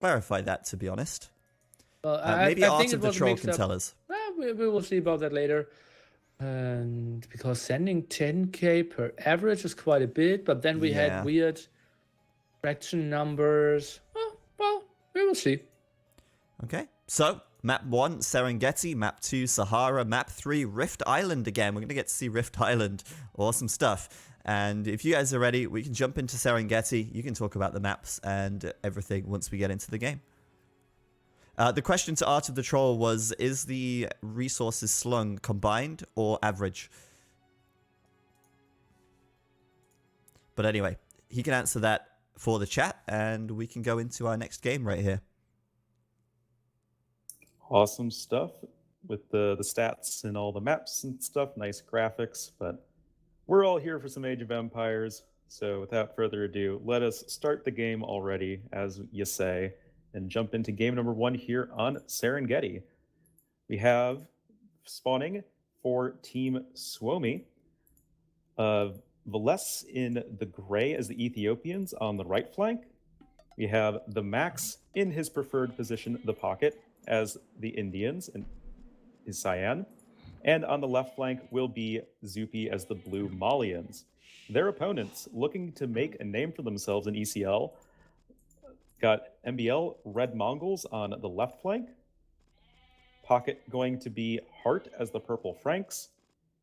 clarify that, to be honest. Well, Maybe I think Art it of the was Troll mixed can up. tell us. We will see about that later. And because sending 10k per average is quite a bit, but then we had Yeah. weird fraction numbers. Well, we will see. Okay. So, map 1, Serengeti. Map 2, Sahara. Map 3, Rift Island again. We're going to get to see Rift Island. Awesome stuff. And if you guys are ready, we can jump into Serengeti. You can talk about the maps and everything once we get into the game. The question to Art of the Troll was, is the resources slung combined or average? But anyway, he can answer that for the chat, and we can go into our next game right here. Awesome stuff with the stats and all the maps and stuff, nice graphics, but we're all here for some Age of Empires, so without further ado, let us start the game already, as you say, and jump into game number 1 here on Serengeti. We have spawning for Team Suomi, Veles in the gray as the Ethiopians on the right flank. We have the Max in his preferred position, the pocket, as the Indians and his cyan. And on the left flank will be Zupi as the blue Malians. Their opponents, looking to make a name for themselves in ECL, got MBL Red Mongols on the left flank. Pocket going to be Hart as the purple Franks.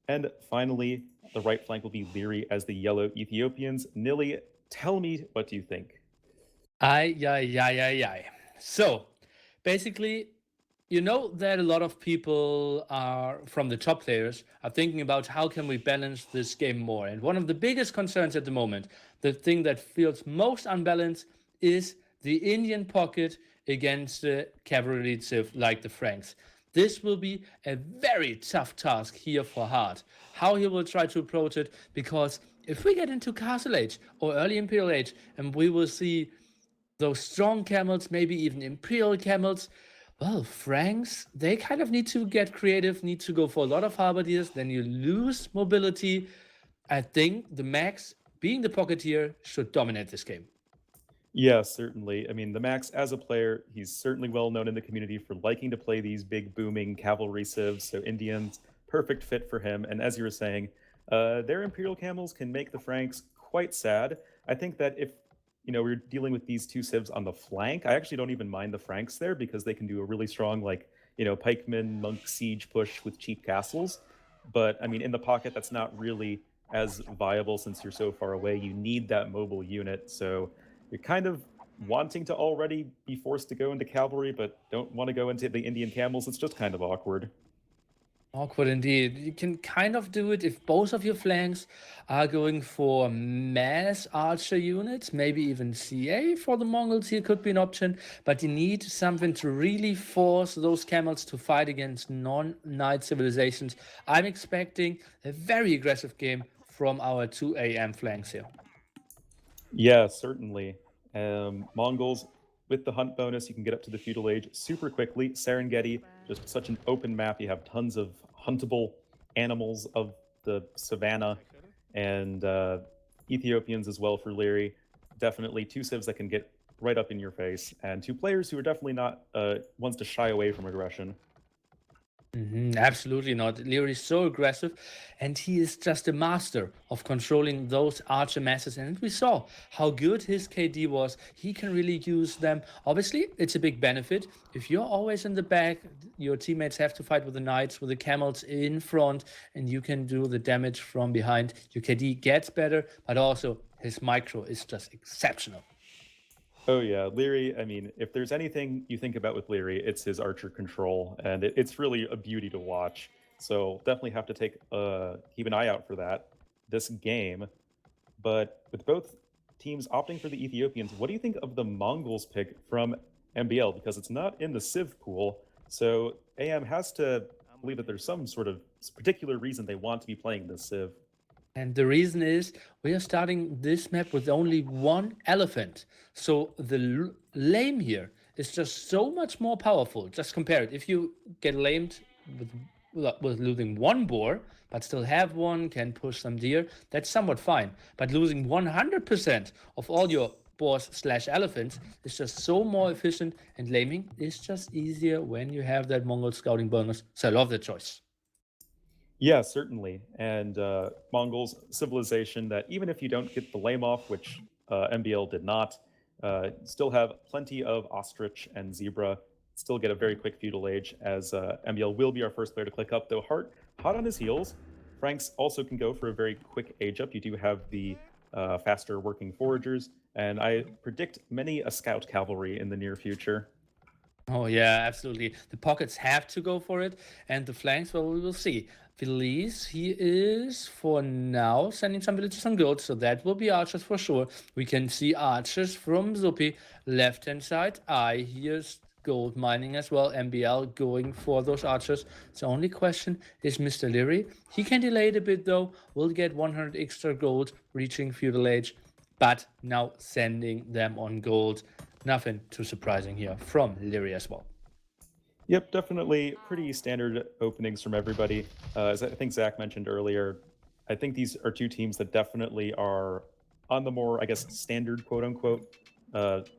And finally, the right flank will be Leary as the yellow Ethiopians. Nili, tell me, what do you think? So, basically, you know that a lot of people are, from the top players, are thinking about how can we balance this game more. And one of the biggest concerns at the moment, the thing that feels most unbalanced, is the Indian pocket against the cavalry civ like the Franks. This will be a very tough task here for Hart. How he will try to approach it, because if we get into Castle Age or early Imperial Age and we will see those strong camels, maybe even Imperial camels, well, Franks, they kind of need to get creative, need to go for a lot of halberdiers, then you lose mobility. I think the Max, being the pocketeer, should dominate this game. Yeah, certainly. I mean, the Max, as a player, he's certainly well known in the community for liking to play these big, booming cavalry civs, so Indians, perfect fit for him. And as you were saying, their Imperial camels can make the Franks quite sad. I think that if we're dealing with these two civs on the flank, I actually don't even mind the Franks there because they can do a really strong, pikeman, monk siege push with cheap castles. But, I mean, in the pocket, that's not really as viable since you're so far away. You need that mobile unit, so you're kind of wanting to already be forced to go into cavalry, but don't want to go into the Indian camels. It's just kind of awkward. Awkward indeed. You can kind of do it if both of your flanks are going for mass archer units, maybe even CA for the Mongols here could be an option, but you need something to really force those camels to fight against non-knight civilizations. I'm expecting a very aggressive game from our 2 AM flanks here. Yeah, certainly. Mongols, with the hunt bonus, you can get up to the feudal age super quickly. Serengeti, just such an open map. You have tons of huntable animals of the savannah, and Ethiopians as well for Leary. Definitely two civs that can get right up in your face, and two players who are definitely not ones to shy away from aggression. Absolutely not. Leary is so aggressive, and he is just a master of controlling those archer masses. And we saw how good his KD was. He can really use them. Obviously, it's a big benefit. If you're always in the back, your teammates have to fight with the knights, with the camels in front, and you can do the damage from behind. Your KD gets better, but also his micro is just exceptional. Oh yeah, Leary, I mean, if there's anything you think about with Leary, it's his archer control, and it's really a beauty to watch. So definitely have to keep an eye out for that this game. But with both teams opting for the Ethiopians, what do you think of the Mongols pick from MBL? Because it's not in the Civ pool, so AM has to believe that there's some sort of particular reason they want to be playing this Civ. And the reason is we are starting this map with only one elephant. So the lame here is just so much more powerful. Just compare it. If you get lamed with losing one boar, but still have one, can push some deer, that's somewhat fine. But losing 100% of all your boars/elephants is just so more efficient, and laming is just easier when you have that Mongol scouting bonus. So I love that choice. Yeah, certainly. And Mongols, civilization that even if you don't get the lame off, which MBL did not, still have plenty of ostrich and zebra, still get a very quick feudal age, as MBL will be our first player to click up, though hot on his heels. Franks also can go for a very quick age up. You do have the faster working foragers, and I predict many a scout cavalry in the near future. Oh yeah, absolutely. The pockets have to go for it, and the flanks, well, we will see. Felice, he is for now sending some villages on gold, so that will be archers for sure. We can see archers from Zupi, left hand side. I here's gold mining as well. MBL going for those archers. The only question is Mr. Leary. He can delay it a bit though. We'll get 100 extra gold reaching feudal age, but now sending them on gold. Nothing too surprising here from Leary as well. Yep, definitely pretty standard openings from everybody. As I think Zach mentioned earlier, I think these are two teams that definitely are on the more, I guess, standard quote unquote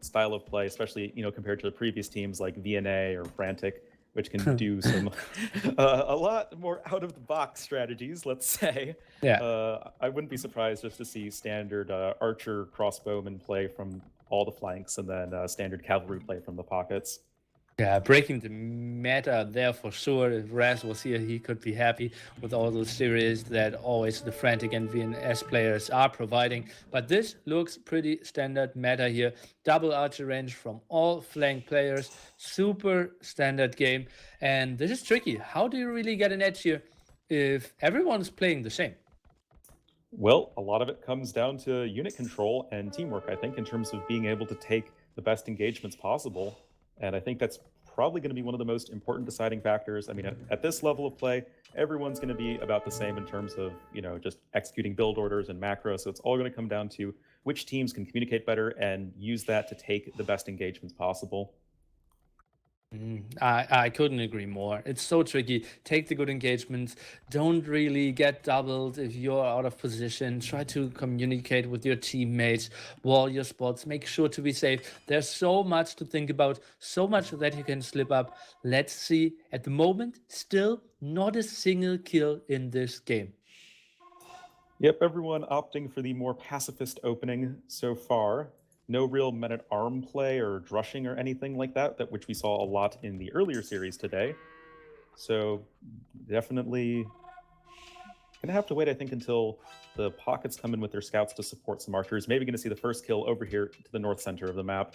style of play, especially compared to the previous teams like VNA or Frantic, which can do some a lot more out of the box strategies, let's say. Yeah. I wouldn't be surprised just to see standard archer crossbowman play from all the flanks, and then standard cavalry play from the pockets. Yeah, breaking the meta there for sure. If Raz was here, he could be happy with all those series that always the Frantic and VNS players are providing. But this looks pretty standard meta here. Double archer range from all flank players. Super standard game. And this is tricky. How do you really get an edge here if everyone's playing the same? Well, a lot of it comes down to unit control and teamwork, I think, in terms of being able to take the best engagements possible. And I think that's probably going to be one of the most important deciding factors. I mean, at this level of play, everyone's going to be about the same in terms of, just executing build orders and macros. So it's all going to come down to which teams can communicate better and use that to take the best engagements possible. I couldn't agree more. It's so tricky. Take the good engagements. Don't really get doubled if you're out of position. Try to communicate with your teammates. Wall your spots. Make sure to be safe. There's so much to think about. So much that you can slip up. Let's see. At the moment, still not a single kill in this game. Yep, everyone opting for the more pacifist opening so far. No real men-at-arm play or drushing or anything like that, which we saw a lot in the earlier series today. So definitely gonna have to wait, I think, until the pockets come in with their scouts to support some archers. Maybe gonna see the first kill over here to the north center of the map.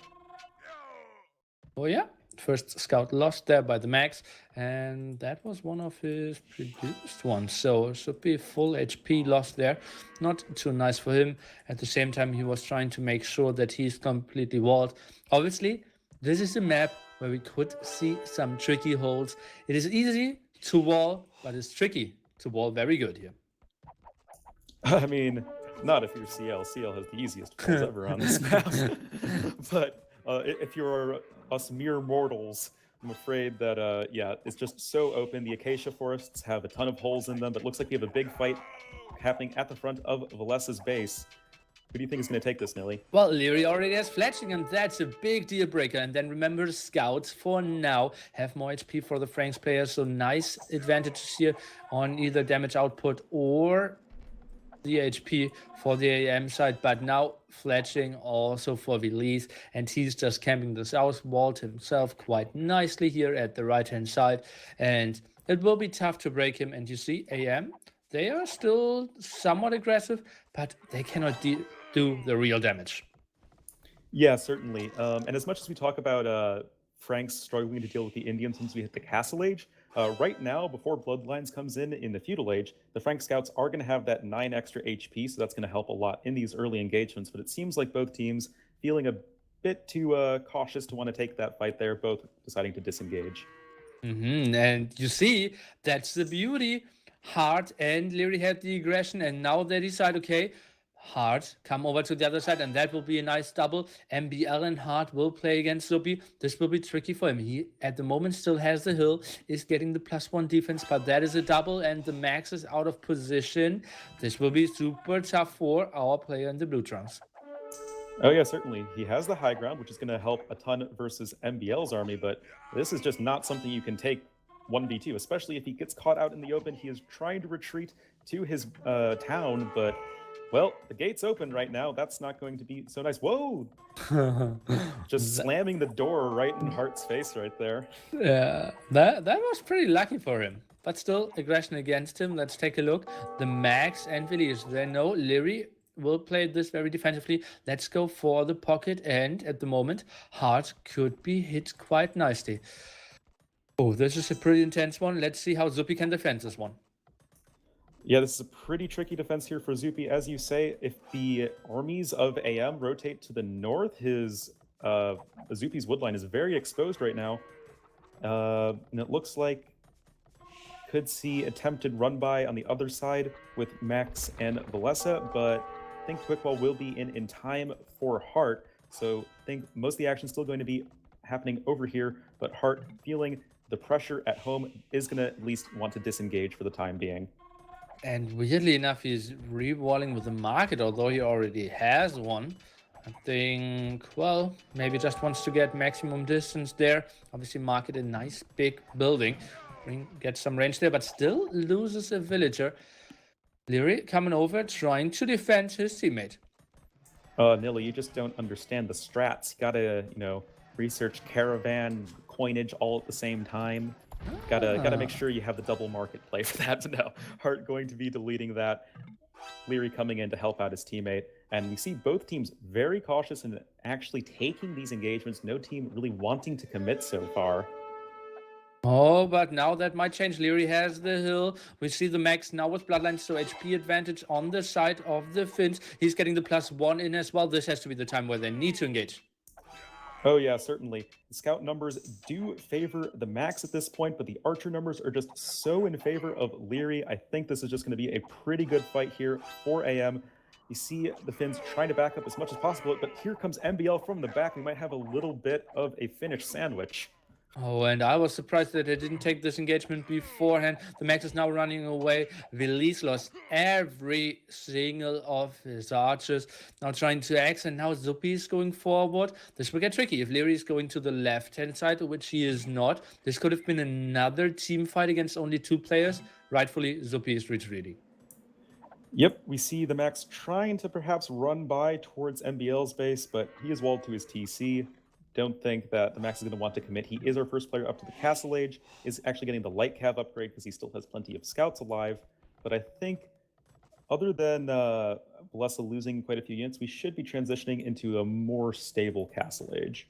Oh yeah, first scout lost there by the max, and that was one of his produced ones, so it should be full HP lost there. Not too nice for him. At the same time, he was trying to make sure that he's completely walled. Obviously, this is a map where we could see some tricky holes. It is easy to wall, but it's tricky to wall very good here. I mean, not if you're CL. CL has the easiest walls ever on this map. But if you're us mere mortals, I'm afraid that, yeah, it's just so open. The acacia forests have a ton of holes in them, but it looks like we have a big fight happening at the front of Valessa's base. Who do you think is going to take this, Nilly? Well, Leary already has fletching, and that's a big deal breaker. And then remember, the scouts for now have more HP for the Franks players, so nice advantages here on either damage output or the HP for the AM side, but now fletching also for Felice, and he's just camping the south wall himself quite nicely here at the right hand side, and it will be tough to break him. And you see AM, they are still somewhat aggressive, but they cannot do the real damage. Yeah, certainly. And as much as we talk about Franks struggling to deal with the Indians since we hit the Castle Age, right now, before Bloodlines comes in the Feudal Age, the Frank Scouts are going to have that 9 extra HP, so that's going to help a lot in these early engagements. But it seems like both teams feeling a bit too cautious to want to take that fight there, both deciding to disengage. And you see, that's the beauty. Hart and Leary had the aggression, and now they decide, okay, Hart come over to the other side, and that will be a nice double. MBL and Hart will play against Soapy. This will be tricky for him. He at the moment still has the hill, is getting the +1 defense, but that is a double, and the max is out of position. This will be super tough for our player in the blue trunks. Oh yeah, certainly. He has the high ground, which is going to help a ton versus MBL's army, but this is just not something you can take 1v2, especially if he gets caught out in the open. He is trying to retreat to his town, but, well, the gate's open right now. That's not going to be so nice. Whoa! Just slamming the door right in Hart's face right there. Yeah, that was pretty lucky for him. But still, aggression against him. Let's take a look. The Max and Villiers, they know Leary will play this very defensively. Let's go for the pocket, and at the moment, Hart could be hit quite nicely. Oh, this is a pretty intense one. Let's see how Zupi can defend this one. Yeah, this is a pretty tricky defense here for Zupi. As you say, if the armies of AM rotate to the north, his Zupi's woodline is very exposed right now. And it looks like could see attempted run by on the other side with Max and Valessa, but I think Quickwall will be in time for Hart. So I think most of the action is still going to be happening over here, but Hart, feeling the pressure at home, is going to at least want to disengage for the time being. And weirdly enough, he's re-walling with the market, although he already has one. I think, well, maybe just wants to get maximum distance there. Obviously, market a nice big building. Get some range there, but still loses a villager. Leary coming over, trying to defend his teammate. Nilly, you just don't understand the strats. You gotta, research caravan coinage all at the same time. Gotta make sure you have the double market play for that. But no, Hart going to be deleting that. Leary coming in to help out his teammate. And we see both teams very cautious in actually taking these engagements. No team really wanting to commit so far. Oh, but now that might change. Leary has the hill. We see the Max now with Bloodlines, so HP advantage on the side of the Finns. He's getting the +1 in as well. This has to be the time where they need to engage. Oh yeah, certainly. The scout numbers do favor the Max at this point, but the archer numbers are just so in favor of Leary. I think this is just going to be a pretty good fight here for AM. You see the Finns trying to back up as much as possible, but here comes MBL from the back. We might have a little bit of a Finnish sandwich. Oh, and I was surprised that they didn't take this engagement beforehand. The Max is now running away. Vilis lost every single of his archers. Now trying to X, and now Zupi is going forward. This will get tricky if Leary is going to the left-hand side, which he is not. This could have been another team fight against only 2 players. Rightfully, Zupi is retreating. Yep, we see the Max trying to perhaps run by towards MBL's base, but he is walled to his TC. Don't think that the Max is going to want to commit. He is our first player up to the Castle Age, is actually getting the Light Cav upgrade because he still has plenty of scouts alive. But I think other than Valessa losing quite a few units, we should be transitioning into a more stable Castle Age.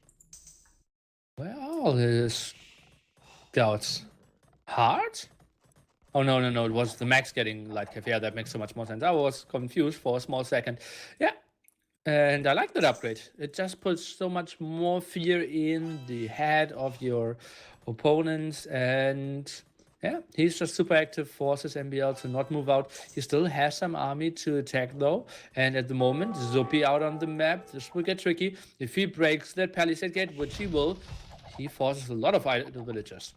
Well, his scouts hard? Oh, no, it was the Max getting Light Cav. Yeah, that makes so much more sense. I was confused for a small second. Yeah. And I like that upgrade. It just puts so much more fear in the head of your opponents. And yeah, he's just super active, forces MBL to not move out. He still has some army to attack though. And at the moment, Zupi out on the map. This will get tricky. If he breaks that palisade gate, which he will, he forces a lot of idle villagers.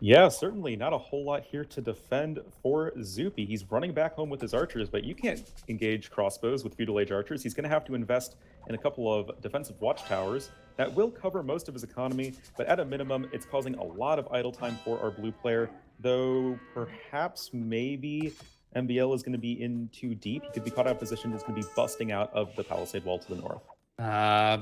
Yeah, certainly not a whole lot here to defend for Zupi. He's running back home with his archers, but you can't engage crossbows with feudal age archers. He's going to have to invest in a couple of defensive watchtowers. That will cover most of his economy, but at a minimum, it's causing a lot of idle time for our blue player, though perhaps maybe MBL is going to be in too deep. He could be caught out of position. He's going to be busting out of the palisade wall to the north.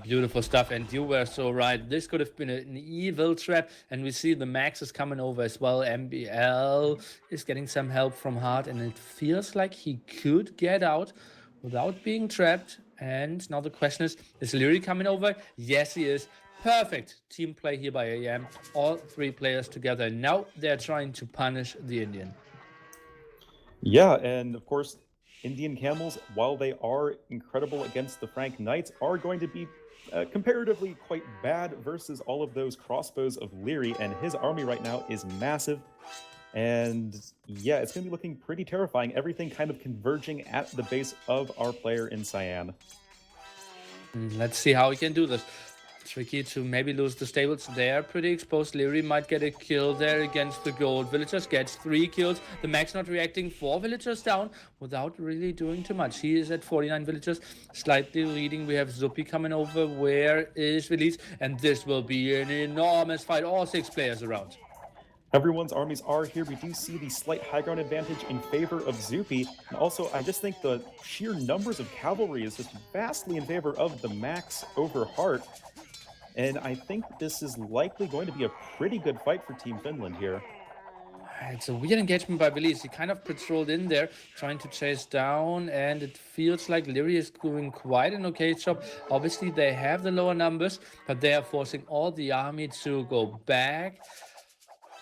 Beautiful stuff, and you were so right. This could have been an evil trap, and we see the Max is coming over as well. MBL is getting some help from Hart, and it feels like he could get out without being trapped. And now the question is Leary coming over? Yes, he is. Perfect team play here by AM. All 3 players together. Now they're trying to punish the Indian. Yeah, and of course, Indian camels, while they are incredible against the Frank Knights, are going to be comparatively quite bad versus all of those crossbows of Leary, and his army right now is massive. And yeah, it's going to be looking pretty terrifying. Everything kind of converging at the base of our player in Cyan. Let's see how he can do this. tricky to maybe lose the stables. They're pretty exposed. Leary might get a kill there against the gold villagers. Gets 3 kills. The max not reacting. 4 villagers down without really doing too much. He is at 49 villagers, slightly leading. We have Zupi coming over. Where is Release? And this will be an enormous fight. All 6 players around. Everyone's armies are here. We do see the slight high ground advantage in favor of Zupi. And also, I just think the sheer numbers of cavalry is just vastly in favor of the max over Hart. And I think this is likely going to be a pretty good fight for Team Finland here. It's a weird engagement by Belize. He kind of patrolled in there, trying to chase down, and it feels like Leary is doing quite an okay job. Obviously, they have the lower numbers, but they are forcing all the army to go back.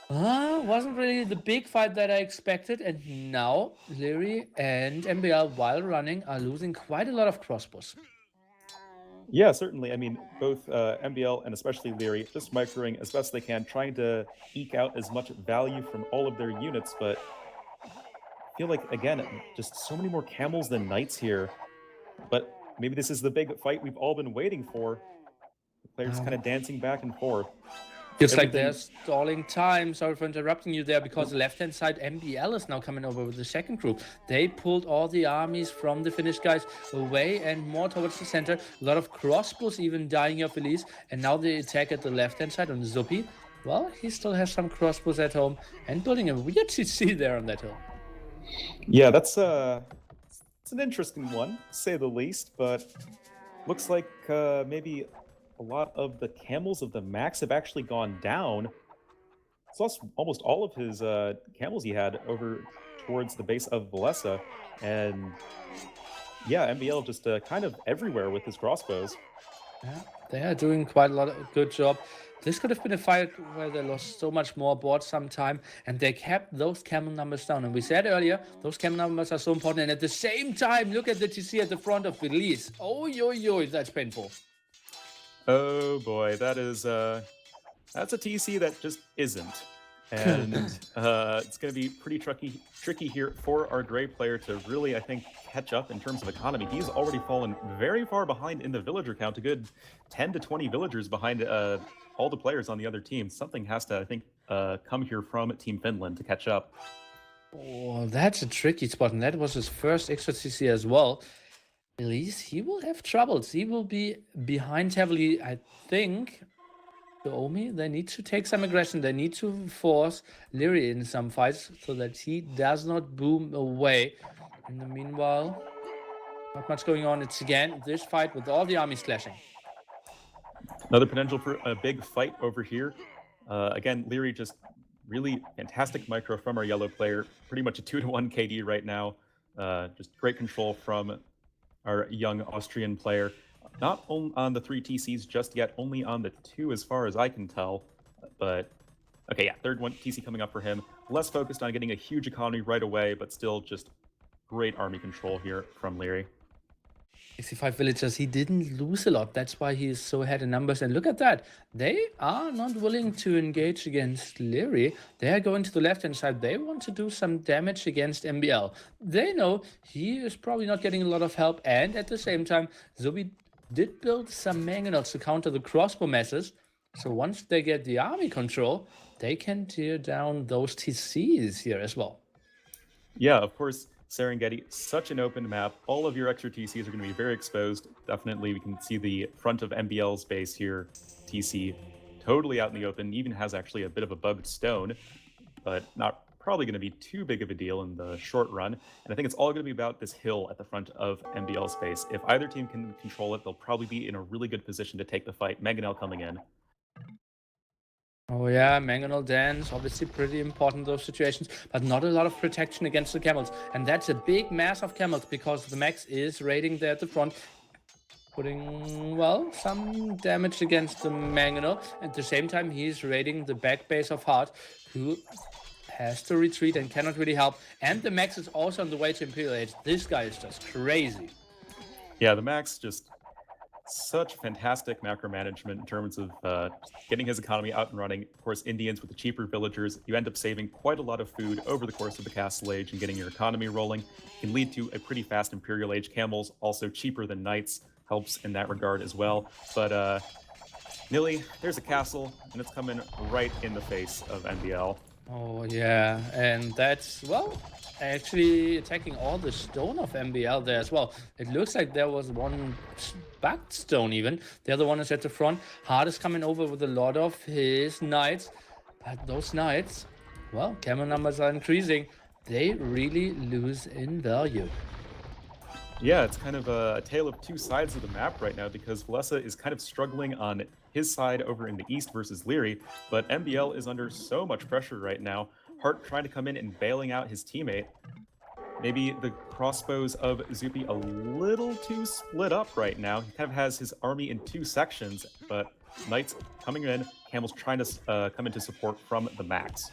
Wasn't really the big fight that I expected, and now Leary and MBL, while running, are losing quite a lot of crossbows. Yeah, certainly. I mean, both MBL and especially Leary just microing as best they can, trying to eke out as much value from all of their units, but I feel like, again, just so many more camels than knights here. But maybe this is the big fight we've all been waiting for. The players kind of dancing back and forth. Feels like they're stalling time. Sorry for interrupting you there, because the left-hand side, MBL is now coming over with the second group. They pulled all the armies from the Finnish guys away and more towards the center. A lot of crossbows even dying of Elise. And now they attack at the left-hand side on Zupi. Well, he still has some crossbows at home and building a weird TC there on that hill. Yeah, it's an interesting one, to say the least, but looks like maybe a lot of the camels of the max have actually gone down. It's lost almost all of his camels he had over towards the base of Valessa. And yeah, MBL just kind of everywhere with his crossbows. Yeah, they are doing quite a lot of good job. This could have been a fight where they lost so much more board some time, and they kept those camel numbers down. And we said earlier, those camel numbers are so important. And at the same time, look at the TC at the front of Belize. Oh, yo, that's painful. Oh boy, that's a TC that just isn't. And it's going to be pretty tricky here for our Gray player to really, I think, catch up in terms of economy. He's already fallen very far behind in the villager count, a good 10 to 20 villagers behind all the players on the other team. Something has to, I think, come here from Team Finland to catch up. Oh, that's a tricky spot, and that was his first extra TC as well. At least he will have troubles. He will be behind heavily, I think. Omi, they need to take some aggression. They need to force Leary in some fights so that he does not boom away. In the meanwhile, not much going on. It's again this fight with all the armies clashing. Another potential for a big fight over here. Again, Leary just really fantastic micro from our yellow player. Pretty much a 2-to-1 KD right now. Just great control from our young Austrian player. Not on the 3 TCs just yet, only on the 2 as far as I can tell. But, okay, yeah, third one TC coming up for him. Less focused on getting a huge economy right away, but still just great army control here from Leary. 65 villagers, he didn't lose a lot. That's why he is so ahead in numbers. And look at that. They are not willing to engage against Leary. They are going to the left-hand side. They want to do some damage against MBL. They know he is probably not getting a lot of help. And at the same time, Zubi did build some mangonels to counter the crossbow masses. So once they get the army control, they can tear down those TCs here as well. Yeah, of course. Serengeti, such an open map. All of your extra TCs are going to be very exposed. Definitely, we can see the front of MBL's base here. TC totally out in the open, even has actually a bit of a bugged stone, but not probably going to be too big of a deal in the short run. And I think it's all going to be about this hill at the front of MBL's base. If either team can control it, they'll probably be in a really good position to take the fight. Mangonel coming in. Oh yeah, Mangonel dance, obviously pretty important in those situations, but not a lot of protection against the camels. And that's a big mass of camels because the max is raiding there at the front, putting, well, some damage against the Mangonel. At the same time, he's raiding the back base of Hart, who has to retreat and cannot really help. And the max is also on the way to Imperial Age. This guy is just crazy. Yeah, the max just such fantastic macro management in terms of getting his economy out and running. Of course, Indians with the cheaper villagers, you end up saving quite a lot of food over the course of the Castle Age and getting your economy rolling. It can lead to a pretty fast Imperial Age. Camels, also cheaper than knights, helps in that regard as well. But Nilly, there's a castle, and it's coming right in the face of NBL. Oh yeah, and that's, well, actually attacking all the stone of MBL there as well. It looks like there was one backed stone even. The other one is at the front. Hard is coming over with a lot of his knights, but those knights, well, camel numbers are increasing. They really lose in value. Yeah, it's kind of a tale of two sides of the map right now because Valessa is kind of struggling on his side over in the east versus Leary, but MBL is under so much pressure right now. Hart trying to come in and bailing out his teammate. Maybe the crossbows of Zupi a little too split up right now. He kind of has his army in two sections, but Knights coming in, Camels trying to come into support from the Max.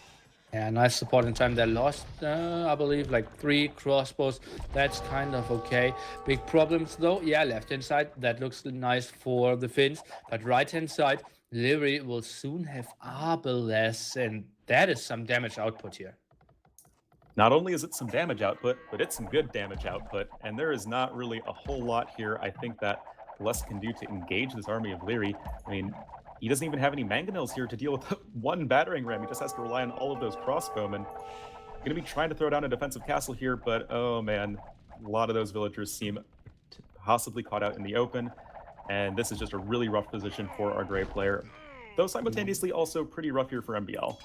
Yeah, nice support in time. They lost, I believe, like 3 crossbows. That's kind of okay. Big problems though. Yeah, left-hand side, that looks nice for the Finns. But right-hand side, Leary will soon have Arbalests, and that is some damage output here. Not only is it some damage output, but it's some good damage output. And there is not really a whole lot here I think that Les can do to engage this army of Leary. I mean, he doesn't even have any mangonels here to deal with one battering ram. He just has to rely on all of those crossbowmen. Going to be trying to throw down a defensive castle here, but oh man, a lot of those villagers seem possibly caught out in the open. And this is just a really rough position for our Grey player, though simultaneously also pretty rough here for MBL.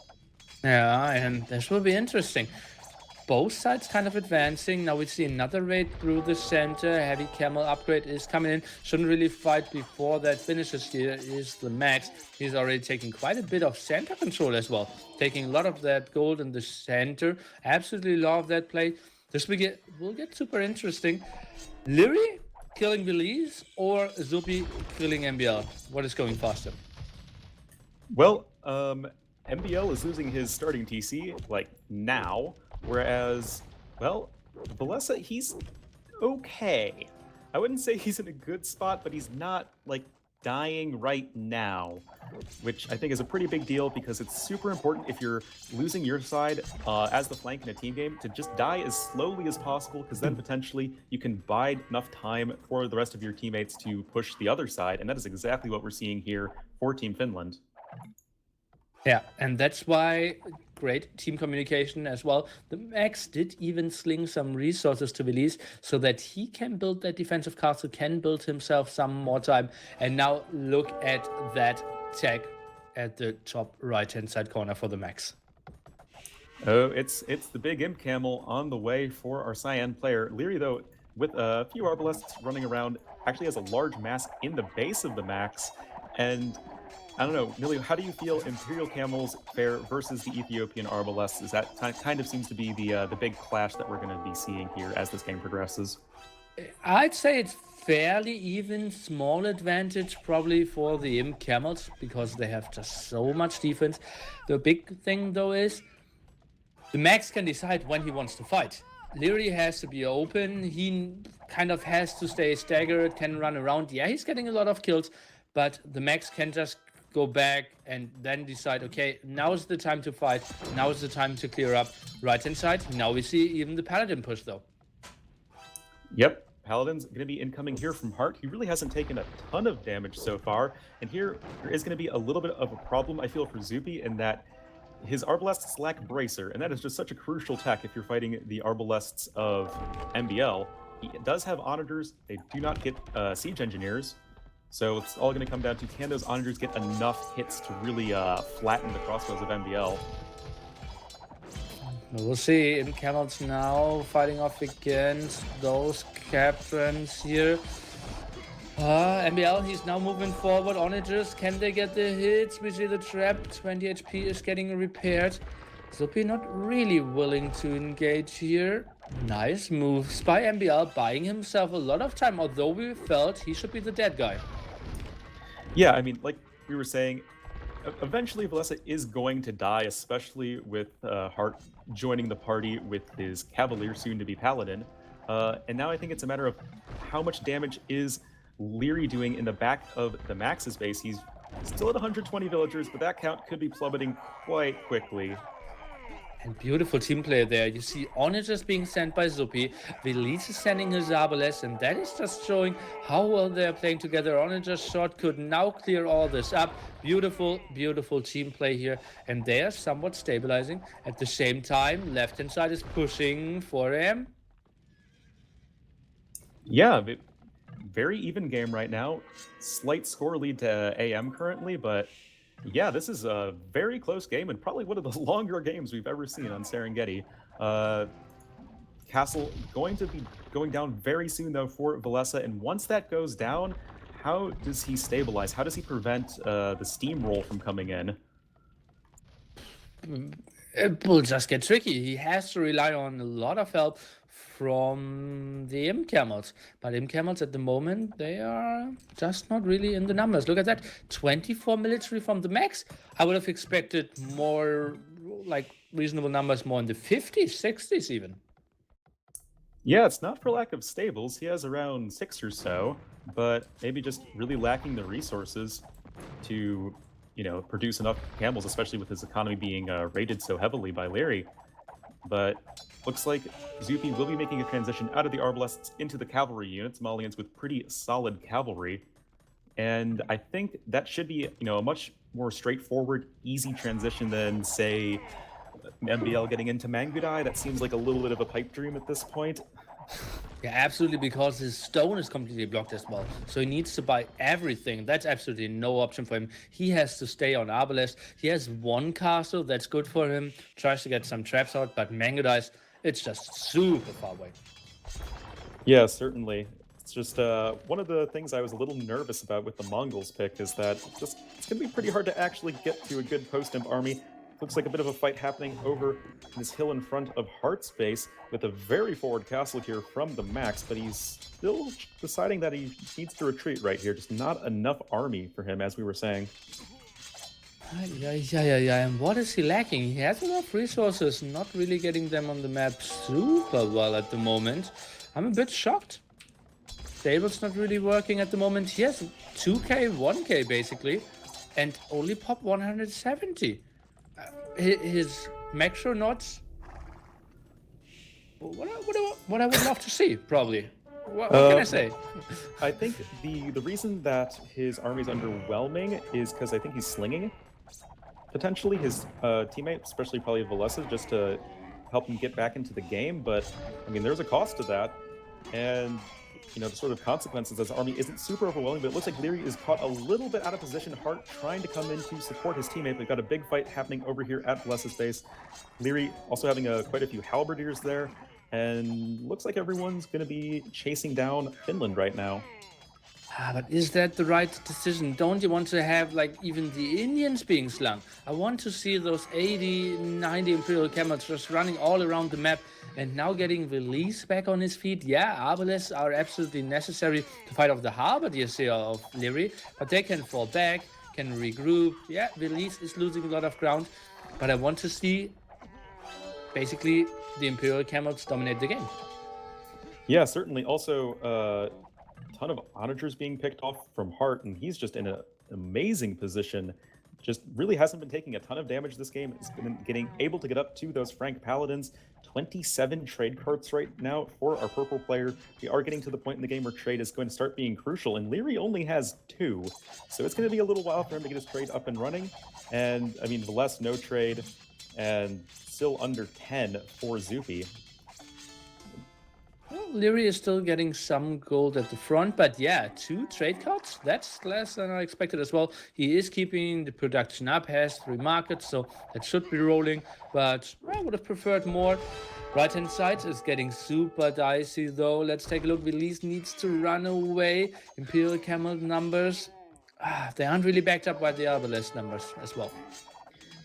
Yeah, and this will be interesting. Both sides kind of advancing. Now we see another raid through the center. Heavy camel upgrade is coming in. Shouldn't really fight before that finishes. Here is the Max. He's already taking quite a bit of center control as well. Taking a lot of that gold in the center. Absolutely love that play. This will get super interesting. Leary killing Belize or Zupi killing MBL? What is going faster? Well, MBL is losing his starting TC, like, now. Whereas, well, Valessa, he's okay. I wouldn't say he's in a good spot, but he's not, like, dying right now, which I think is a pretty big deal because it's super important if you're losing your side as the flank in a team game to just die as slowly as possible, because then potentially you can buy enough time for the rest of your teammates to push the other side, and that is exactly what we're seeing here for Team Finland. Yeah, and that's why great team communication as well. The Max did even sling some resources to Belize so that he can build that defensive castle, can build himself some more time. And now look at that tag at the top right-hand side corner for the Max. Oh, it's the big imp camel on the way for our Cyan player. Leary, though, with a few arbalests running around, actually has a large mass in the base of the Max. And I don't know, Millie, how do you feel Imperial Camels fare versus the Ethiopian Arbalests? Is that kind of seems to be the big clash that we're going to be seeing here as this game progresses? I'd say it's fairly even, small advantage probably for the Imp Camels because they have just so much defense. The big thing though is the Max can decide when he wants to fight. Leary has to be open, he kind of has to stay staggered, can run around. Yeah, he's getting a lot of kills, but the Max can just go back and then decide, okay, now is the time to fight, now is the time to clear up right-hand side. Now we see even the Paladin push though. Yep, Paladin's going to be incoming here from Hart. He really hasn't taken a ton of damage so far, and here there is going to be a little bit of a problem, I feel, for Zupi, in that his Arbalests lack Bracer, and that is just such a crucial tech if you're fighting the Arbalests of MBL. He does have Onagers, they do not get Siege Engineers, so it's all going to come down to, can those Onagers get enough hits to really flatten the crossbows of MBL? We'll see. In Camels now fighting off against those captains here. MBL, he's now moving forward. Onagers, can they get the hits? We see the trap, 20 HP is getting repaired. Zupi not really willing to engage here. Nice moves by MBL, buying himself a lot of time, although we felt he should be the dead guy. Yeah, I mean, like we were saying, eventually Valessa is going to die, especially with Hart joining the party with his Cavalier, soon to be Paladin. And now I think it's a matter of how much damage is Leary doing in the back of the Max's base. He's still at 120 villagers, but that count could be plummeting quite quickly. And beautiful team play there. You see Onage is being sent by Zupi. Velise is sending his Arbalest, and that is just showing how well they're playing together. Onage's shot could now clear all this up. Beautiful, beautiful team play here. And they are somewhat stabilizing. At the same time, left-hand side is pushing for him. Yeah, very even game right now. Slight score lead to AM currently, but yeah, this is a very close game and probably one of the longer games we've ever seen on Serengeti. Castle going to be going down very soon though for Valesa, and once that goes down, how does he stabilize? How does he prevent the steamroll from coming in? It will just get tricky. He has to rely on a lot of help from the Imp Camels. But Imp Camels at the moment, they are just not really in the numbers. Look at that, 24 military from the max. I would have expected more, like, reasonable numbers, more in the 50s, 60s even. Yeah, it's not for lack of stables. He has around 6 or so, but maybe just really lacking the resources to, produce enough camels, especially with his economy being rated so heavily by Larry. But looks like Zupi will be making a transition out of the Arbalests into the cavalry units, Malians with pretty solid cavalry. And I think that should be, a much more straightforward, easy transition than, say, MBL getting into Mangudai. That seems like a little bit of a pipe dream at this point. Yeah, absolutely, because his stone is completely blocked as well. So he needs to buy everything. That's absolutely no option for him. He has to stay on Arbalest. He has one castle, that's good for him. Tries to get some traps out, but Mangudai, it's just super far away. Yeah, certainly. It's just one of the things I was a little nervous about with the Mongols pick is that it's going to be pretty hard to actually get to a good post-imp army. Looks like a bit of a fight happening over this hill in front of Heart's base with a very forward castle here from the max, but he's still deciding that he needs to retreat right here. Just not enough army for him, as we were saying. Yeah. And what is he lacking? He has enough resources, not really getting them on the map super well at the moment. I'm a bit shocked. Stable's not really working at the moment. He has 2k, 1k basically, and only pop 170. His Macronauts, what I would love to see, probably. What can I say? I think the reason that his army is underwhelming is because I think he's slinging potentially his teammate, especially probably Valesa, just to help him get back into the game. But I mean, there's a cost to that, and the sort of consequences as the army isn't super overwhelming, but it looks like Leary is caught a little bit out of position. Hart trying to come in to support his teammate. We've got a big fight happening over here at Bless's base. Leary also having quite a few halberdiers there, and looks like everyone's going to be chasing down Finland right now. But is that the right decision? Don't you want to have, like, even the Indians being slung? I want to see those 80, 90 Imperial Camels just running all around the map, and now getting Velise back on his feet. Yeah, Arbalests are absolutely necessary to fight off the halberdiers here of Leary, but they can fall back, can regroup. Yeah, Velise is losing a lot of ground, but I want to see basically the Imperial Camels dominate the game. Yeah, certainly. Also, ton of onagers being picked off from Hart, and he's just in an amazing position. Just really hasn't been taking a ton of damage this game. He's been getting able to get up to those Frank Paladins. 27 trade cards right now for our purple player. We are getting to the point in the game where trade is going to start being crucial, and Leary only has 2. So it's going to be a little while for him to get his trade up and running. And I mean, Veles, no trade, and still under 10 for Zupi. Well, Leary is still getting some gold at the front, but yeah, 2 trade cards, that's less than I expected as well. He is keeping the production up, has 3 markets, so that should be rolling, but I would have preferred more. Right-hand side is getting super dicey though. Let's take a look. Velise needs to run away. Imperial Camel numbers, they aren't really backed up by the Arbalest numbers as well.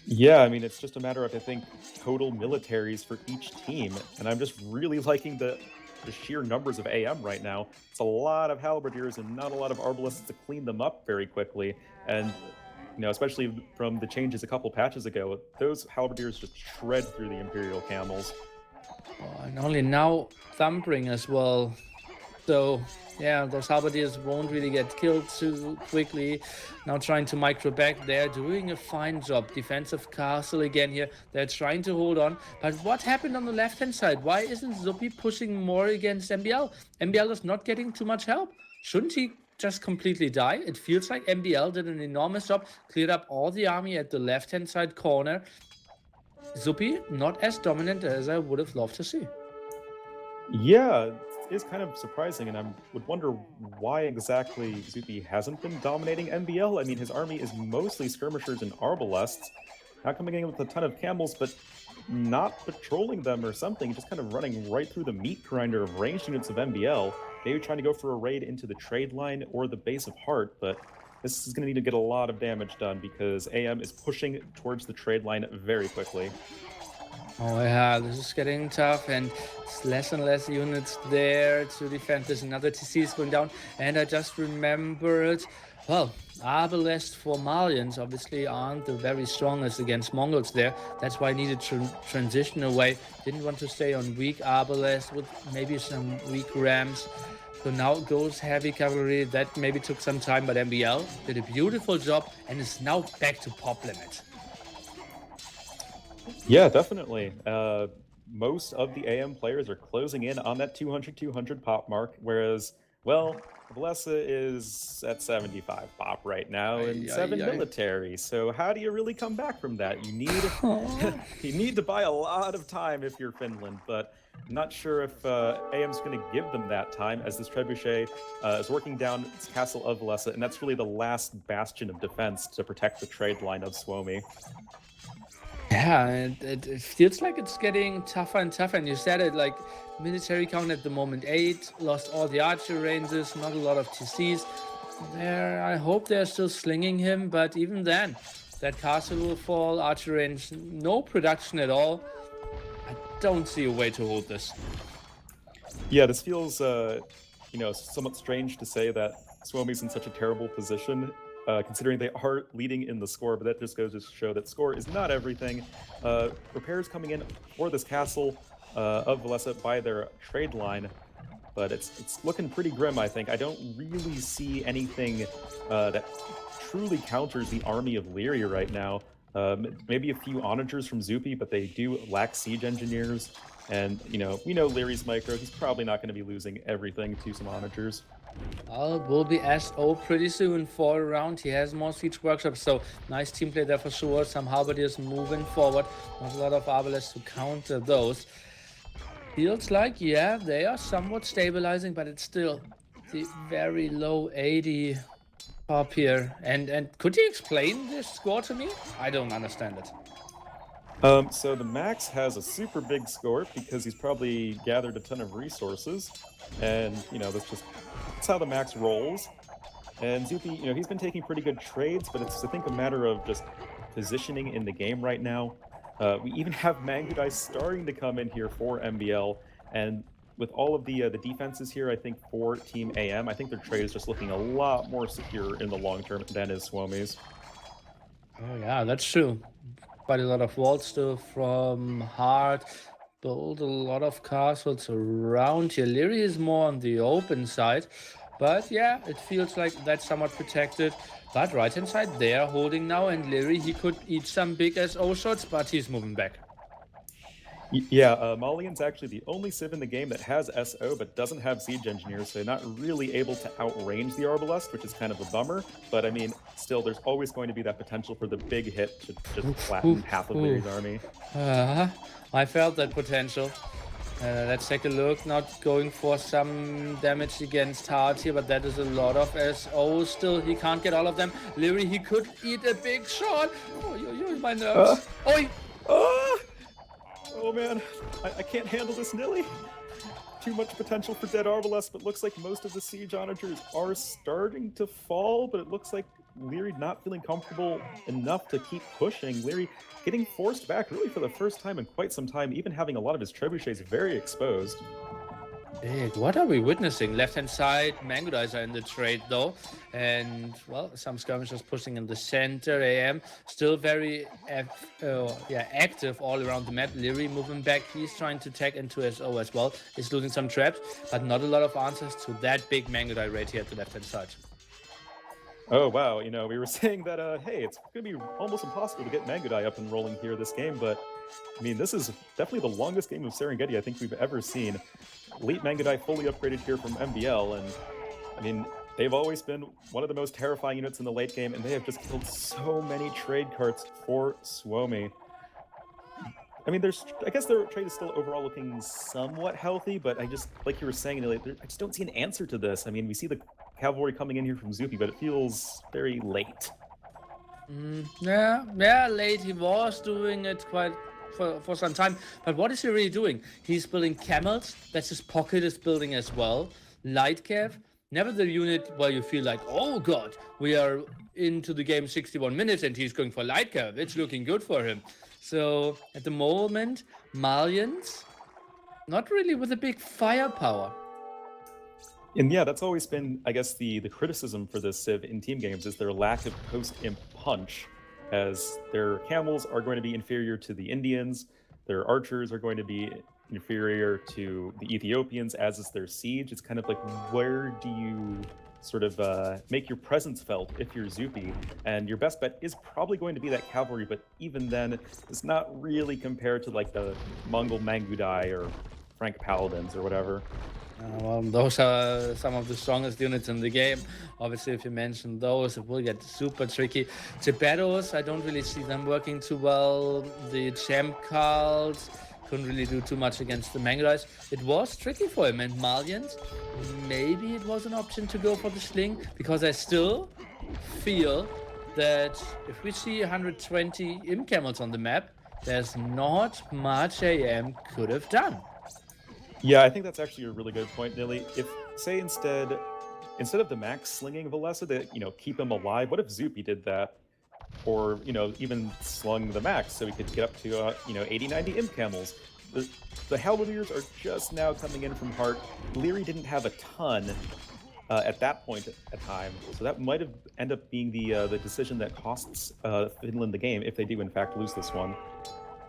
Yeah, I mean, it's just a matter of, I think, total militaries for each team, and I'm just really liking the sheer numbers of AM right now. It's a lot of halberdiers and not a lot of arbalests to clean them up very quickly. And, especially from the changes a couple patches ago, those halberdiers just shred through the Imperial Camels. Oh, and only now Thumbring as well. So, yeah, those halberdiers won't really get killed too quickly. Now trying to micro back. They're doing a fine job. Defensive castle again here. They're trying to hold on. But what happened on the left-hand side? Why isn't Zupi pushing more against MBL? MBL is not getting too much help. Shouldn't he just completely die? It feels like MBL did an enormous job. Cleared up all the army at the left-hand side corner. Zupi, not as dominant as I would have loved to see. Yeah, it is kind of surprising, and I would wonder why exactly Zupi hasn't been dominating MBL. I mean, his army is mostly skirmishers and arbalests, not coming in with a ton of camels, but not patrolling them or something, just kind of running right through the meat grinder of ranged units of MBL, maybe trying to go for a raid into the trade line or the base of Heart, but this is going to need to get a lot of damage done because AM is pushing towards the trade line very quickly. Oh yeah, this is getting tough, and it's less and less units there to defend. There's another TC is going down, and I just remembered, well, Arbalest for Malians obviously aren't the very strongest against Mongols there. That's why I needed to transition away. Didn't want to stay on weak Arbalest with maybe some weak Rams. So now goes heavy cavalry. That maybe took some time, but MBL did a beautiful job and is now back to pop limit. Yeah, definitely. Most of the AM players are closing in on that 200 pop mark, whereas, well, Valesa is at 75 pop right now and 7 military. So how do you really come back from that? You need you need to buy a lot of time if you're Finland, but I'm not sure if AM's going to give them that time, as this trebuchet is working down its castle of Valesa, and that's really the last bastion of defense to protect the trade line of Suomi. Yeah, it feels like it's getting tougher and tougher. And you said it, like, military count at the moment 8, lost all the archer ranges, not a lot of TCs. There, I hope they're still slinging him, but even then, that castle will fall, archer range, no production at all. I don't see a way to hold this. Yeah, this feels, somewhat strange to say that Suomi's in such a terrible position. Considering they are leading in the score, but that just goes to show that score is not everything. Repairs coming in for this castle of Valesa by their trade line, but it's looking pretty grim, I think. I don't really see anything that truly counters the army of Leary right now. Maybe a few onagers from Zupi, but they do lack siege engineers. And, we know Leary's micro. He's probably not going to be losing everything to some onagers. Well, will be SO pretty soon for a round. He has more siege workshops, so nice team play there for sure. Some halberdiers moving forward. Not a lot of arbalests to counter those. Feels like, yeah, they are somewhat stabilizing, but it's still the very low 80 pop here. And could you explain this score to me? I don't understand it. So the Max has a super big score because he's probably gathered a ton of resources, and that's how the Max rolls. And Zupi, he's been taking pretty good trades, but it's, I think, a matter of just positioning in the game right now. We even have Mangudai starting to come in here for MBL, and with all of the defenses here, I think for Team AM, I think their trade is just looking a lot more secure in the long term than is Suomi's. Oh yeah, that's true. Quite a lot of walls still from Heart. Build a lot of castles around here. Leary is more on the open side, but yeah, it feels like that's somewhat protected. But right hand side, they are holding now, and Leary, he could eat some big SO shots, but he's moving back. Yeah, Malian's actually the only civ in the game that has SO but doesn't have siege engineers, so they're not really able to outrange the Arbalest, which is kind of a bummer. But I mean, still, there's always going to be that potential for the big hit to just flatten half of Leary's army. I felt that potential. Let's take a look. Not going for some damage against Heart here, but that is a lot of SO still. He can't get all of them. Leary, he could eat a big shot. Oh, my nerves. Oh man, I can't handle this nilly. Too much potential for dead Arbalest, but looks like most of the siege onagers are starting to fall, but it looks like Leary not feeling comfortable enough to keep pushing. Leary getting forced back really for the first time in quite some time, even having a lot of his trebuchets very exposed. Big. What are we witnessing? Left-hand side, Mangodais are in the trade though. And, well, some skirmishers pushing in the center. AM still very active all around the map. Leary moving back. He's trying to tag into SO as well. He's losing some traps, but not a lot of answers to that big Mangodai right here at the left-hand side. Oh, wow. We were saying that, hey, it's going to be almost impossible to get Mangodai up and rolling here this game, but, I mean, this is definitely the longest game of Serengeti I think we've ever seen. Late Mangodai fully upgraded here from MBL, and, I mean, they've always been one of the most terrifying units in the late game, and they have just killed so many trade carts for Suomi. I mean, I guess their trade is still overall looking somewhat healthy, but I just, like you were saying, I just don't see an answer to this. I mean, we see the cavalry coming in here from Zupi, but it feels very late. Yeah, late. He was doing it quite for some time. But what is he really doing? He's building camels. That's his pocket is building as well. Light cav. Never the unit where you feel like, oh god, we are into the game 61 minutes and he's going for light cav. It's looking good for him. So at the moment, Malians, not really with a big firepower. And yeah, that's always been, I guess, the criticism for this Civ in team games is their lack of post-imp punch, as their camels are going to be inferior to the Indians, their archers are going to be inferior to the Ethiopians, as is their siege. It's kind of like, where do you sort of make your presence felt if you're Zupi? And your best bet is probably going to be that cavalry, but even then, it's not really compared to like the Mongol Mangudai or Frank Paladins or whatever. Well, those are some of the strongest units in the game. Obviously, if you mention those, it will get super tricky. Tibetos, I don't really see them working too well. The Champ Carls couldn't really do too much against the Mangodais. It was tricky for him. And Malians, maybe it was an option to go for the Sling, because I still feel that if we see 120 imp camels on the map, there's not much AM could have done. Yeah, I think that's actually a really good point, Nilly. If, say, instead of the max slinging Valesa to, keep him alive, what if Zupi did that? Or, even slung the max so we could get up to, 80, 90 imp camels. The Halberdiers are just now coming in from Heart. Leary didn't have a ton at that point in time, so that might have ended up being the decision that costs Finland the game if they do, in fact, lose this one.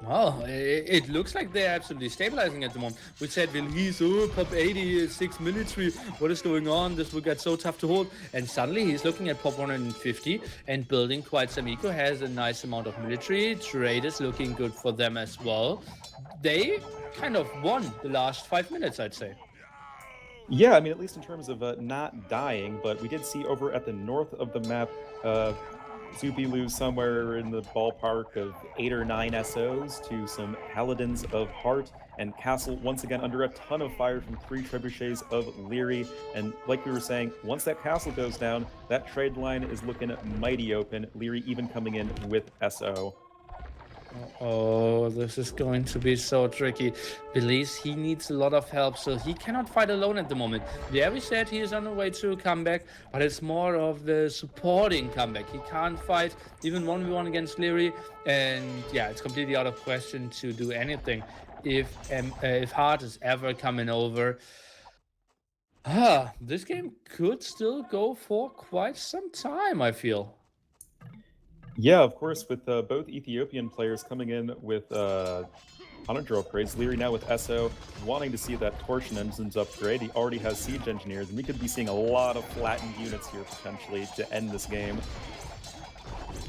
Well, it looks like they're absolutely stabilizing at the moment. We said, well, he's pop 86 military. What is going on? This will get so tough to hold. And suddenly he's looking at pop 150 and building quite some eco. Has a nice amount of military. Trade is looking good for them as well. They kind of won the last 5 minutes, I'd say. Yeah, I mean, at least in terms of not dying, but we did see over at the north of the map, Zupi lose somewhere in the ballpark of 8 or 9 SOs to some Paladins of Heart, and Castle once again under a ton of fire from 3 trebuchets of Leary. And like we were saying, once that castle goes down, that trade line is looking mighty open. Leary even coming in with SO. Oh, this is going to be so tricky. Believes he needs a lot of help, so he cannot fight alone at the moment. Yeah, we said he is on the way to a comeback, but it's more of the supporting comeback. He can't fight even 1v1 against Leary, and yeah, it's completely out of question to do anything if Hart is ever coming over. This game could still go for quite some time, I feel. Yeah, of course, with both Ethiopian players coming in with Onager upgrades, Leary now with SO, wanting to see that Torsion engines upgrade. He already has Siege Engineers, and we could be seeing a lot of flattened units here potentially to end this game.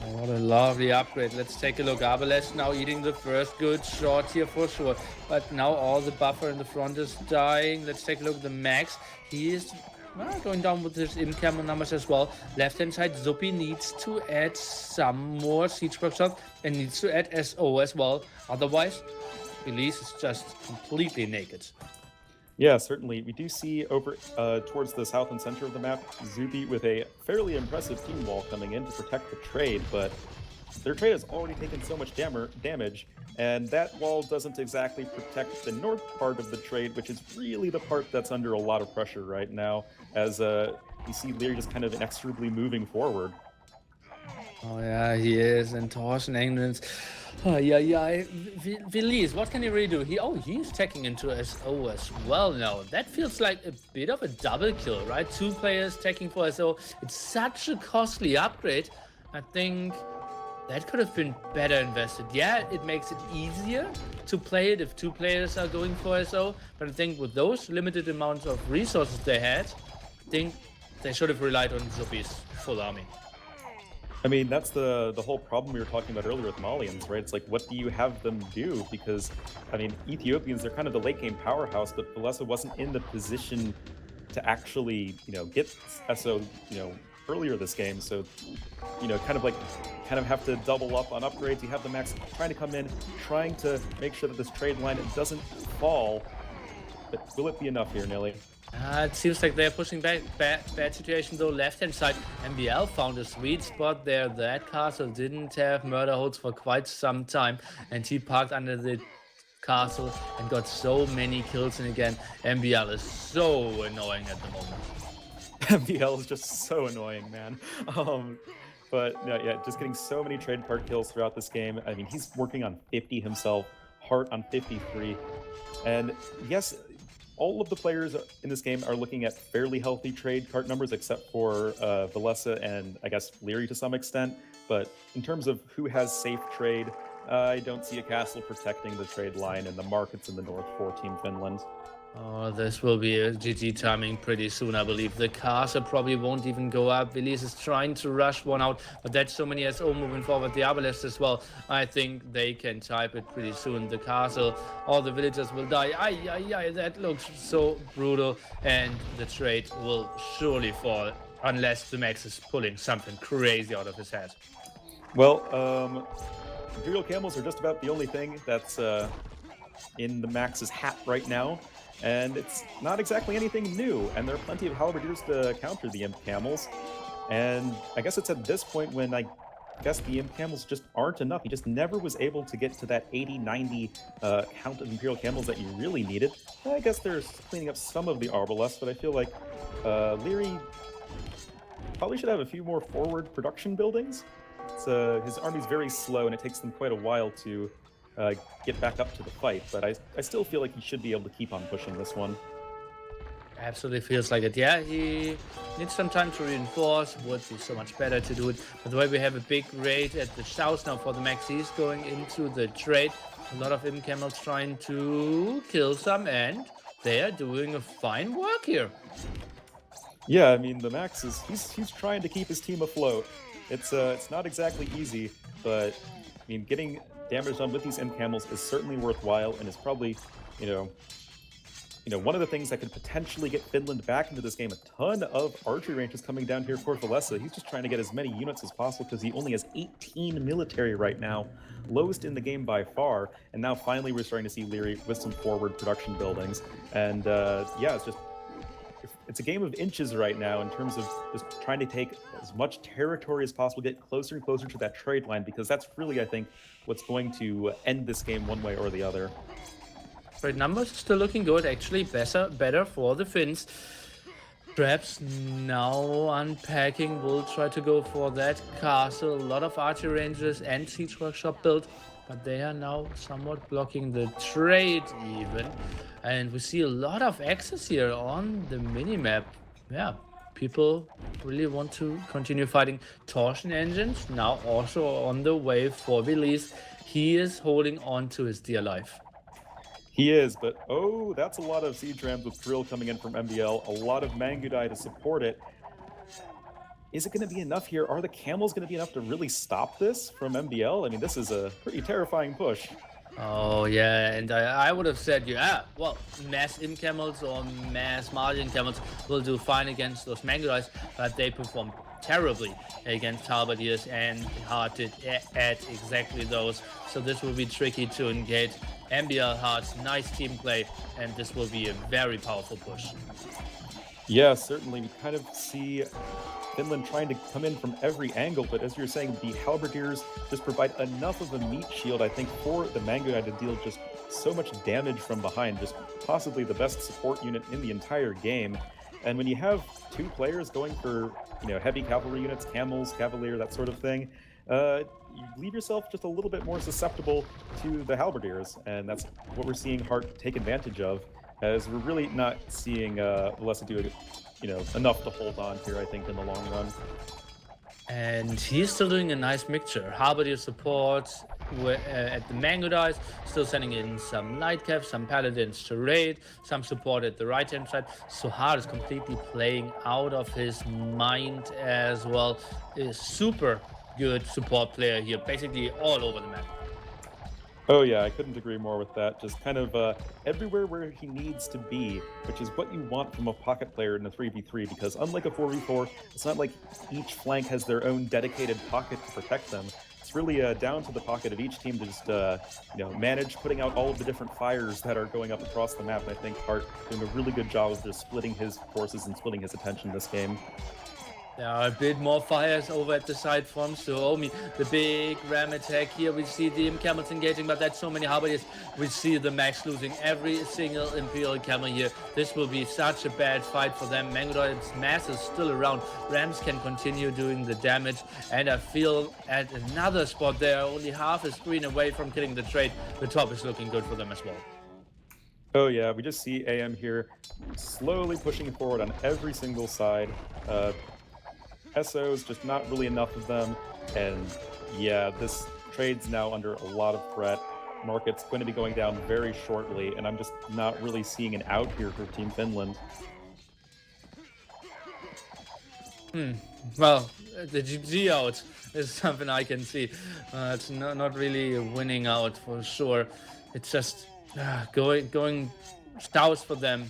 Oh, what a lovely upgrade. Let's take a look. Abelesh now eating the first good shot here for sure. But now all the buffer in the front is dying. Let's take a look at the Max. He is going down with his in-camera numbers as well. Left-hand side, Zupi needs to add some more siege workshops and needs to add SO as well. Otherwise, Elise is just completely naked. Yeah, certainly. We do see over towards the south and center of the map, Zupi with a fairly impressive team wall coming in to protect the trade, but their trade has already taken so much damage, and that wall doesn't exactly protect the north part of the trade, which is really the part that's under a lot of pressure right now, as you see Leary just kind of inexorably moving forward. Oh yeah, he is. And Torsion Engines. Oh yeah. Vilise, what can he really do? He's taking into SO as well now. That feels like a bit of a double kill, right? 2 players taking for SO. It's such a costly upgrade. I think that could have been better invested. Yeah, it makes it easier to play it if 2 players are going for SO. But I think with those limited amounts of resources they had, I think they should have relied on Zuppi's full army. I mean, that's the whole problem we were talking about earlier with Malians, right? It's like, what do you have them do? Because, I mean, Ethiopians, they're kind of the late game powerhouse, but Valesa wasn't in the position to actually, get SO, earlier this game. So, kind of have to double up on upgrades. You have the Max trying to come in, trying to make sure that this trade line doesn't fall. But will it be enough here, Nilly? It seems like they're pushing back. Bad situation though. Left-hand side, MBL found a sweet spot there. That castle didn't have murder holds for quite some time, and he parked under the castle and got so many kills. And again, MBL is so annoying at the moment. MBL is just so annoying, man. But yeah, just getting so many trade card kills throughout this game. I mean, he's working on 50 himself, Hart on 53, and yes, all of the players in this game are looking at fairly healthy trade card numbers, except for Valesa and I guess Leary to some extent. But in terms of who has safe trade, I don't see a castle protecting the trade line in the markets in the north for Team Finland. Oh, this will be a GG timing pretty soon, I believe. The castle probably won't even go up. Vilise is trying to rush one out, but that's so many SO moving forward. The Abalest as well. I think they can type it pretty soon. The castle, all the villagers will die. Ay, that looks so brutal. And the trade will surely fall unless the Max is pulling something crazy out of his head. Well, Imperial Camels are just about the only thing that's in the Max's hat right now. And it's not exactly anything new, and there are plenty of halberdiers to counter the Imp Camels. And I guess it's at this point when I guess the Imp Camels just aren't enough. He just never was able to get to that 80-90 count of Imperial Camels that you really needed. I guess they're cleaning up some of the Arbalest, but I feel like Leary probably should have a few more forward production buildings. His army's very slow, and it takes them quite a while to get back up to the fight, but I still feel like he should be able to keep on pushing this one. Absolutely feels like it. Yeah, he needs some time to reinforce. Would be so much better to do it. By the way, we have a big raid at the south now for the Maxis going into the trade. A lot of Imp Camels trying to kill some, and they are doing a fine work here. Yeah, I mean, the Max he's trying to keep his team afloat. It's not exactly easy, but I mean, getting damage done with these Imp Camels is certainly worthwhile, and is probably, one of the things that could potentially get Finland back into this game. A ton of archery ranges coming down here for Valesa. He's just trying to get as many units as possible because he only has 18 military right now, lowest in the game by far. And now finally we're starting to see Leary with some forward production buildings. And yeah, it's a game of inches right now in terms of just trying to take as much territory as possible, get closer and closer to that trade line, because that's really, I think, what's going to end this game one way or the other. Trade numbers still looking good, actually better for the Finns. Perhaps now unpacking will try to go for that castle. A lot of archery ranges and siege workshop built, but they are now somewhat blocking the trade even. And we see a lot of access here on the minimap. Yeah, people really want to continue fighting. Torsion Engines now also on the way for Vilise. He is holding on to his dear life. He is, but oh, that's a lot of siege rams with drill coming in from MBL. A lot of Mangudai to support it. Is it going to be enough here? Are the camels going to be enough to really stop this from MBL? I mean, this is a pretty terrifying push. Oh yeah, and I would have said, yeah, well, mass Imp Camels or mass margin camels will do fine against those Mangudais, but they perform terribly against halberdiers, and Hart did add exactly those. So this will be tricky to engage. MBL Hart's nice team play, and this will be a very powerful push. Yeah, certainly. We kind of see Finland trying to come in from every angle, but as you're saying, the halberdiers just provide enough of a meat shield, I think, for the Mangudai to deal just so much damage from behind, just possibly the best support unit in the entire game. And when you have 2 players going for, heavy cavalry units, camels, cavalier, that sort of thing, you leave yourself just a little bit more susceptible to the halberdiers, and that's what we're seeing Hart take advantage of, as we're really not seeing Valessa do enough to hold on here, I think, in the long run. And he's still doing a nice mixture. Halberdier support at the Mango Dice, still sending in some light caps, some paladins to raid, some support at the right hand side. So Hart is completely playing out of his mind as well. A super good support player here, basically all over the map. Oh yeah, I couldn't agree more with that. Just kind of everywhere where he needs to be, which is what you want from a pocket player in a 3v3, because unlike a 4v4, it's not like each flank has their own dedicated pocket to protect them. It's really down to the pocket of each team to just manage putting out all of the different fires that are going up across the map. And I think Hart doing a really good job of just splitting his forces and splitting his attention this game. There are a bit more fires over at the side from Suomi. The big ram attack here. We see the camels engaging, but that's so many halberdiers. We see the Max losing every single Imperial camel here. This will be such a bad fight for them. Mangodoid's mass is still around. Rams can continue doing the damage. And I feel at another spot there, only half a screen away from killing the trade. The top is looking good for them as well. Oh yeah, we just see AM here slowly pushing forward on every single side. SOs, just not really enough of them, and yeah, this trade's now under a lot of threat. Market's going to be going down very shortly, and I'm just not really seeing an out here for Team Finland. Well, the GG out is something I can see. It's not really a winning out for sure. It's just going south for them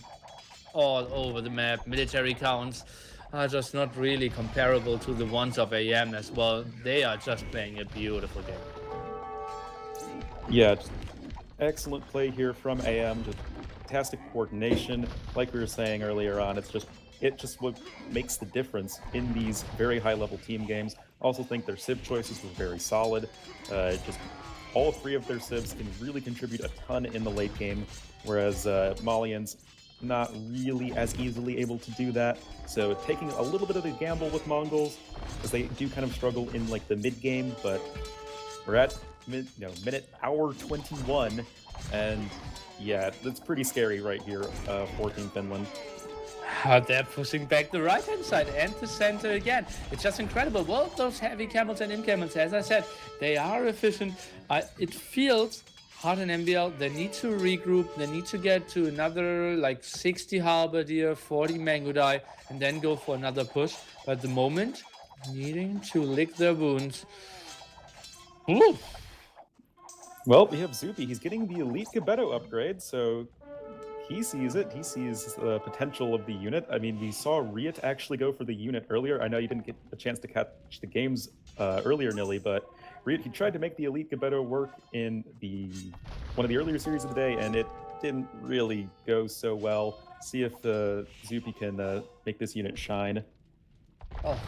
all over the map. Military counts are just not really comparable to the ones of AM as well. They are just playing a beautiful game. Yeah, just excellent play here from AM. Just fantastic coordination. Like we were saying earlier on, it just what makes the difference in these very high-level team games. Also think their Civ choices were very solid. Just all three of their Civs can really contribute a ton in the late game, whereas Malians not really as easily able to do that. So taking a little bit of a gamble with Mongols, as they do kind of struggle in like the mid game, but we're at hour 21, and yeah, that's pretty scary right here for Team Finland. They're pushing back the right hand side and the center again. It's just incredible. Well, those heavy camels and camels, as I said, they are efficient. It feels Hart and MBL, they need to regroup. They need to get to another like 60 halberdier, 40 Mangudai, and then go for another push. But at the moment, needing to lick their wounds. Ooh. Well, we have Zupi. He's getting the Elite Gebetto upgrade, so he sees it. He sees the potential of the unit. I mean, we saw Riot actually go for the unit earlier. I know you didn't get a chance to catch the games earlier, Nilly, but Riot, he tried to make the Elite Gebetto work in one of the earlier series of the day, and it didn't really go so well. See if Zupi can make this unit shine. Oh,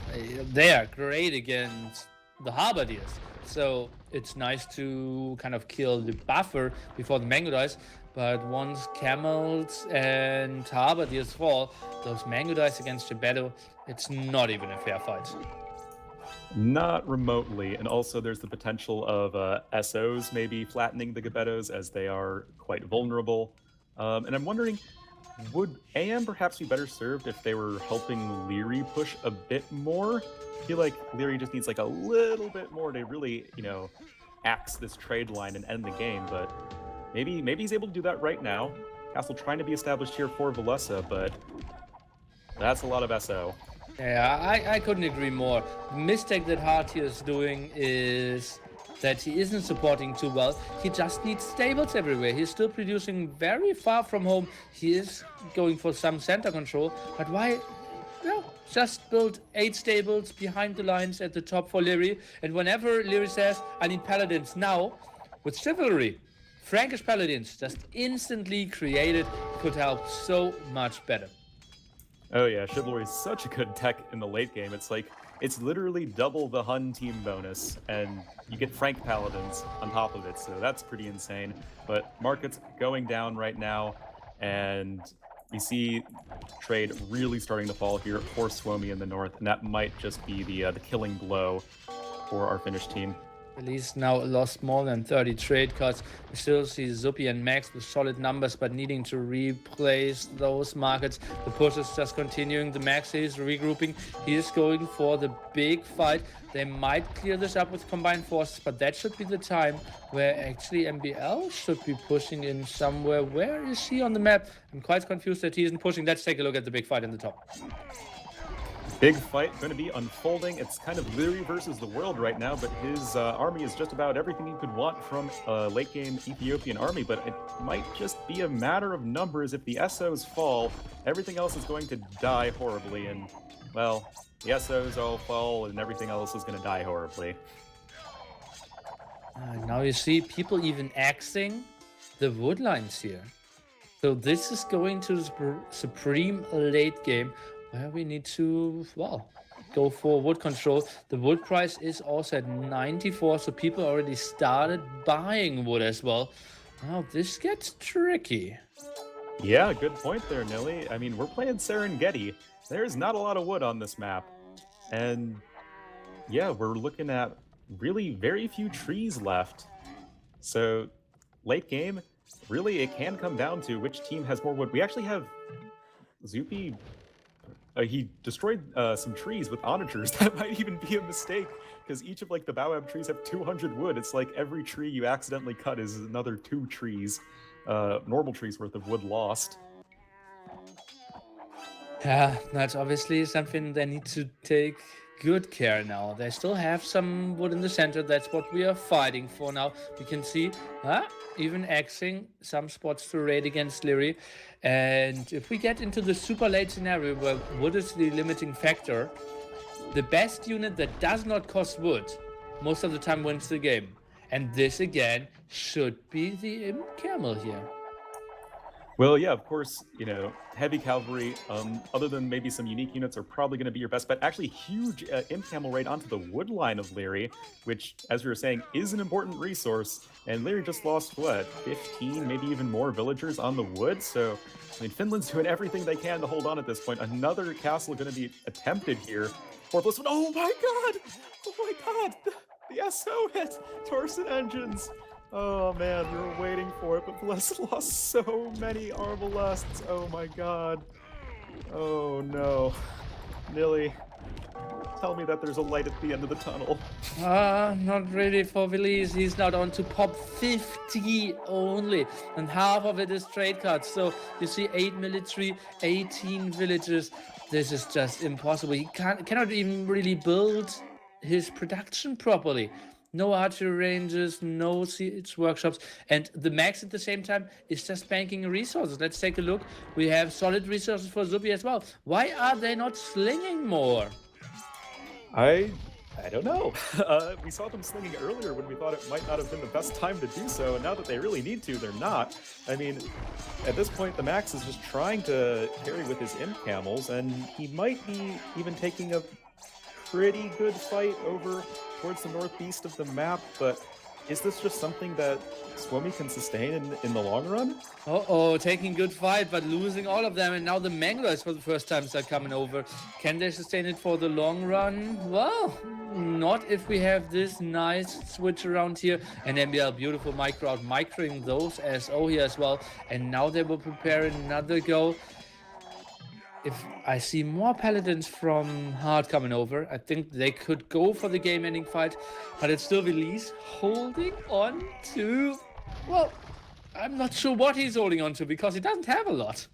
they are great against the halberdiers. So it's nice to kind of kill the buffer before the Mango dies. But once camels and halberdiers fall, those Mango dice against Gebetto, it's not even a fair fight. Not remotely, and also there's the potential of SOs maybe flattening the Gebettos, as they are quite vulnerable. And I'm wondering, would AM perhaps be better served if they were helping Leary push a bit more? I feel like Leary just needs like a little bit more to really, axe this trade line and end the game, but maybe he's able to do that right now. Castle trying to be established here for Valessa, but that's a lot of SO. Yeah, I couldn't agree more. The mistake that Hart here is doing is that he isn't supporting too well. He just needs stables everywhere. He's still producing very far from home. He is going for some center control, but why? Well, just build 8 stables behind the lines at the top for Leary, and whenever Leary says, I need paladins now, with chivalry, Frankish paladins just instantly created could help so much better. Oh yeah, Chivalry is such a good tech in the late game. It's literally double the Hun team bonus, and you get Frank Paladins on top of it, so that's pretty insane. But market's going down right now, and we see trade really starting to fall here for Suomi in the north, and that might just be the killing blow for our Finnish team. At least now lost more than 30 trade cards. We still see Zupi and Max with solid numbers, but needing to replace those markets. The push is just continuing. The Max is regrouping. He is going for the big fight. They might clear this up with combined forces, but that should be the time where actually MBL should be pushing in somewhere. Where is he on the map? I'm quite confused that he isn't pushing. Let's take a look at the big fight in the top. Big fight going to be unfolding. It's kind of Leary versus the world right now, but his army is just about everything you could want from a late game Ethiopian army, but it might just be a matter of numbers. If the SOs fall, everything else is going to die horribly, and, well, the SOs all fall and everything else is going to die horribly. Now you see people even axing the wood lines here. So this is going to the supreme late game, where we need to, well, go for wood control. The wood price is also at 94, so people already started buying wood as well. Now this gets tricky. Yeah, good point there, Nilly. I mean, we're playing Serengeti. There's not a lot of wood on this map. And yeah, we're looking at really very few trees left. So late game, really it can come down to which team has more wood. We actually have Zupi. He destroyed some trees with onagers. That might even be a mistake, because each of like the baobab trees have 200 wood. It's like every tree you accidentally cut is another 2 trees, normal trees worth of wood lost. Yeah, that's obviously something they need to take good care now. They still have some wood in the center. That's what we are fighting for now. We can see even axing some spots to raid against Leary. And if we get into the super late scenario where wood is the limiting factor, the best unit that does not cost wood most of the time wins the game. And this again should be the Imp Camel here. Well, yeah, of course, you know, heavy cavalry, other than maybe some unique units, are probably going to be your best bet. Actually, huge Imp Camel raid onto the wood line of Leary, which, as we were saying, is an important resource. And Leary just lost, what, 15, maybe even more villagers on the wood? So, I mean, Finland's doing everything they can to hold on at this point. Another castle going to be attempted here. 4+1. Oh my god! Oh my god! The SO hit! Torsen engines! Oh man, we were waiting for it, but Blessed lost so many Arbalests. Oh my god. Oh no. Nilly, tell me that there's a light at the end of the tunnel. Not really for Villiers. He's now down to pop 50 only, and half of it is trade cards. So you see 8 military, 18 villagers. This is just impossible. He cannot even really build his production properly. No archery ranges, no siege workshops, and the Max at the same time is just banking resources. Let's take a look. We have solid resources for Zupi as well. Why are they not slinging more? I don't know. We saw them slinging earlier when we thought it might not have been the best time to do so, and now that they really need to, they're not. I mean, at this point, the Max is just trying to carry with his Imp Camels, and he might be even taking a pretty good fight over towards the northeast of the map, but is this just something that Suomi can sustain in the long run? Taking good fight, but losing all of them, and now the Mangloys for the first time start coming over. Can they sustain it for the long run? Well, not if we have this nice switch around here, and MBL beautiful micro out, microing those SO here as well, and now they will prepare another go. If I see more Paladins from Hard coming over, I think they could go for the game-ending fight, but it's still Villiers holding on to... Well, I'm not sure what he's holding on to, because he doesn't have a lot.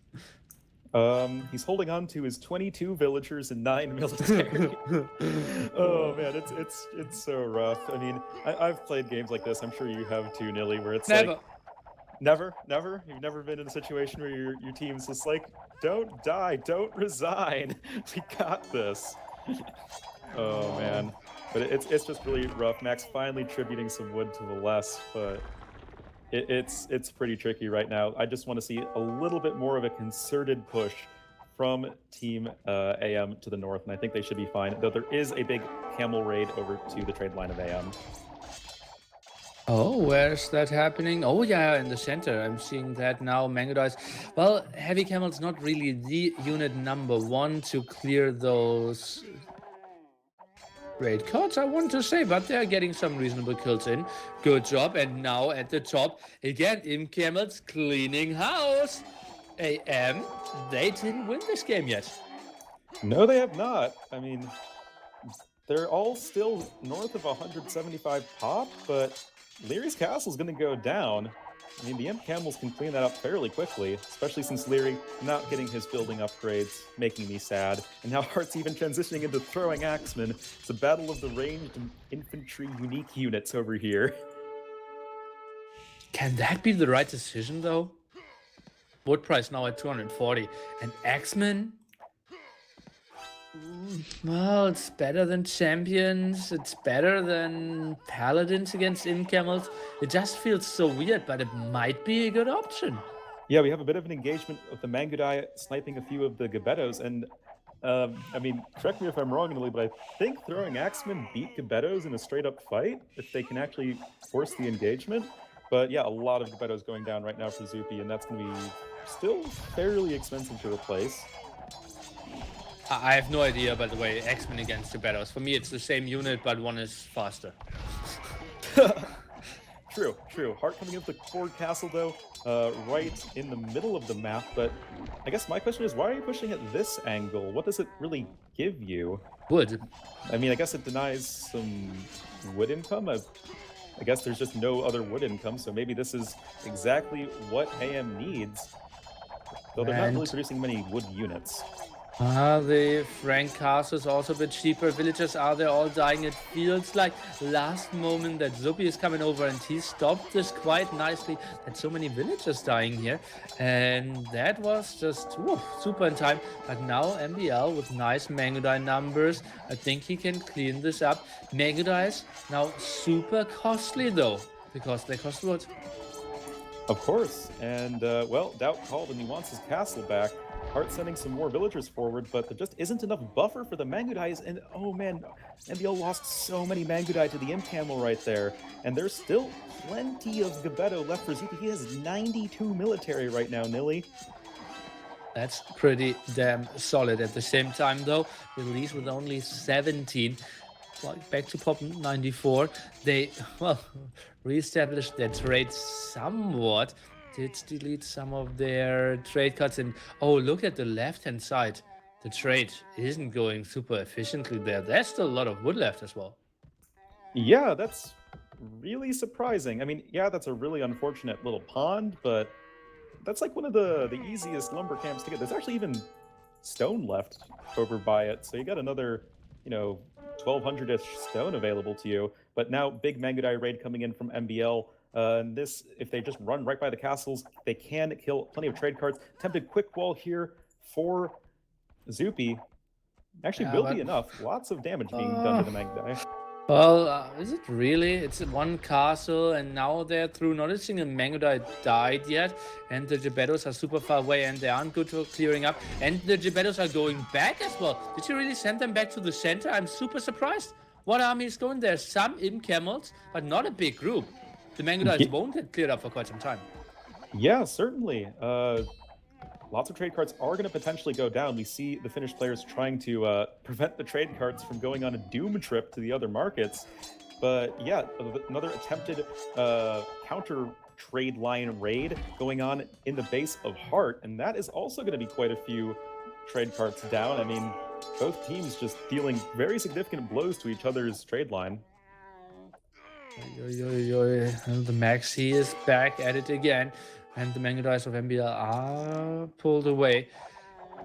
He's holding on to his 22 villagers and 9 military. Oh man, it's so rough. I mean, I've played games like this, I'm sure you have too, Nilly, where it's Never. like... Never? You've never been in a situation where your team's just like, don't die, don't resign. We got this. Oh man. But it's just really rough. Max finally tributing some wood to the less, but it's pretty tricky right now. I just want to see a little bit more of a concerted push from Team AM to the north, and I think they should be fine, though there is a big camel raid over to the trade line of AM. Oh, where's that happening? Oh yeah, in the center. I'm seeing that now. Mangodice. Well, Heavy Camel's not really the unit number 1 to clear those Great cards, I want to say, but they're getting some reasonable kills in. Good job. And now at the top, again, Camels cleaning house. AM, they didn't win this game yet. No, they have not. I mean, they're all still north of 175 pop, but Leary's Castle's going to go down. I mean, the Imp Camels can clean that up fairly quickly, especially since Leary not getting his building upgrades, making me sad. And now Heart's even transitioning into throwing Axemen. It's a battle of the ranged infantry unique units over here. Can that be the right decision, though? Wood price now at 240. And Axemen? Well, it's better than Champions. It's better than Paladins against Imp Camels. It just feels so weird, but it might be a good option. Yeah, we have a bit of an engagement with the Mangudai sniping a few of the Gebettos, and I mean, correct me if I'm wrong, Nili, but I think throwing Axemen beat Gebettos in a straight-up fight, if they can actually force the engagement. But yeah, a lot of Gebettos going down right now for Zupi, and that's going to be still fairly expensive to replace. I have no idea, by the way, X-Men against the Gebettos. For me, it's the same unit, but one is faster. True. Heart coming up the core castle, though, right in the middle of the map. But I guess my question is, why are you pushing at this angle? What does it really give you? Wood. I mean, I guess it denies some wood income. I guess there's just no other wood income, so maybe this is exactly what AM needs. Though they're not really producing many wood units. The Frank Castle is also a bit cheaper. Villagers are there all dying. It feels like last moment that Zupi is coming over and he stopped this quite nicely. That so many villagers dying here. And that was just super in time. But now MBL with nice Mangudai numbers. I think he can clean this up. Mangudais now super costly though, because they cost wood. Of course. And, well, Doubt called and he wants his castle back. Heart sending some more villagers forward, but there just isn't enough buffer for the Mangudais, and oh man, MBL lost so many Mangudai to the Imp Camel right there, and there's still plenty of Gebetto left for Zupi. He has 92 military right now, Nili. That's pretty damn solid. At the same time, though, release with only 17. Back to pop 94. They, well, reestablished their trade somewhat. Did delete some of their trade cuts, and oh, look at the left-hand side. The trade isn't going super efficiently there. There's still a lot of wood left as well. Yeah, that's really surprising. I mean, yeah, that's a really unfortunate little pond, but that's like one of the easiest lumber camps to get. There's actually even stone left over by it, so you got another, 1,200-ish stone available to you. But now big Mangudai raid coming in from MBL. And this, if they just run right by the castles, they can kill plenty of trade cards. Attempted quick wall here for Zupi. Actually, will be enough. Lots of damage being done to the Mangudai. Well, is it really? It's one castle, and now they're through. Not a single Mangudai died yet, and the Gebettos are super far away, and they aren't good for clearing up. And the Gebettos are going back as well. Did you really send them back to the center? I'm super surprised. What army is going there? Some Imp Camels, but not a big group. The Mangudais won't get cleared up for quite some time. Yeah, certainly. Lots of trade cards are going to potentially go down. We see the Finnish players trying to prevent the trade cards from going on a doom trip to the other markets. But yeah, another attempted counter trade line raid going on in the base of Heart. And that is also going to be quite a few trade cards down. I mean, both teams just dealing very significant blows to each other's trade line. And the Maxi is back at it again, and the Mangudais of MBL are pulled away.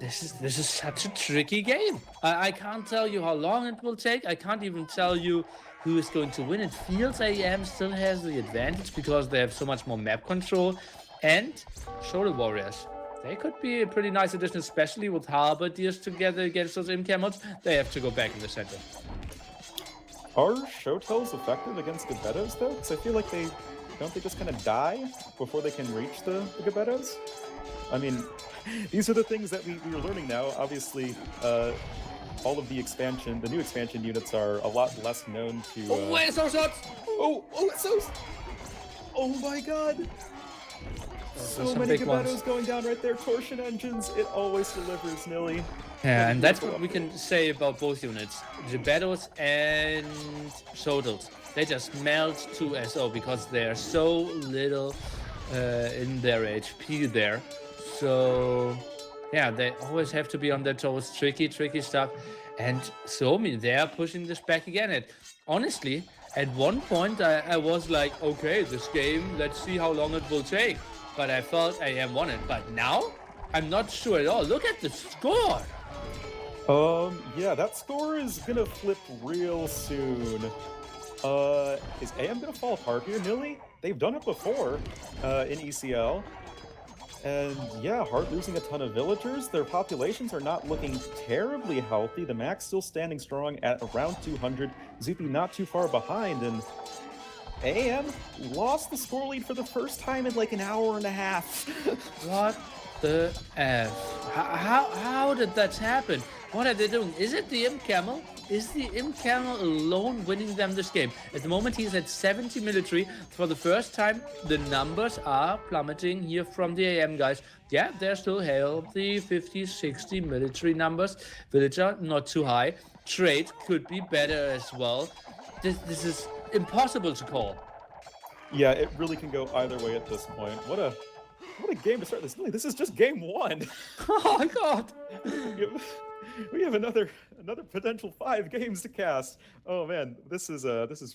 This is such a tricky game. I can't tell you how long it will take. I can't even tell you who is going to win. It feels AM still has the advantage because they have so much more map control, and Shoulder Warriors. They could be a pretty nice addition, especially with Halberdiers together against those Imp Camels. They have to go back in the center. Are Showtells effective against Gebettos, though? Because I feel like don't they just kind of die before they can reach the Gebettos? I mean, these are the things that we're learning now. Obviously, all of the new expansion units are a lot less known to... Oh, wait, so shots! Oh, so... Oh my god! So some many big ones. Gebettos going down right there. Torsion engines, it always delivers, Nilly. Yeah, and that's what we can say about both units. Gebettos and Sodals. They just melt to SO because they're so little in their HP there. So, yeah, they always have to be on their toes. Tricky stuff. And Suomi, they're pushing this back again. And honestly, at one point, I was like, okay, this game, let's see how long it will take. But I felt AM won it. But now, I'm not sure at all. Look at the score. Yeah, that score is gonna flip real soon. Is AM gonna fall apart here, Nilly? They've done it before, in ECL. And yeah, Hart losing a ton of villagers. Their populations are not looking terribly healthy. The max still standing strong at around 200. Zupi not too far behind, and AM lost the score lead for the first time in like an hour and a half. What the F? How did that happen? What are they doing? Is it the Imp Camel? Is the Imp Camel alone winning them this game? At the moment, he's at 70 military. For the first time, the numbers are plummeting here from the AM guys. Yeah, they're still healthy, 50, 60 military numbers. Villager, not too high. Trade could be better as well. This is impossible to call. Yeah, it really can go either way at this point. What a game to start this. This is just game one. Oh my god! We have another potential 5 games to cast. Oh man, this is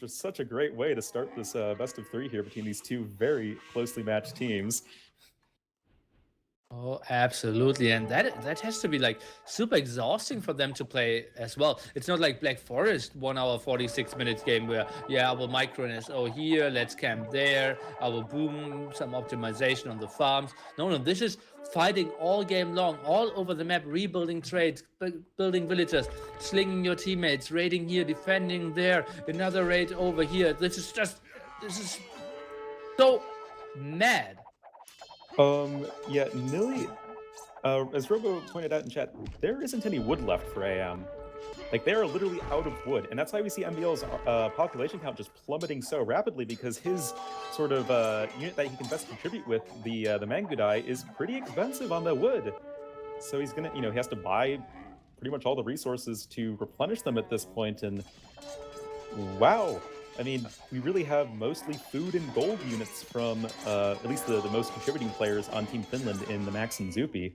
just such a great way to start this best of 3 here between these two very closely matched teams. Oh, absolutely. And that has to be like super exhausting for them to play as well. It's not like Black Forest 1 hour 46 minutes game where, yeah, I will micro an SO here, let's camp there, I will boom some optimization on the farms. No, this is fighting all game long, all over the map, rebuilding trades, building villagers, slinging your teammates, raiding here, defending there, another raid over here. This is so mad. Yeah, Nilly, as Robo pointed out in chat, there isn't any wood left for AM. Like, they are literally out of wood, and that's why we see MBL's population count just plummeting so rapidly, because his sort of unit that he can best contribute with, the Mangudai, is pretty expensive on the wood. So he's gonna, he has to buy pretty much all the resources to replenish them at this point, and wow. I mean, we really have mostly food and gold units from at least the most contributing players on Team Finland in the Max and Zupi.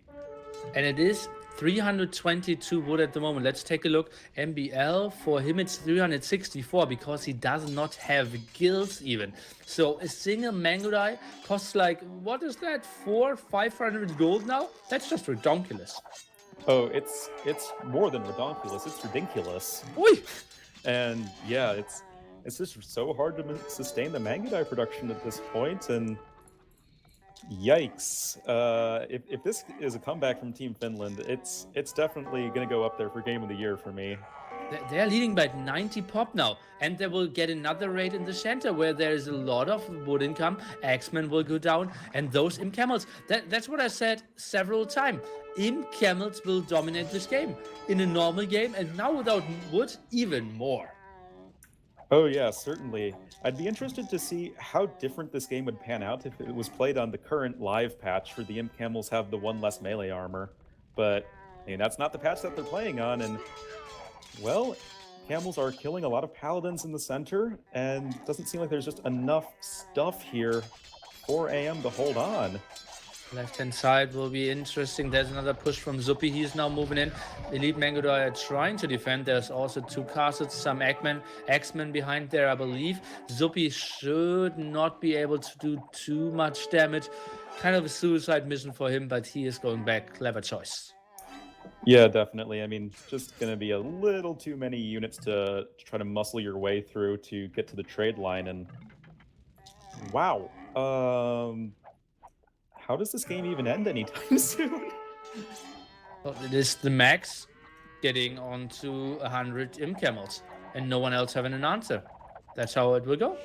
And it is 322 wood at the moment. Let's take a look. MBL, for him it's 364 because he does not have guilds even. So a single Mangudai costs like, what is that, 500 gold now? That's just ridiculous. Oh, it's more than ridiculous. It's ridiculous. Oi! And yeah, it's just so hard to sustain the Mangudai production at this point, and yikes. If this is a comeback from Team Finland, it's definitely going to go up there for Game of the Year for me. They're leading by 90 pop now, and they will get another raid in the center where there is a lot of wood income. Axemen will go down, and those Imp Camels, that's what I said several times. Imp Camels will dominate this game in a normal game, and now without wood, even more. Oh yeah, certainly. I'd be interested to see how different this game would pan out if it was played on the current live patch where the Imp Camels have the 1 less melee armor. But I mean, that's not the patch that they're playing on, and well, Camels are killing a lot of paladins in the center, and it doesn't seem like there's just enough stuff here for AM to hold on. Left-hand side will be interesting. There's another push from Zupi. He's now moving in. Elite Mangudai are trying to defend. There's also 2 castles, some Axemen behind there, I believe. Zupi should not be able to do too much damage. Kind of a suicide mission for him, but he is going back. Clever choice. Yeah, definitely. I mean, just going to be a little too many units to try to muscle your way through to get to the trade line. And wow. How does this game even end anytime soon? Well, it is the max getting onto 100 Imp Camels, and no one else having an answer. That's how it will go.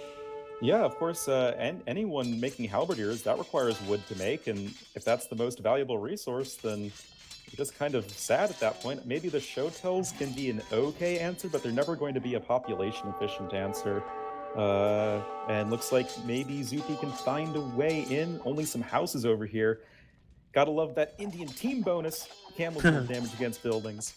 Yeah, of course, and anyone making halberdiers, that requires wood to make, and if that's the most valuable resource, then it's just kind of sad at that point. Maybe the show tells can be an okay answer, but they're never going to be a population-efficient answer. And looks like maybe Zupi can find a way in. Only some houses over here. Gotta love that Indian team bonus. Camels deal damage against buildings.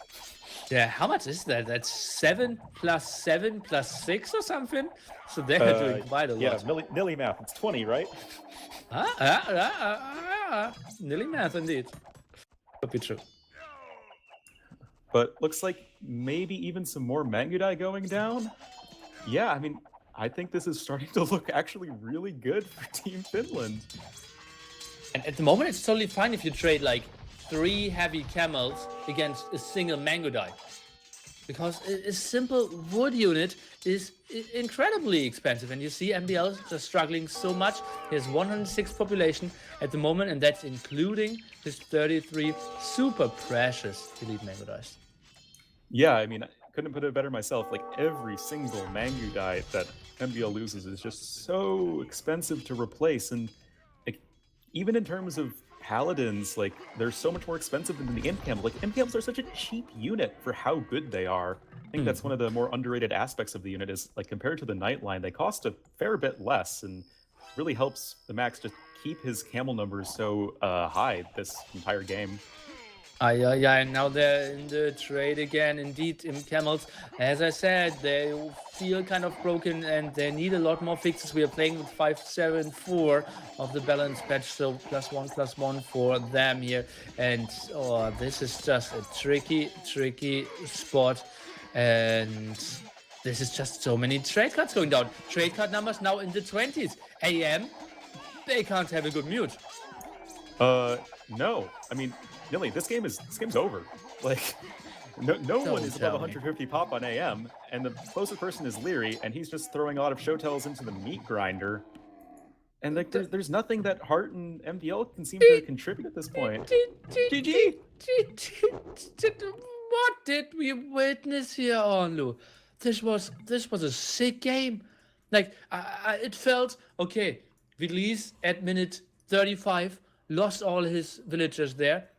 Yeah, how much is that? That's 7 plus 7 plus 6 or something? So they're doing quite a Yeah, lot. Nilly math. It's 20, right? Nearly math indeed. Could be true. But looks like maybe even some more Mangudai going down. Yeah, I mean, I think this is starting to look actually really good for Team Finland. And at the moment, it's totally fine if you trade like 3 heavy camels against a single Mangudai. Because a simple wood unit is incredibly expensive. And you see MBL is just struggling so much. He has 106 population at the moment, and that's including his 33 super precious elite Mangudais. Yeah, I mean, I couldn't put it better myself. Like, every single Mangudai that MBL loses is just so expensive to replace. And like, even in terms of Paladins, like, they're so much more expensive than the Imp Camel. Like, Imp Camels are such a cheap unit for how good they are. I think that's one of the more underrated aspects of the unit is, like, compared to the Nightline, they cost a fair bit less and really helps the Max just keep his camel numbers so high this entire game. Yeah, and now they're in the trade again. Indeed, in camels, as I said, they feel kind of broken and they need a lot more fixes. We are playing with 5-7-4 of the balance patch, so +1/+1 for them here. And this is just a tricky spot. And this is just so many trade cards going down. Trade card numbers now in the 20s. AM, they can't have a good mute. No. I mean, Nilly, this game's over. Like, no one is above 150 pop on AM, and the closest person is Leary, and he's just throwing a lot of show tells into the meat grinder. And like, there's nothing that Hart and MDL can seem to contribute at this point. GG. What did we witness here, Onlu? This was a sick game. Like, it felt okay. Release at minute 35, lost all his villagers there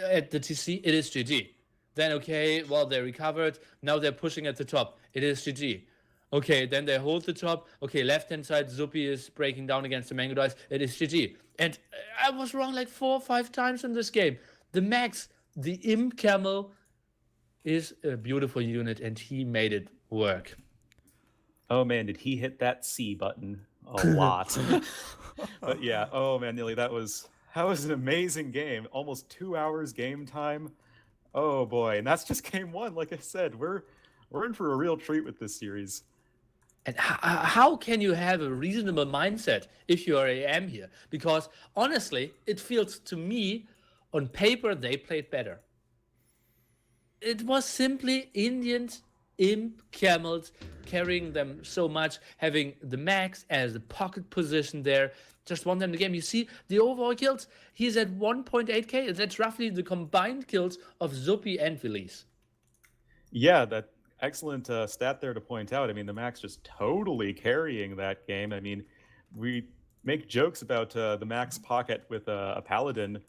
at the TC. It is GG. Then okay, well, they recovered. Now they're pushing at the top. It is GG. Okay, then they hold the top. Okay, left-hand side, Zupi is breaking down against the Mangudais. It is GG. And I was wrong like 4 or 5 times in this game. The Max, the Imp Camel, is a beautiful unit, and he made it work. Oh man, did he hit that C button a lot. But yeah, oh man, Neely, that was an amazing game. Almost 2 hours game time. Oh boy, and that's just game 1. Like I said, we're in for a real treat with this series. And how can you have a reasonable mindset if you are AM here? Because honestly, it feels to me, on paper, they played better. It was simply Indians, Imp, Camels, carrying them so much, having the Max as a pocket position there, just won them the game. You see the overall kills, he's at 1.8k, that's roughly the combined kills of Zupi and Felice. Yeah, that excellent stat there to point out. I mean, the Max just totally carrying that game. I mean, we make jokes about the Max pocket with a Paladin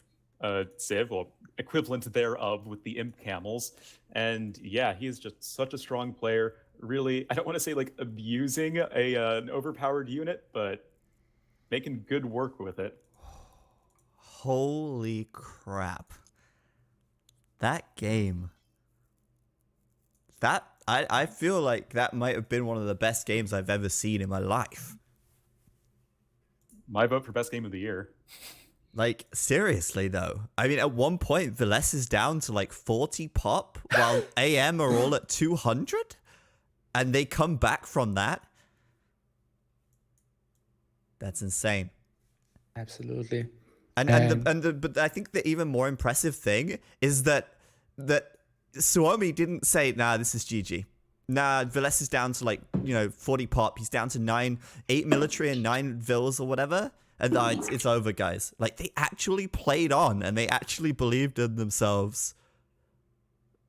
Civ, well, equivalent thereof with the Imp Camels. And yeah, he is just such a strong player. Really, I don't want to say like abusing an overpowered unit, but making good work with it. Holy crap. That game. I feel like that might have been one of the best games I've ever seen in my life. My vote for best game of the year. Like, seriously, though. I mean, at one point, Veles is down to like 40 pop, while AM are all at 200? And they come back from that? That's insane. Absolutely. But I think the even more impressive thing is that Suomi didn't say, nah, this is GG. Nah, Veles is down to like, 40 pop. He's down to 8 military and 9 vills or whatever. And it's over, guys. Like, they actually played on and they actually believed in themselves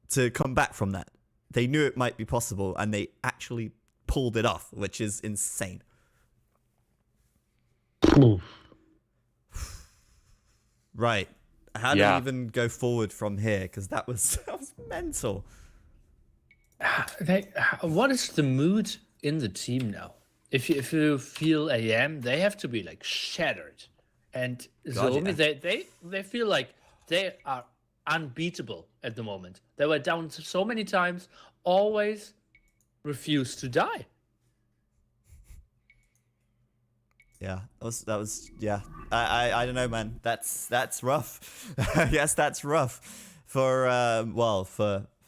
to come back from that. They knew it might be possible and they actually pulled it off, which is insane. Right. How do we even go forward from here? Because that was mental. What is the mood in the team now? if you feel AM, they have to be like shattered, and Suomi yeah. they feel like they are unbeatable at the moment. They were down so many times, always refused to die. Yeah, yeah. I don't know, man. That's rough. Yes, that's rough for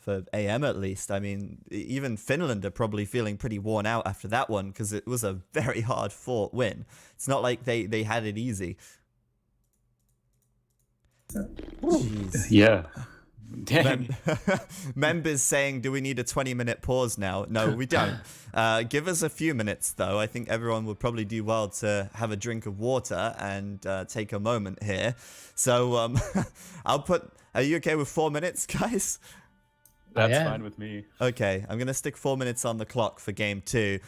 for AM at least. I mean, even Finland are probably feeling pretty worn out after that one because it was a very hard fought win. It's not like they had it easy. Jeez. Yeah. Dang. Members saying, do we need a 20-minute pause now? No, we don't. Give us a few minutes, though. I think everyone would probably do well to have a drink of water and take a moment here. So are you okay with 4 minutes, guys? That's fine with me. Okay, I'm going to stick 4 minutes on the clock for game 2.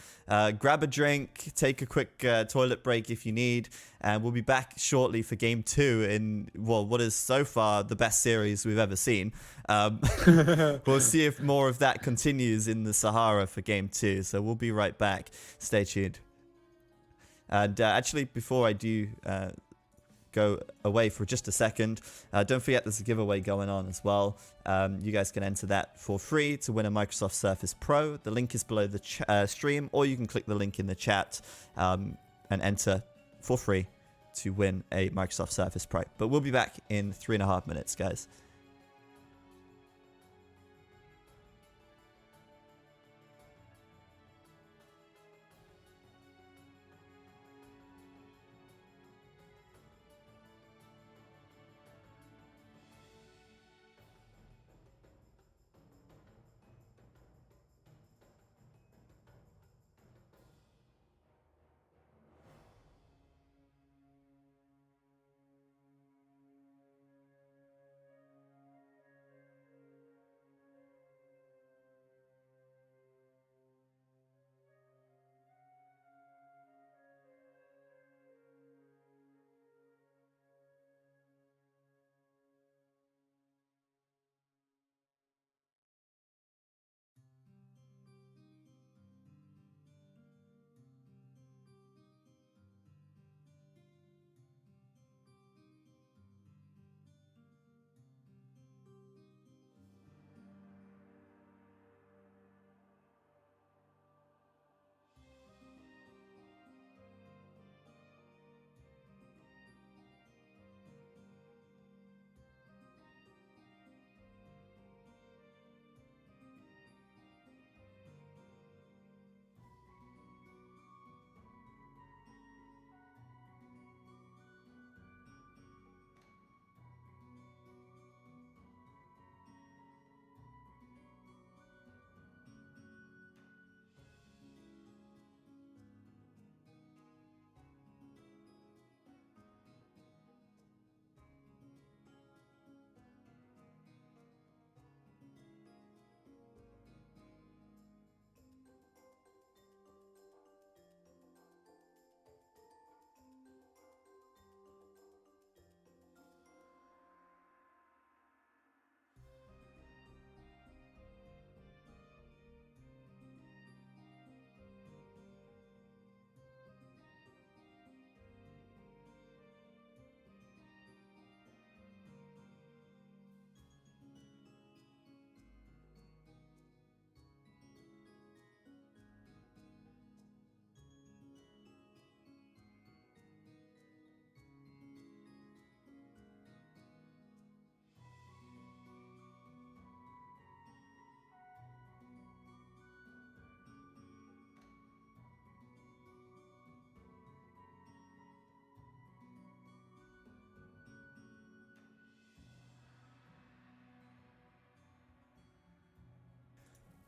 Grab a drink, take a quick toilet break if you need, and we'll be back shortly for game 2 in, well, what is so far the best series we've ever seen. We'll see if more of that continues in the Sahara for game 2, so we'll be right back. Stay tuned. And actually, before I do go away for just a second, don't forget there's a giveaway going on as well. You guys can enter that for free to win a Microsoft Surface Pro. The link is below the stream, or you can click the link in the chat and enter for free to win a Microsoft Surface Pro. But we'll be back in 3.5 minutes, guys.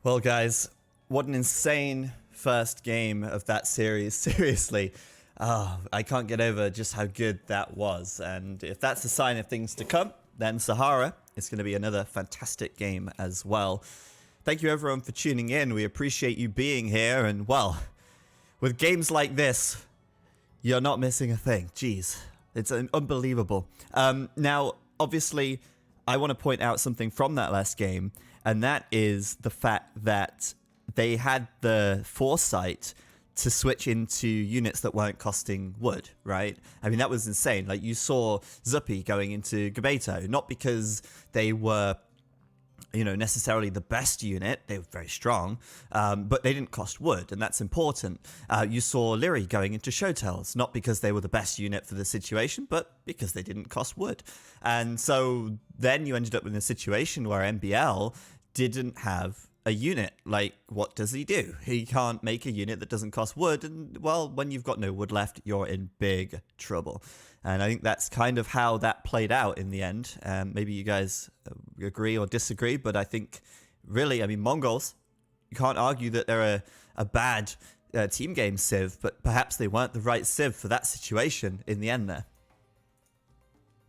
Well, guys, what an insane first game of that series. Seriously. I can't get over just how good that was. And if that's a sign of things to come, then Sahara is going to be another fantastic game as well. Thank you, everyone, for tuning in. We appreciate you being here. And, well, with games like this, you're not missing a thing. Jeez, it's unbelievable. Now, obviously, I want to point out something from that last game, and that is the fact that they had the foresight to switch into units that weren't costing wood, right? I mean, that was insane. Like, you saw Zuppy going into Gabeto, not because they were, necessarily the best unit. They were very strong, but they didn't cost wood, and that's important. You saw Lyri going into Showtells, not because they were the best unit for the situation, but because they didn't cost wood. And so then you ended up in a situation where MBL didn't have a unit. Like, what does he do? He can't make a unit that doesn't cost wood, and, well, when you've got no wood left, you're in big trouble. And I think that's kind of how that played out in the end. Maybe you guys agree or disagree, but I think, really, I mean, Mongols, you can't argue that they're a bad team game civ, but perhaps they weren't the right civ for that situation in the end there.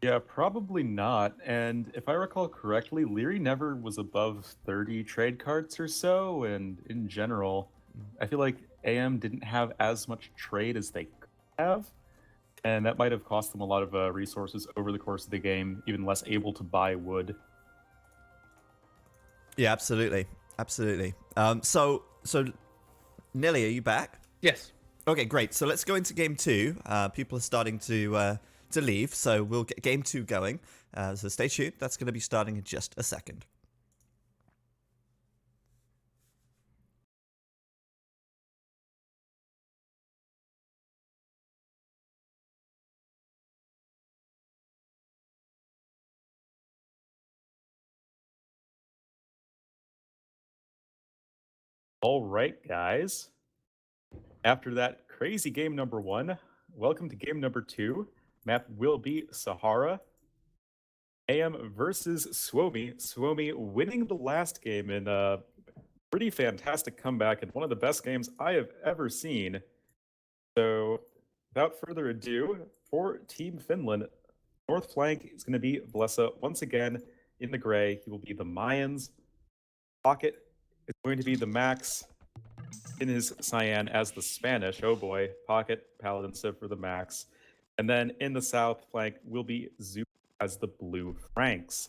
Yeah, probably not. And if I recall correctly, Lyri never was above 30 trade cards or so. And in general, I feel like AM didn't have as much trade as they could have. And that might have cost them a lot of resources over the course of the game, even less able to buy wood. Yeah, absolutely. Absolutely. So Nilly, are you back? Yes. Okay, great. So let's go into game 2. People are starting to leave, so we'll get game 2 going. So stay tuned. That's going to be starting in just a second. All right, guys. After that crazy game number 1, welcome to game number 2. Map will be Sahara. AM versus Suomi. Suomi winning the last game in a pretty fantastic comeback and one of the best games I have ever seen. So, without further ado, for Team Finland, north flank is going to be Blessa once again in the gray. He will be the Mayans. Pocket is going to be the Max in his cyan as the Spanish. Oh boy, Pocket, Paladin Civ for the Max. And then in the south flank will be Zoo as the blue Franks.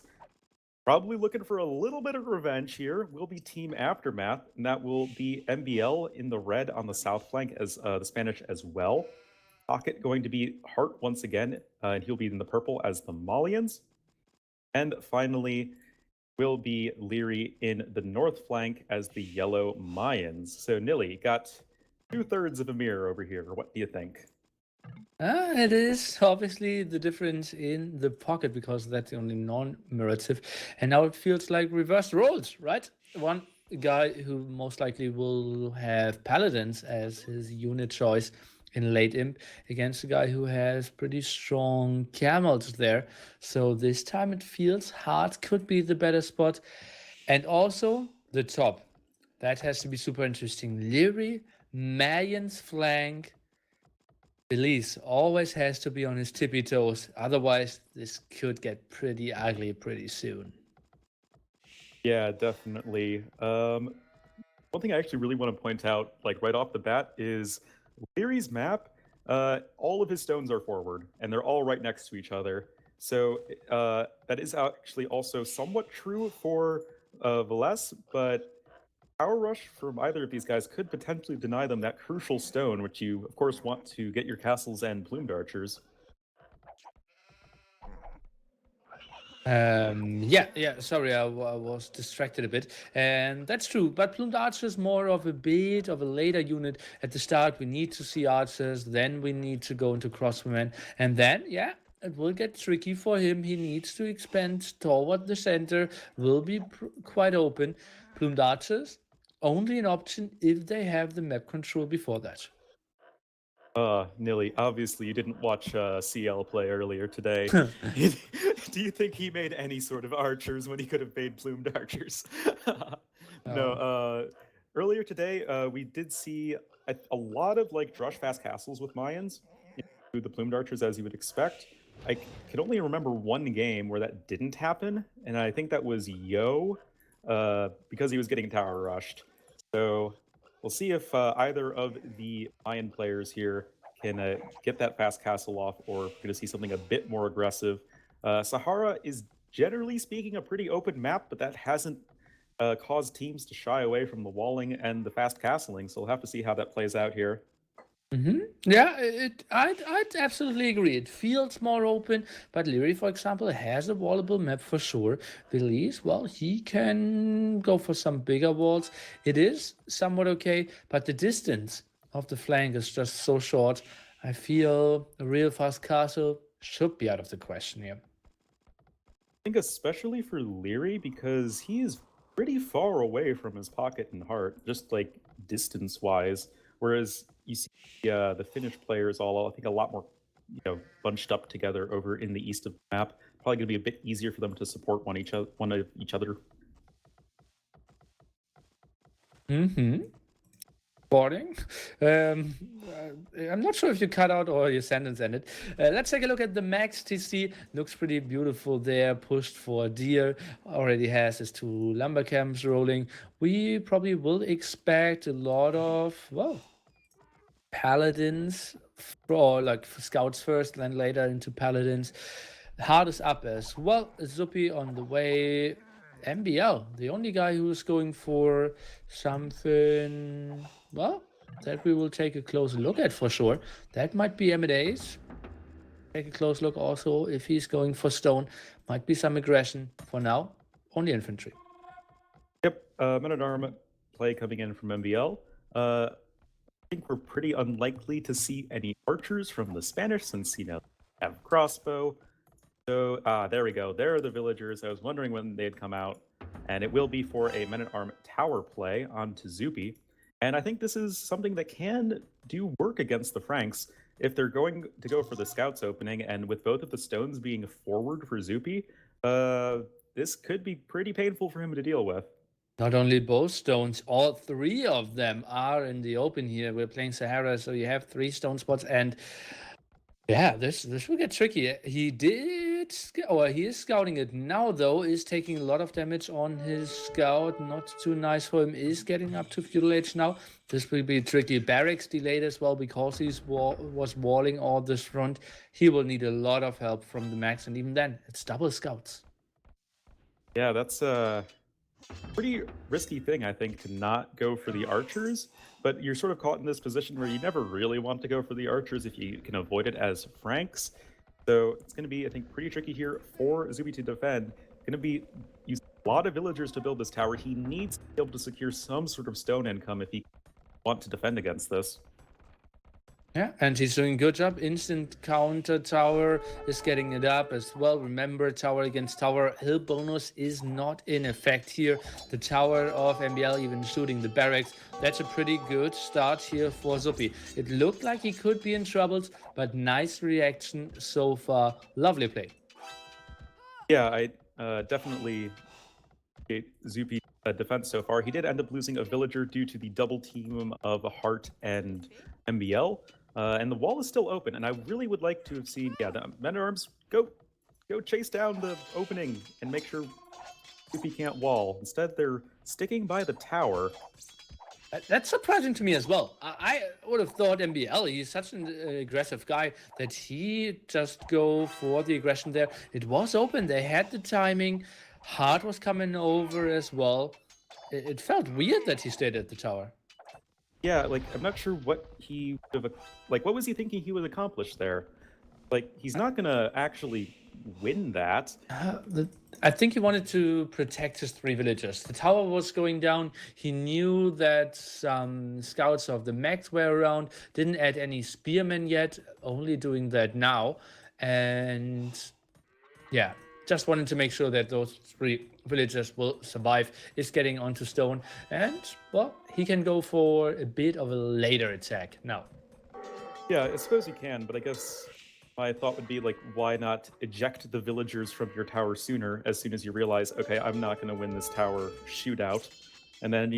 Probably looking for a little bit of revenge here will be Team Aftermath, and that will be MBL in the red on the south flank as the Spanish as well. Pocket going to be Hart once again, and he'll be in the purple as the Malians. And finally, will be Lyri in the north flank as the yellow Mayans. So Nilly got 2/3 of a mirror over here. What do you think? It is obviously the difference in the pocket because that's the only non-narrative. And now it feels like reversed roles, right? One guy who most likely will have paladins as his unit choice in late imp against a guy who has pretty strong camels there. So this time it feels hard could be the better spot. And also the top. That has to be super interesting. Lyri, Mayans flank, Belize always has to be on his tippy toes. Otherwise, this could get pretty ugly pretty soon. Yeah, definitely. One thing I actually really want to point out, like right off the bat, is Lyri's map. All of his stones are forward, and they're all right next to each other. So that is actually also somewhat true for Veles, but Power Rush from either of these guys could potentially deny them that crucial stone, which you, of course, want to get your castles and plumed archers. Sorry, I was distracted a bit, and that's true. But plumed archers more of a bit of a later unit. At the start, we need to see archers, then we need to go into crossbowmen, and then it will get tricky for him. He needs to expand toward the center. Will be quite open. Plumed archers only an option if they have the map control before that. Nilly, obviously you didn't watch CL play earlier today. Do you think he made any sort of archers when he could have made plumed archers? No, earlier today we did see a lot of like Drush fast castles with Mayans, the plumed archers as you would expect. I can only remember one game where that didn't happen, and I think that was Yo, because he was getting tower rushed. So we'll see if either of the Mayan players here can get that fast castle off, or we're going to see something a bit more aggressive. Sahara is generally speaking a pretty open map, but that hasn't cause teams to shy away from the walling and the fast castling. So we'll have to see how that plays out here. Yeah, I'd absolutely agree. It feels more open, but Leary, for example, has a wallable map for sure. Belize, well, he can go for some bigger walls. It is somewhat okay, but the distance of the flank is just so short. I feel a real fast castle should be out of the question here. I think especially for Leary, because he is pretty far away from his pocket and heart, just like distance-wise. Whereas you see the Finnish players all, I think, a lot more, bunched up together over in the east of the map. Probably going to be a bit easier for them to support one of each other. Boarding. I'm not sure if you cut out or your sentence ended. Let's take a look at the Max TC. Looks pretty beautiful there. Pushed for deer. Already has his 2 lumber camps rolling. We probably will expect a lot of, well, paladins, or like scouts first, then later into paladins. Hard is up as well. Zuppy on the way. MBL, the only guy who's going for something, well, that we will take a closer look at for sure. That might be M&As. Take a close look also if he's going for stone. Might be some aggression. For now, only infantry. Yep, Men-at-Arm play coming in from MBL. I think we're pretty unlikely to see any archers from the Spanish since, have crossbow. So, there we go. There are the villagers. I was wondering when they'd come out. And it will be for a Men-at-Arm tower play onto Zupi. And I think this is something that can do work against the Franks. If they're going to go for the scouts opening, and with both of the stones being forward for Zupi, this could be pretty painful for him to deal with. Not only both stones, all 3 of them are in the open here. We're playing Sahara, so you have 3 stone spots, and yeah, this will get tricky. He is scouting it now, though, is taking a lot of damage on his scout. Not too nice for him. Is getting up to feudal age now. This will be tricky. Barracks delayed as well because he was walling all this front. He will need a lot of help from the Max, and even then, it's double scouts. Yeah, that's a pretty risky thing, I think, to not go for the archers. But you're sort of caught in this position where you never really want to go for the archers if you can avoid it as Franks. So it's going to be, I think, pretty tricky here for Zubi to defend. Going to be using a lot of villagers to build this tower. He needs to be able to secure some sort of stone income if he wants to defend against this. Yeah, and he's doing a good job. Instant counter tower is getting it up as well. Remember, tower against tower, hill bonus is not in effect here. The tower of MBL even shooting the barracks. That's a pretty good start here for Zupi. It looked like he could be in troubles, but nice reaction so far. Lovely play. Yeah, I definitely appreciate Zupi's defense so far. He did end up losing a villager due to the double team of Hart and MBL. And the wall is still open, and I really would like to have seen, the Men-at-Arms go chase down the opening and make sure Zupi can't wall. Instead, they're sticking by the tower. That's surprising to me as well. I would have thought MBL, he's such an aggressive guy that he just go for the aggression there. It was open, they had the timing. Hart was coming over as well. It felt weird that he stayed at the tower. Yeah, I'm not sure what he would have, what was he thinking he would accomplish there? He's not gonna actually win that. I think he wanted to protect his 3 villagers. The tower was going down. He knew that some scouts of the Max were around. Didn't add any spearmen yet. Only doing that now. And yeah, just wanted to make sure that those 3 villagers will survive. Is getting onto stone. And, well, he can go for a bit of a later attack now. Yeah, I suppose you can, but I guess my thought would be, why not eject the villagers from your tower sooner, as soon as you realize, okay, I'm not going to win this tower shootout, and then,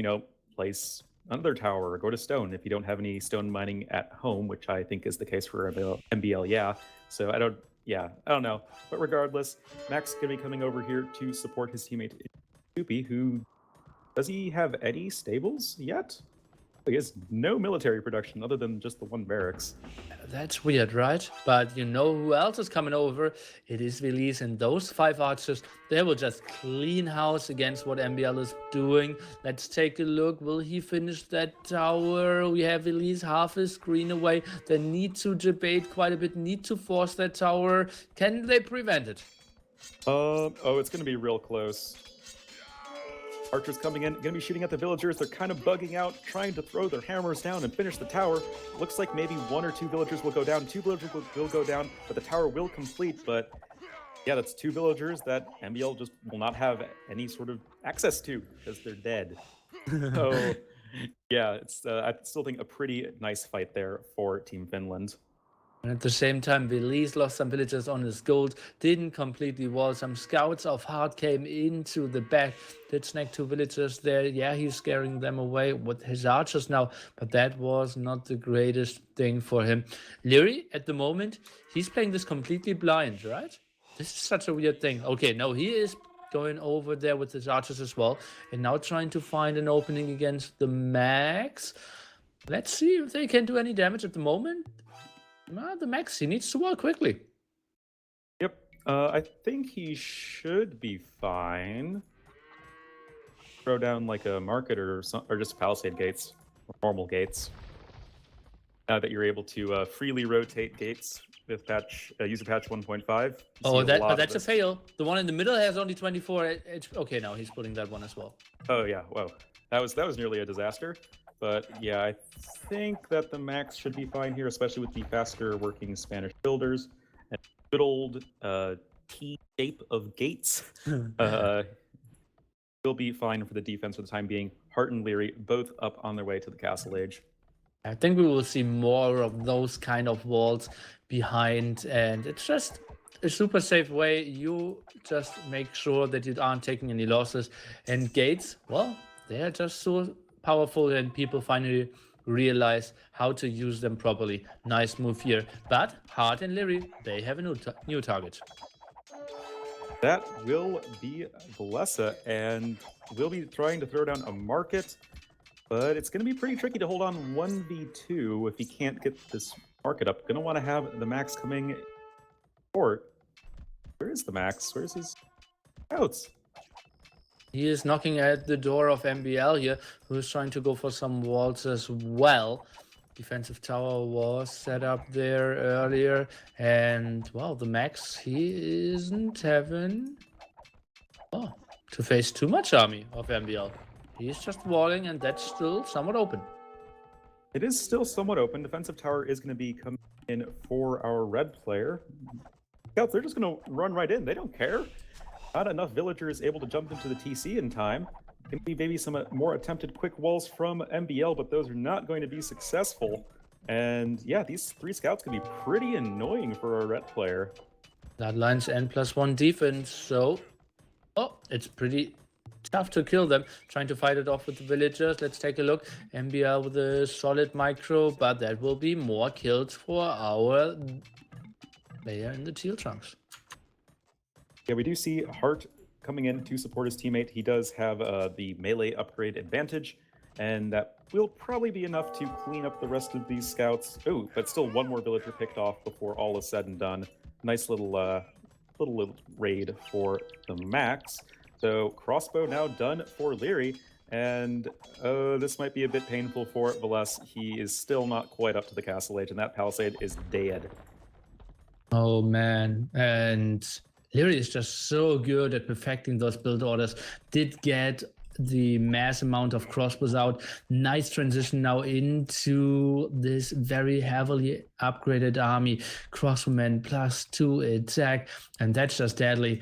place another tower or go to stone if you don't have any stone mining at home, which I think is the case for MBL, yeah. So I don't know. But regardless, Max is going to be coming over here to support his teammate, Soupy, who... Does he have any stables yet? I guess no military production other than just the one barracks. That's weird, right? But you know who else is coming over? It is Vilise, and those 5 archers, they will just clean house against what MBL is doing. Let's take a look. Will he finish that tower? We have Vilise half his screen away. They need to debate quite a bit, need to force that tower. Can they prevent it? Oh, it's going to be real close. Archers coming in, going to be shooting at the villagers. They're kind of bugging out, trying to throw their hammers down and finish the tower. Looks like maybe 1 or 2 villagers will go down. 2 villagers will go down, but the tower will complete. But yeah, that's 2 villagers that MBL just will not have any sort of access to because they're dead. So yeah, it's I still think a pretty nice fight there for Team Finland. And at the same time, Vilise lost some villagers on his gold, didn't completely wall. Some scouts of Heart came into the back, did snag 2 villagers there. Yeah, he's scaring them away with his archers now, but that was not the greatest thing for him. Leary, at the moment, he's playing this completely blind, right? This is such a weird thing. Okay, no, he is going over there with his archers as well, and now trying to find an opening against the Max. Let's see if they can do any damage at the moment. The Max, he needs to work quickly. Yep, I think he should be fine. Throw down like a market or just palisade gates, or normal gates. Now that you're able to freely rotate gates with user patch 1.5. Oh, that's a fail. The one in the middle has only 24. Okay, now he's putting that one as well. Oh yeah, whoa, that was nearly a disaster. But yeah, I think that the Max should be fine here, especially with the faster working Spanish builders and good old T shape of gates. Will be fine for the defense for the time being. Hart and Leary both up on their way to the Castle Age. I think we will see more of those kind of walls behind, and it's just a super safe way. You just make sure that you aren't taking any losses. And gates, well, they are just so powerful, and people finally realize how to use them properly. Nice move here. But Hart and Leary, they have a new target. That will be Valessa, and we'll be trying to throw down a market, but it's going to be pretty tricky to hold on 1v2 if he can't get this market up. Going to want to have the Max coming forward. Where is the Max? Where's his scouts? He is knocking at the door of MBL here, who's trying to go for some walls as well. Defensive tower was set up there earlier, and well, the Max, he isn't having to face too much army of MBL. He's just walling, and that's still somewhat open. It is still somewhat open. Defensive tower is going to be coming in for our red player. Scouts, they're just going to run right in. They don't care. Not enough villagers able to jump into the TC in time. Going to be maybe some more attempted quick walls from MBL, but those are not going to be successful. And yeah, these 3 scouts can be pretty annoying for a red player. Bloodlines N+1 defense, so it's pretty tough to kill them. Trying to fight it off with the villagers. Let's take a look. MBL with a solid micro, but that will be more kills for our player in the teal trunks. Yeah, we do see Hart coming in to support his teammate. He does have the melee upgrade advantage, and that will probably be enough to clean up the rest of these scouts. Oh, but still 1 more villager picked off before all is said and done. Nice little raid for the Max. So crossbow now done for Leary, and this might be a bit painful for Valesse. He is still not quite up to the Castle Age, and that palisade is dead. Oh man, and Leary is just so good at perfecting those build orders. Did get the mass amount of crossbows out. Nice transition now into this very heavily upgraded army. Crossbowmen +2 attack, and that's just deadly.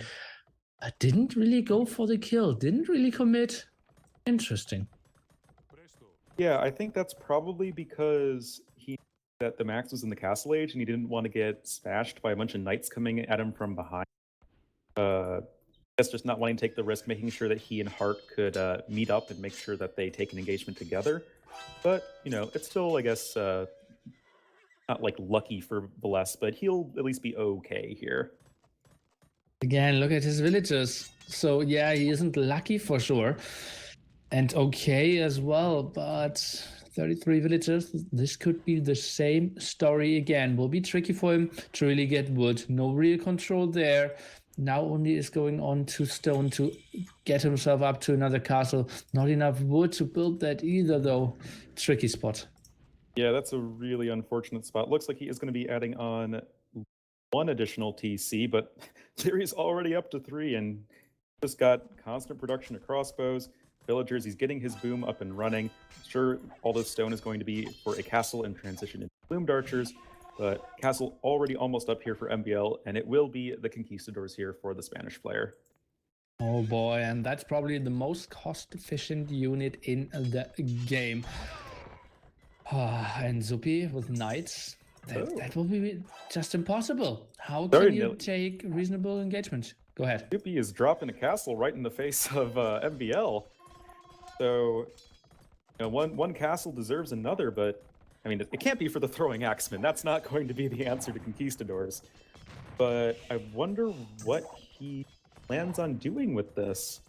Didn't really go for the kill. Didn't really commit. Interesting. Yeah, I think that's probably because that the Max was in the Castle Age and he didn't want to get smashed by a bunch of knights coming at him from behind. That's just not wanting to take the risk, making sure that he and Hart could meet up and make sure that they take an engagement together. But, you know, it's still, I guess, not like lucky for Valesse, but he'll at least be okay here. Again, look at his villagers. So yeah, he isn't lucky for sure. And okay as well, but 33 villagers. This could be the same story again. Will be tricky for him to really get wood. No real control there. Now only is going on to stone to get himself up to another castle. Not enough wood to build that either, though. Tricky spot. Yeah, that's a really unfortunate spot. Looks like he is going to be adding on one additional TC, but Leary's already up to 3 and just got constant production of crossbows, villagers. He's getting his boom up and running. Sure, all this stone is going to be for a castle in transition into bloomed archers, but castle already almost up here for MBL, and it will be the conquistadors here for the Spanish player. Oh boy, and that's probably the most cost-efficient unit in the game. And Zupi with knights, that will be just impossible. How can you take reasonable engagement? Go ahead. Zupi is dropping a castle right in the face of MBL. So, one castle deserves another, but I mean, it can't be for the throwing axeman. That's not going to be the answer to conquistadors. But I wonder what he plans on doing with this.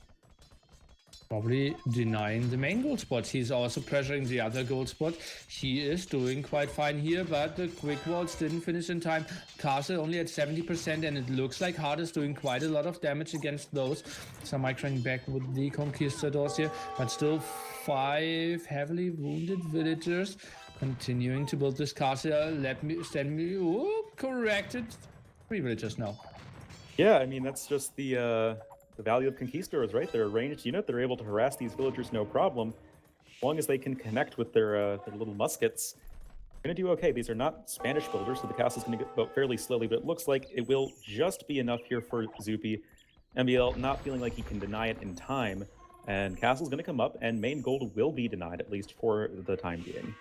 Probably denying the main gold spot. He's also pressuring the other gold spot. He is doing quite fine here, but the quick walls didn't finish in time. Castle only at 70%, and it looks like Hard is doing quite a lot of damage against those. Some microing back with the conquistadors here, but still 5 heavily wounded villagers continuing to build this castle. Corrected. 3 villagers now. Yeah, I mean, that's just the value of conquistadors, right? They're a ranged unit. They're able to harass these villagers no problem. As long as they can connect with their little muskets, they're going to do okay. These are not Spanish builders, so the castle's going to go fairly slowly, but it looks like it will just be enough here for Zupi. MBL not feeling like he can deny it in time, and castle's going to come up, and main gold will be denied, at least for the time being.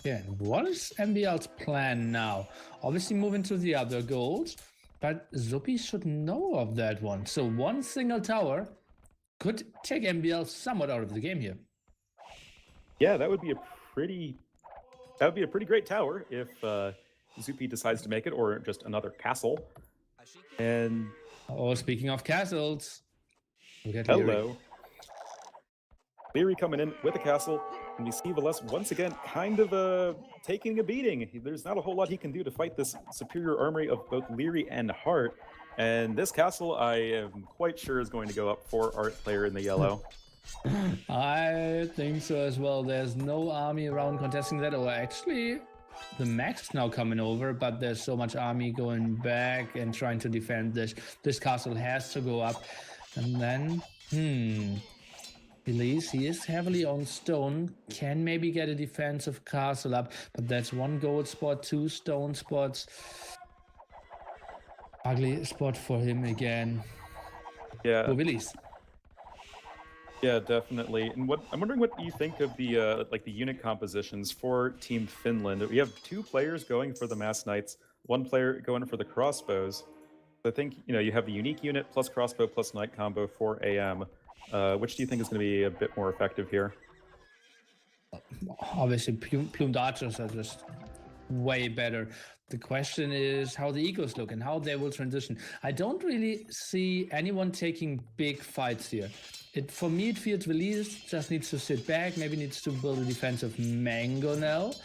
Yeah, what is MBL's plan now? Obviously move into the other golds, but Zupi should know of that one. So one single tower could take MBL somewhat out of the game here. Yeah, that would be a pretty great tower if Zupi decides to make it, or just another castle. And speaking of castles, hello. Leary coming in with a castle, and we see Veles once again kind of taking a beating. There's not a whole lot he can do to fight this superior armory of both Leary and Hart. And this castle, I am quite sure, is going to go up for our player in the yellow. I think so as well. There's no army around contesting that, or actually the max is now coming over, but there's so much army going back and trying to defend this. This castle has to go up. And then, Elise, he is heavily on stone, can maybe get a defensive castle up, but that's 1 gold spot, 2 stone spots. Ugly spot for him again. Yeah. For Elise. Yeah, definitely. And I'm wondering what you think of the the unit compositions for Team Finland. We have 2 players going for the Mass Knights, 1 player going for the crossbows. I think you have the unique unit plus crossbow plus knight combo for AM. Which do you think is going to be a bit more effective here? Obviously, plumed archers are just way better. The question is how the Eagles look and how they will transition. I don't really see anyone taking big fights here. For me, it feels Velis just needs to sit back, maybe needs to build a defensive mangonel.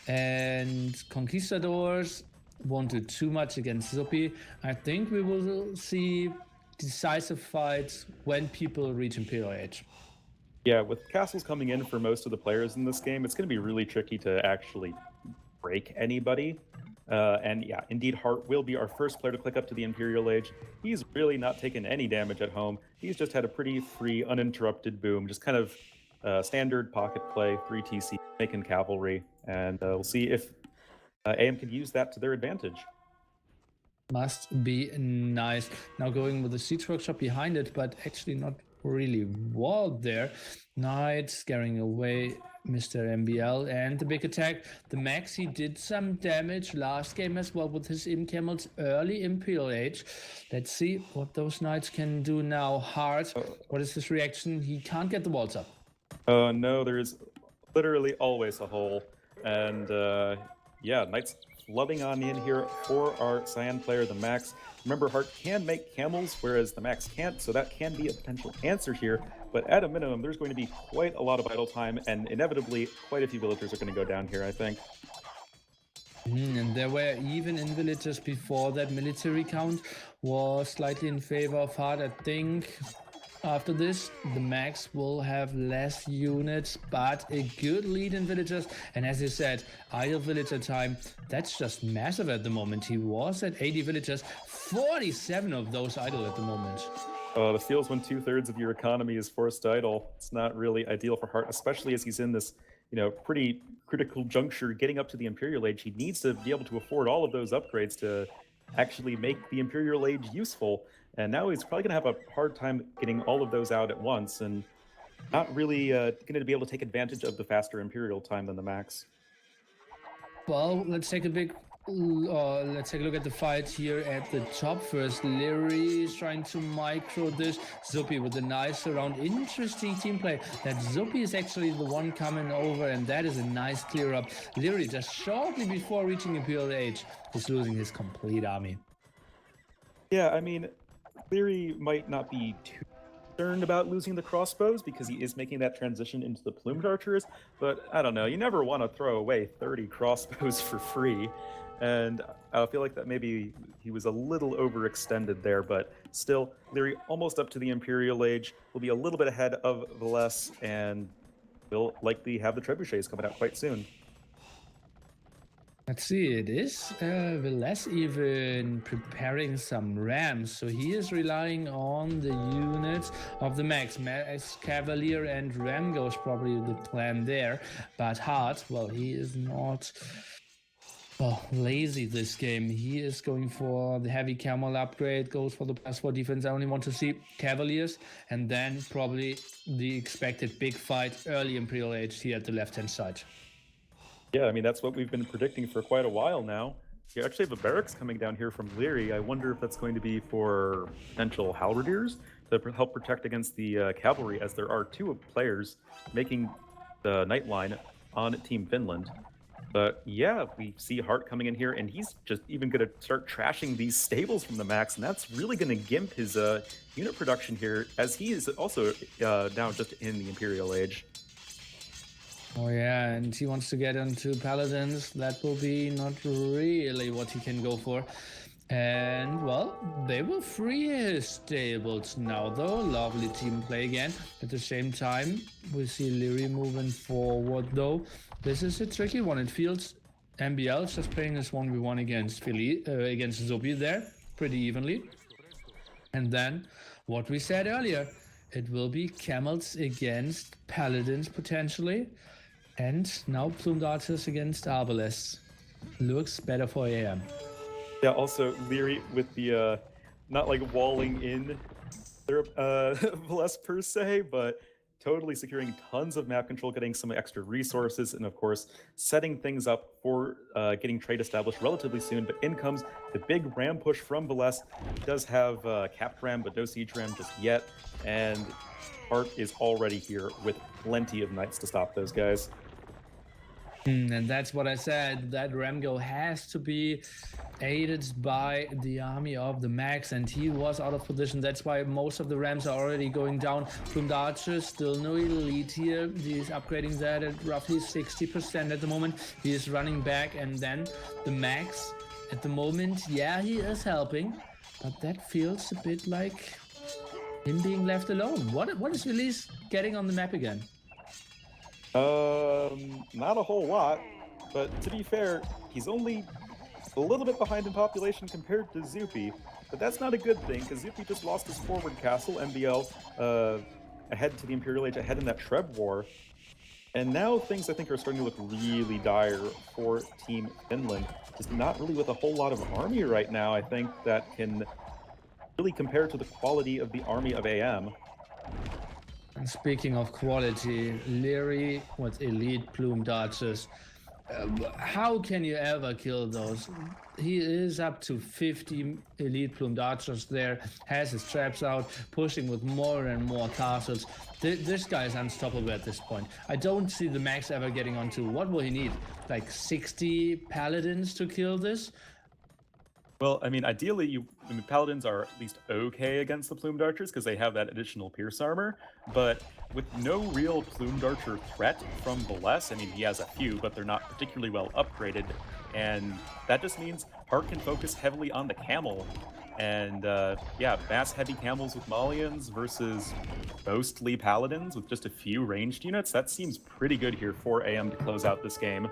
And Conquistadors won't do too much against Zupi. I think we will see decisive fights when people reach Imperial Age. Yeah, with castles coming in for most of the players in this game, it's going to be really tricky to actually break anybody. And yeah, indeed, Hart will be our first player to click up to the Imperial Age. He's really not taken any damage at home. He's just had a pretty free, uninterrupted boom, just kind of standard pocket play, 3 TC, making cavalry. And we'll see if AM can use that to their advantage. Must be nice. Now going with the siege workshop behind it, but actually not really walled there. Knight scaring away Mr. MBL, and the big attack. The Max, he did some damage last game as well with his Camels early Imperial Age. Let's see what those Knights can do now. Hard. What is his reaction? He can't get the walls up. No, there is literally always a hole. And yeah, Knights flooding on in here for our Cyan player, the Max. Remember, Hart can make camels, whereas the Max can't, so that can be a potential answer here. But at a minimum, there's going to be quite a lot of idle time, and inevitably, quite a few villagers are going to go down here, I think. And there were even in villagers before that military count was slightly in favor of Hart. I think after this, the Max will have less units, but a good lead in villagers. And as you said, idle villager time, that's just massive at the moment. He was at 80 villagers, 47 of those idle at the moment. The feels when 2/3 of your economy is forced idle. It's not really ideal for Hart, especially as he's in this, pretty critical juncture getting up to the Imperial Age. He needs to be able to afford all of those upgrades to actually make the Imperial Age useful. And now he's probably going to have a hard time getting all of those out at once and not really going to be able to take advantage of the faster Imperial time than the Max. Well, let's take a look at the fight here at the top first. Leary is trying to micro this. Zupi with a nice surround. Interesting team play. That Zupi is actually the one coming over, and that is a nice clear up. Leary just shortly before reaching Imperial Age is losing his complete army. Yeah, I mean, Leary might not be too concerned about losing the crossbows because he is making that transition into the plumed archers, but I don't know, you never want to throw away 30 crossbows for free, and I feel like that maybe he was a little overextended there, but still, Leary almost up to the Imperial Age, will be a little bit ahead of Velez, and will likely have the trebuchets coming out quite soon. Let's see, it is Velez even preparing some rams, so he is relying on the units of the Max. Max Cavalier and Ram goes probably the plan there, but Hart, well, he is not lazy this game. He is going for the heavy camel upgrade, goes for the +4 defense. I only want to see Cavaliers, and then probably the expected big fight early Imperial Age here at the left-hand side. Yeah, I mean, that's what we've been predicting for quite a while now. You actually have a barracks coming down here from Leary. I wonder if that's going to be for potential halberdiers to help protect against the cavalry, as there are 2 players making the night line on Team Finland. But yeah, we see Hart coming in here, and he's just even going to start trashing these stables from the Max, and that's really going to gimp his unit production here, as he is also now just in the Imperial Age. Oh yeah, and he wants to get into Paladins. That will be not really what he can go for. And, well, they will free his stables now, though. Lovely team play again. At the same time, we see Leary moving forward, though. This is a tricky one. It feels MBL is just playing this 1v1 against Zupi there, pretty evenly. And then, what we said earlier, it will be camels against paladins, potentially. And now plumed archers against arbalest. Looks better for AM. Yeah, also Leary with the not like walling in their Velez per se, but totally securing tons of map control, getting some extra resources, and of course setting things up for getting trade established relatively soon. But in comes the big ram push from Velez. He does have capped ram, but no siege ram just yet, and Hart is already here with plenty of knights to stop those guys. And that's what I said, that Ramgo has to be aided by the army of the Max, and he was out of position. That's why most of the Rams are already going down. Plumed Archer, still no elite here. He's upgrading that at roughly 60% at the moment. He is running back, and then the Max at the moment, yeah, he is helping, but that feels a bit like him being left alone. What is Velez getting on the map again? Not a whole lot, but to be fair, he's only a little bit behind in population compared to Zupi, but that's not a good thing, because Zupi just lost his forward castle, MBL, ahead to the Imperial Age, ahead in that Treb War, and now things, I think, are starting to look really dire for Team Finland. Just not really with a whole lot of army right now, I think, that can really compare to the quality of the army of AM. And speaking of quality, Leary with elite plumed archers How can you ever kill those? He is up to 50 elite plumed archers there, has his traps out, pushing with more and more castles. This guy is unstoppable at this point. I don't see the max ever getting onto, what will he need? Like 60 paladins to kill this? Well, I mean, ideally, paladins are at least okay against the plumed archers because they have that additional pierce armor. But with no real plumed archer threat from Bless, I mean, he has a few, but they're not particularly well upgraded, and that just means Hart can focus heavily on the camel. And yeah, mass heavy camels with Malians versus mostly paladins with just a few ranged units. That seems pretty good here for AM to close out this game.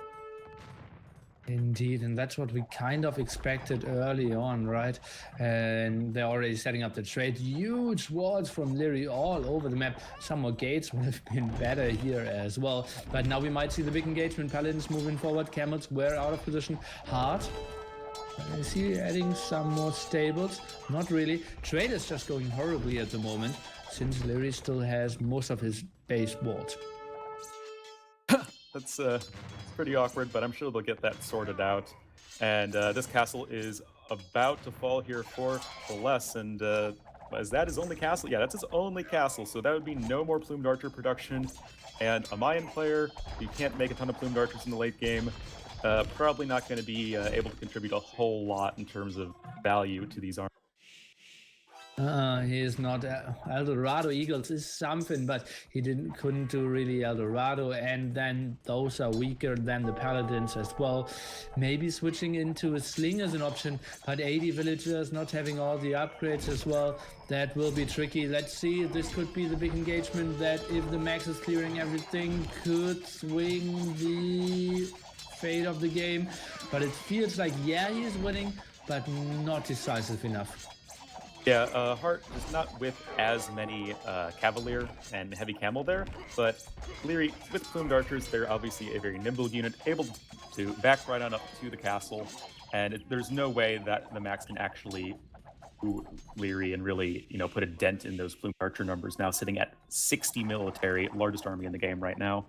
Indeed, and that's what we kind of expected early on, right? And they're already setting up the trade. Huge walls from Leary all over the map. Some more gates would have been better here as well. But now we might see the big engagement. Paladins moving forward. Camels were out of position. Hard. Is he adding some more stables? Not really. Trade is just going horribly at the moment, since Leary still has most of his base walled. That's pretty awkward, but I'm sure they'll get that sorted out. And this castle is about to fall here for Bless, and is that his only castle? Yeah, that's his only castle, so that would be no more plumed archer production. And a Mayan player, you can't make a ton of plumed archers in the late game, probably not going to be able to contribute a whole lot in terms of value to these armies. He is not Eldorado Eagles is something, but he couldn't do really Eldorado, and then those are weaker than the Paladins as well. Maybe switching into a Sling as an option, but 80 villagers not having all the upgrades as well, that will be tricky. Let's see, this could be the big engagement that, if the max is clearing everything, could swing the fate of the game. But it feels like, yeah, he is winning, but not decisive enough. Yeah, Hart is not with as many Cavalier and Heavy Camel there, but Leary, with Plumed Archers, they're obviously a very nimble unit, able to back right on up to the castle, and there's no way that the max can actually do Leary and really, put a dent in those Plumed Archer numbers, now sitting at 60 military, largest army in the game right now.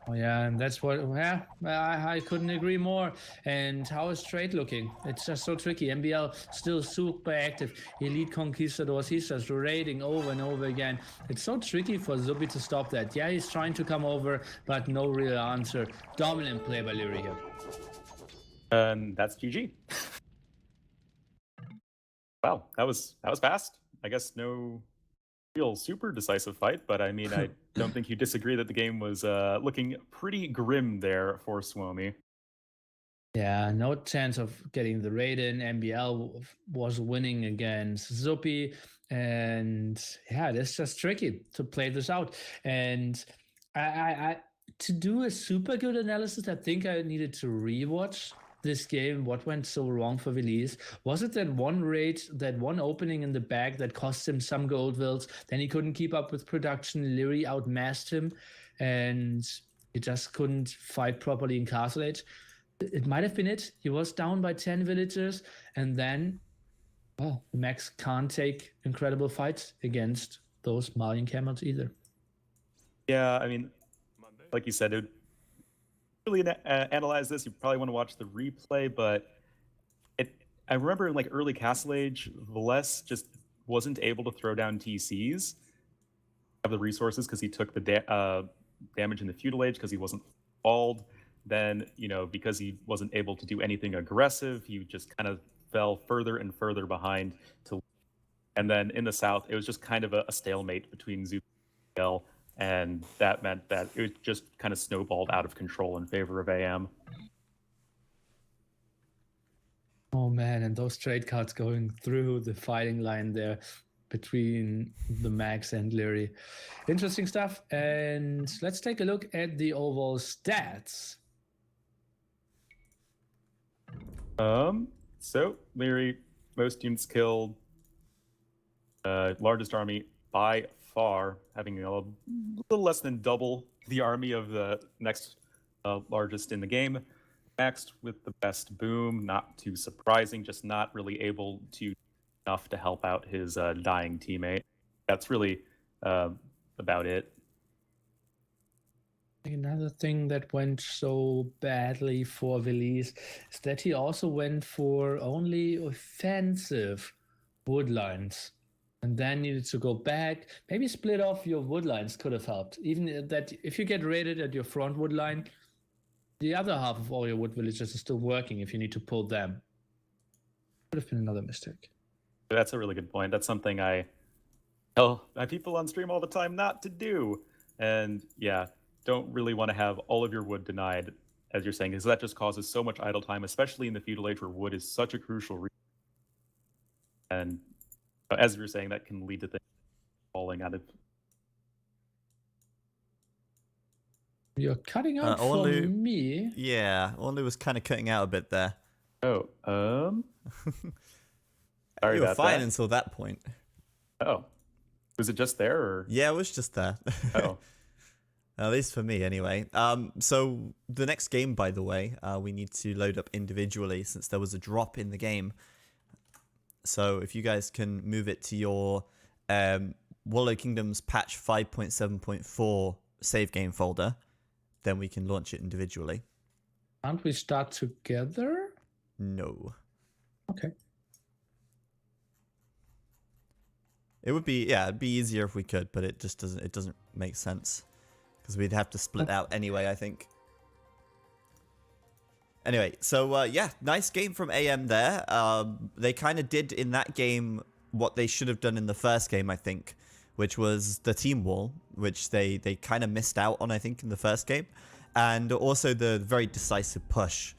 Oh yeah, and that's what, yeah, I couldn't agree more. And how is trade looking? It's just so tricky. MBL still super active. Elite Conquistadors, he's just raiding over and over again. It's so tricky for Zubi to stop that. Yeah, he's trying to come over, but no real answer. Dominant play by Leary here. And that's GG. Wow, that was fast. I guess no real super decisive fight, but I mean, I don't think you disagree that the game was looking pretty grim there for Suomi. Yeah, no chance of getting the raid in. MBL was winning against Zupi, and yeah, it's just tricky to play this out. And I to do a super good analysis, I think I needed to rewatch this game. What went so wrong for Veliz? Was it that one raid, that one opening in the back that cost him some gold wills? Then he couldn't keep up with production. Leary outmassed him, and he just couldn't fight properly in Castle Age. It might have been it. He was down by 10 villagers, and then, well, Max can't take incredible fights against those Malian camels either. Yeah, I mean, like you said, it really analyze this, you probably want to watch the replay, but I remember in like early Castle Age, Velez just wasn't able to throw down TCs, have the resources because he took the damage in the Feudal Age because he wasn't bald. Then, because he wasn't able to do anything aggressive, he just kind of fell further and further behind. And then in the South, it was just kind of a stalemate between Zup and L, and that meant that it just kind of snowballed out of control in favor of AM. Oh man, and those trade cards going through the fighting line there between the Max and Leary. Interesting stuff. And let's take a look at the overall stats. So Leary, most units killed, largest army by far, having a little less than double the army of the next largest in the game. Maxed with the best boom, not too surprising, just not really able to enough to help out his dying teammate. That's really about it. Another thing that went so badly for Velis is that he also went for only offensive wood lines and then needed to go back. Maybe split off your wood lines could have helped. Even that if you get raided at your front wood line, the other half of all your wood villages is still working if you need to pull them. Could have been another mistake. That's a really good point. That's something I tell my people on stream all the time not to do. And yeah, don't really want to have all of your wood denied, as you're saying, because that just causes so much idle time, especially in the feudal age where wood is such a crucial resource. And as you were saying, that can lead to things falling out of. You're cutting out for me. Yeah, Only was kind of cutting out a bit there. Oh, sorry You were about fine that. until that point. Oh, was it just there, or? Yeah, it was just there. Oh. At least for me, anyway. So the next game, by the way, we need to load up individually since there was a drop in the game. So if you guys can move it to your Warlord Kingdoms patch 5.7.4 save game folder, then we can launch it individually. Can't we start together? No. Okay. It would be, yeah, it'd be easier if we could, but it just doesn't make sense. Because we'd have to split out anyway, I think. Anyway, so yeah, nice game from AM there. They kind of did in that game what they should have done in the first game, I think, which was the team wall, which they kind of missed out on, I think, in the first game. And also the very decisive push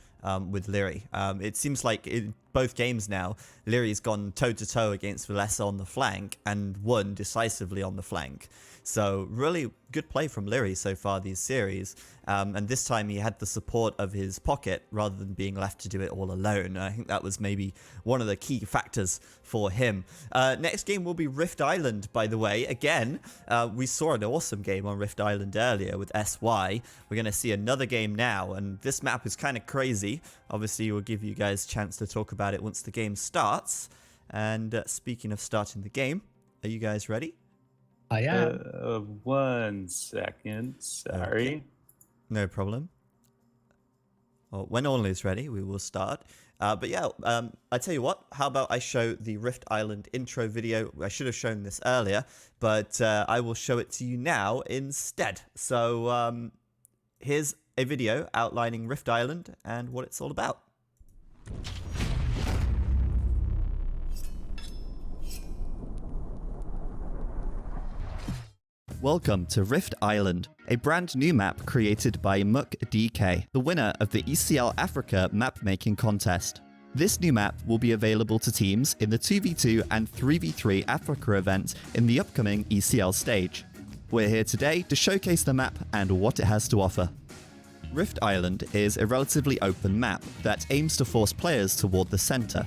with Leary. It seems like in both games now, Leary's gone toe-to-toe against Valessa on the flank and won decisively on the flank. So really good play from Leary so far this series. And this time he had the support of his pocket rather than being left to do it all alone. I think that was maybe one of the key factors for him. Next game will be Rift Island, by the way. Again, we saw an awesome game on Rift Island earlier with SY. We're going to see another game now, and this map is kind of crazy. Obviously, we'll give you guys a chance to talk about it once the game starts. And speaking of starting the game, are you guys ready? I am. 1 second. Sorry. Okay. No problem. Well, when Only is ready, we will start. But yeah, I tell you what, how about I show the Rift Island intro video? I should have shown this earlier, but I will show it to you now instead. So here's a video outlining Rift Island and what it's all about. Welcome to Rift Island, a brand new map created by Muck DK, the winner of the ECL Africa map-making contest. This new map will be available to teams in the 2v2 and 3v3 Africa events in the upcoming ECL stage. We're here today to showcase the map and what it has to offer. Rift Island is a relatively open map that aims to force players toward the center.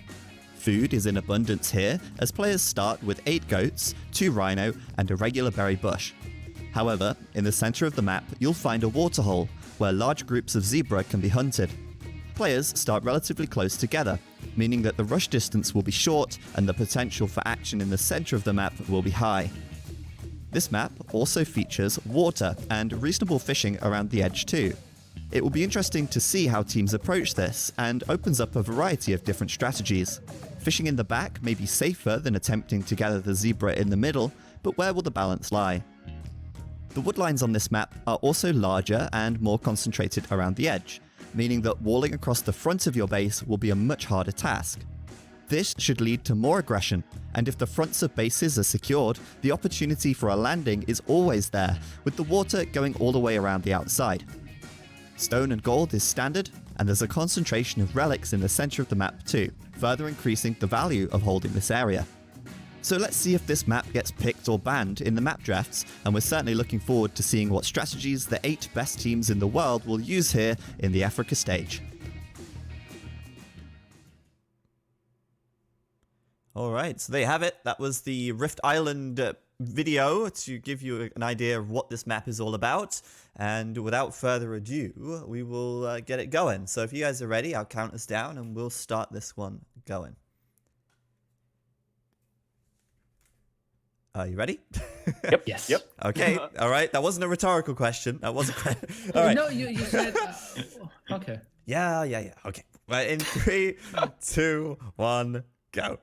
Food is in abundance here, as players start with 8 goats, 2 rhino, and a regular berry bush. However, in the center of the map, you'll find a waterhole, where large groups of zebra can be hunted. Players start relatively close together, meaning that the rush distance will be short and the potential for action in the center of the map will be high. This map also features water and reasonable fishing around the edge too. It will be interesting to see how teams approach this, and opens up a variety of different strategies. Fishing in the back may be safer than attempting to gather the zebra in the middle, but where will the balance lie? The woodlines on this map are also larger and more concentrated around the edge, meaning that walling across the front of your base will be a much harder task. This should lead to more aggression, and if the fronts of bases are secured, the opportunity for a landing is always there, with the water going all the way around the outside. Stone and gold is standard, and there's a concentration of relics in the center of the map too, further increasing the value of holding this area. So let's see if this map gets picked or banned in the map drafts, and we're certainly looking forward to seeing what strategies the 8 best teams in the world will use here in the Africa stage. Alright, so there you have it. That was the Rift Island video to give you an idea of what this map is all about. And without further ado, we will get it going. So if you guys are ready, I'll count us down and we'll start this one going. Are you ready? Yep. Yes. Yep. Okay. All right. That wasn't a rhetorical question. That was a question. All right. No, you said. Okay. Yeah. Okay. Right. In 3, 2, 1, go.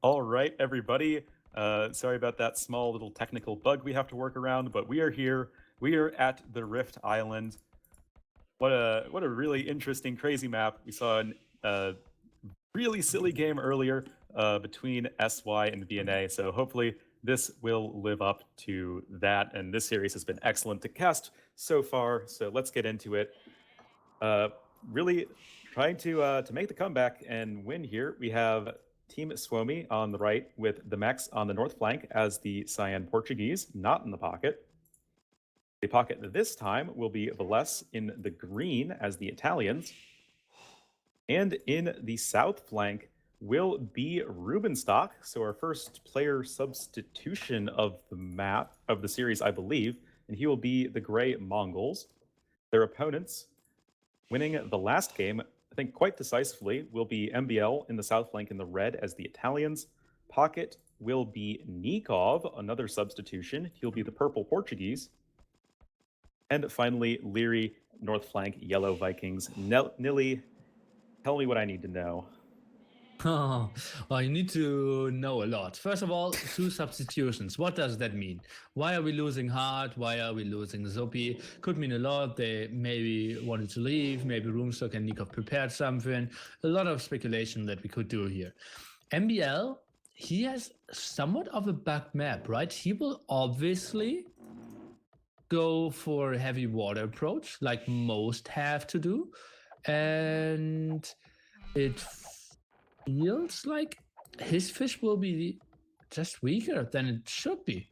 All right, everybody. Sorry about that small little technical bug we have to work around, but we are here. We are at the Rift Island. What a really interesting, crazy map. We saw a really silly game earlier between SY and VNA. So hopefully this will live up to that. And this series has been excellent to cast so far. So let's get into it. Really trying to make the comeback and win here. We have Team Suomi on the right with the Max on the north flank as the Cyan Portuguese, not in the pocket. The pocket this time will be Velez in the green as the Italians. And in the south flank will be Rubenstock. So our first player substitution of the map, of the series, I believe. And he will be the Grey Mongols. Their opponents, winning the last game, I think quite decisively, will be MBL in the south flank in the red as the Italians. Pocket will be Nikov, another substitution. He'll be the purple Portuguese. And finally, Leary, north flank, yellow Vikings. Nilly, tell me what I need to know. Oh, well, you need to know a lot. First of all, 2 substitutions. What does that mean? Why are we losing Hart? Why are we losing Zopi? Could mean a lot. They maybe wanted to leave. Maybe Roomstock and Nikov prepared something. A lot of speculation that we could do here. MBL, he has somewhat of a bugged map, right? He will obviously go for a heavy water approach, like most have to do. And it feels like his fish will be just weaker than it should be.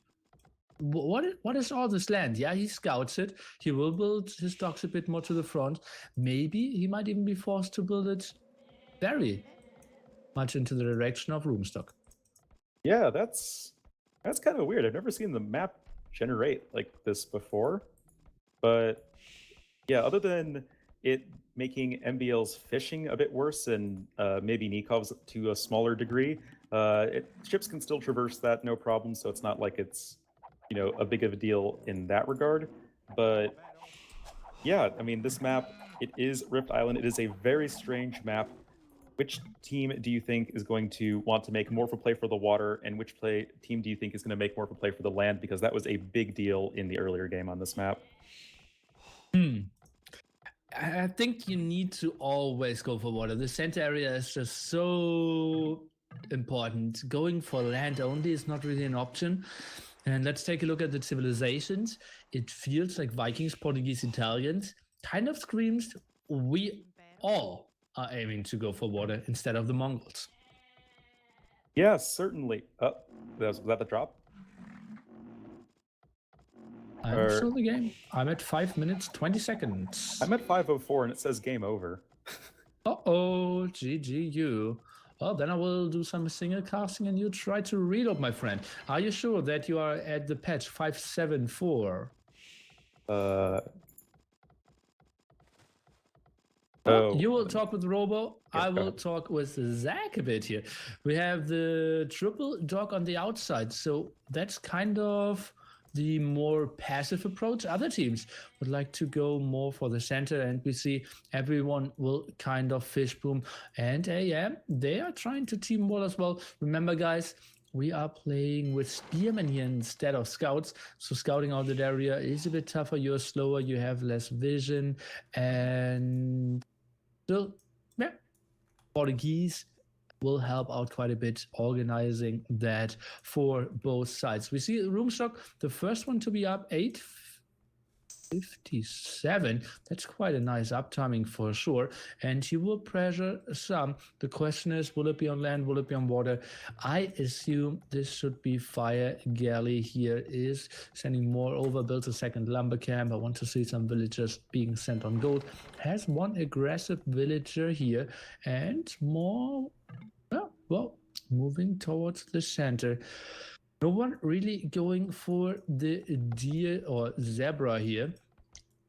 What is all this land? Yeah, he scouts it. He will build his docks a bit more to the front. Maybe he might even be forced to build it very much into the direction of Roomstock. Yeah, that's kind of weird. I've never seen the map generate like this before. But yeah, other than it making MBL's fishing a bit worse and maybe Nikov's to a smaller degree, ships can still traverse that no problem. So it's not like it's, a big of a deal in that regard. But yeah, I mean, this map, it is Rift Island. It is a very strange map. Which team do you think is going to want to make more of a play for the water, and which team do you think is going to make more of a play for the land? Because that was a big deal in the earlier game on this map. I think you need to always go for water. The center area is just so important. Going for land only is not really an option. And let's take a look at the civilizations. It feels like Vikings, Portuguese, Italians kind of screams, we all are aiming to go for water instead of the Mongols. Yeah, certainly. Was that the drop? I'm still in the game. I'm at 5 minutes, 20 seconds. I'm at 5:04 and it says game over. Uh-oh, GGU. Well, then I will do some single casting and you try to read up, my friend. Are you sure that you are at the patch 574? You will talk with Robo. Yeah, I will talk with Zach a bit here. We have the triple dog on the outside, so that's kind of the more passive approach. Other teams would like to go more for the center, and we see everyone will kind of fish boom. And AM, they are trying to team wall as well. Remember, guys, we are playing with spearmen here instead of scouts, so scouting out that area is a bit tougher. You're slower, you have less vision, and still, yeah, Portuguese will help out quite a bit organizing that for both sides. We see Roomstock, the first one to be up 8:57. That's quite a nice uptiming for sure. And he will pressure some. The question is, will it be on land? Will it be on water? I assume this should be fire. Galley here is sending more over, builds a second lumber camp. I want to see some villagers being sent on gold. Has one aggressive villager here and more, well, moving towards the center. No one really going for the deer or zebra here.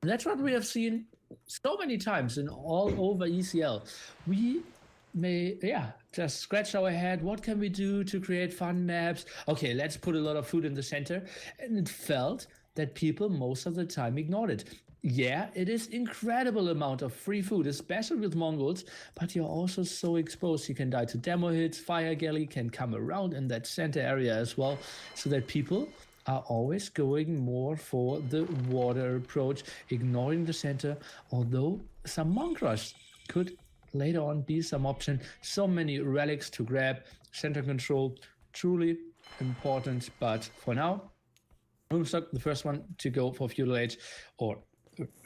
That's what we have seen so many times in all over ECL. We just scratch our head. What can we do to create fun maps? Okay, let's put a lot of food in the center. And it felt that people most of the time ignored it. Yeah, it is incredible amount of free food, especially with Mongols, but you're also so exposed. You can die to demo hits. Fire galley can come around in that center area as well, so that people are always going more for the water approach, ignoring the center, although some monk rush could later on be some option. So many relics to grab, center control, truly important, but for now, Homestuck, the first one to go for feudal age, or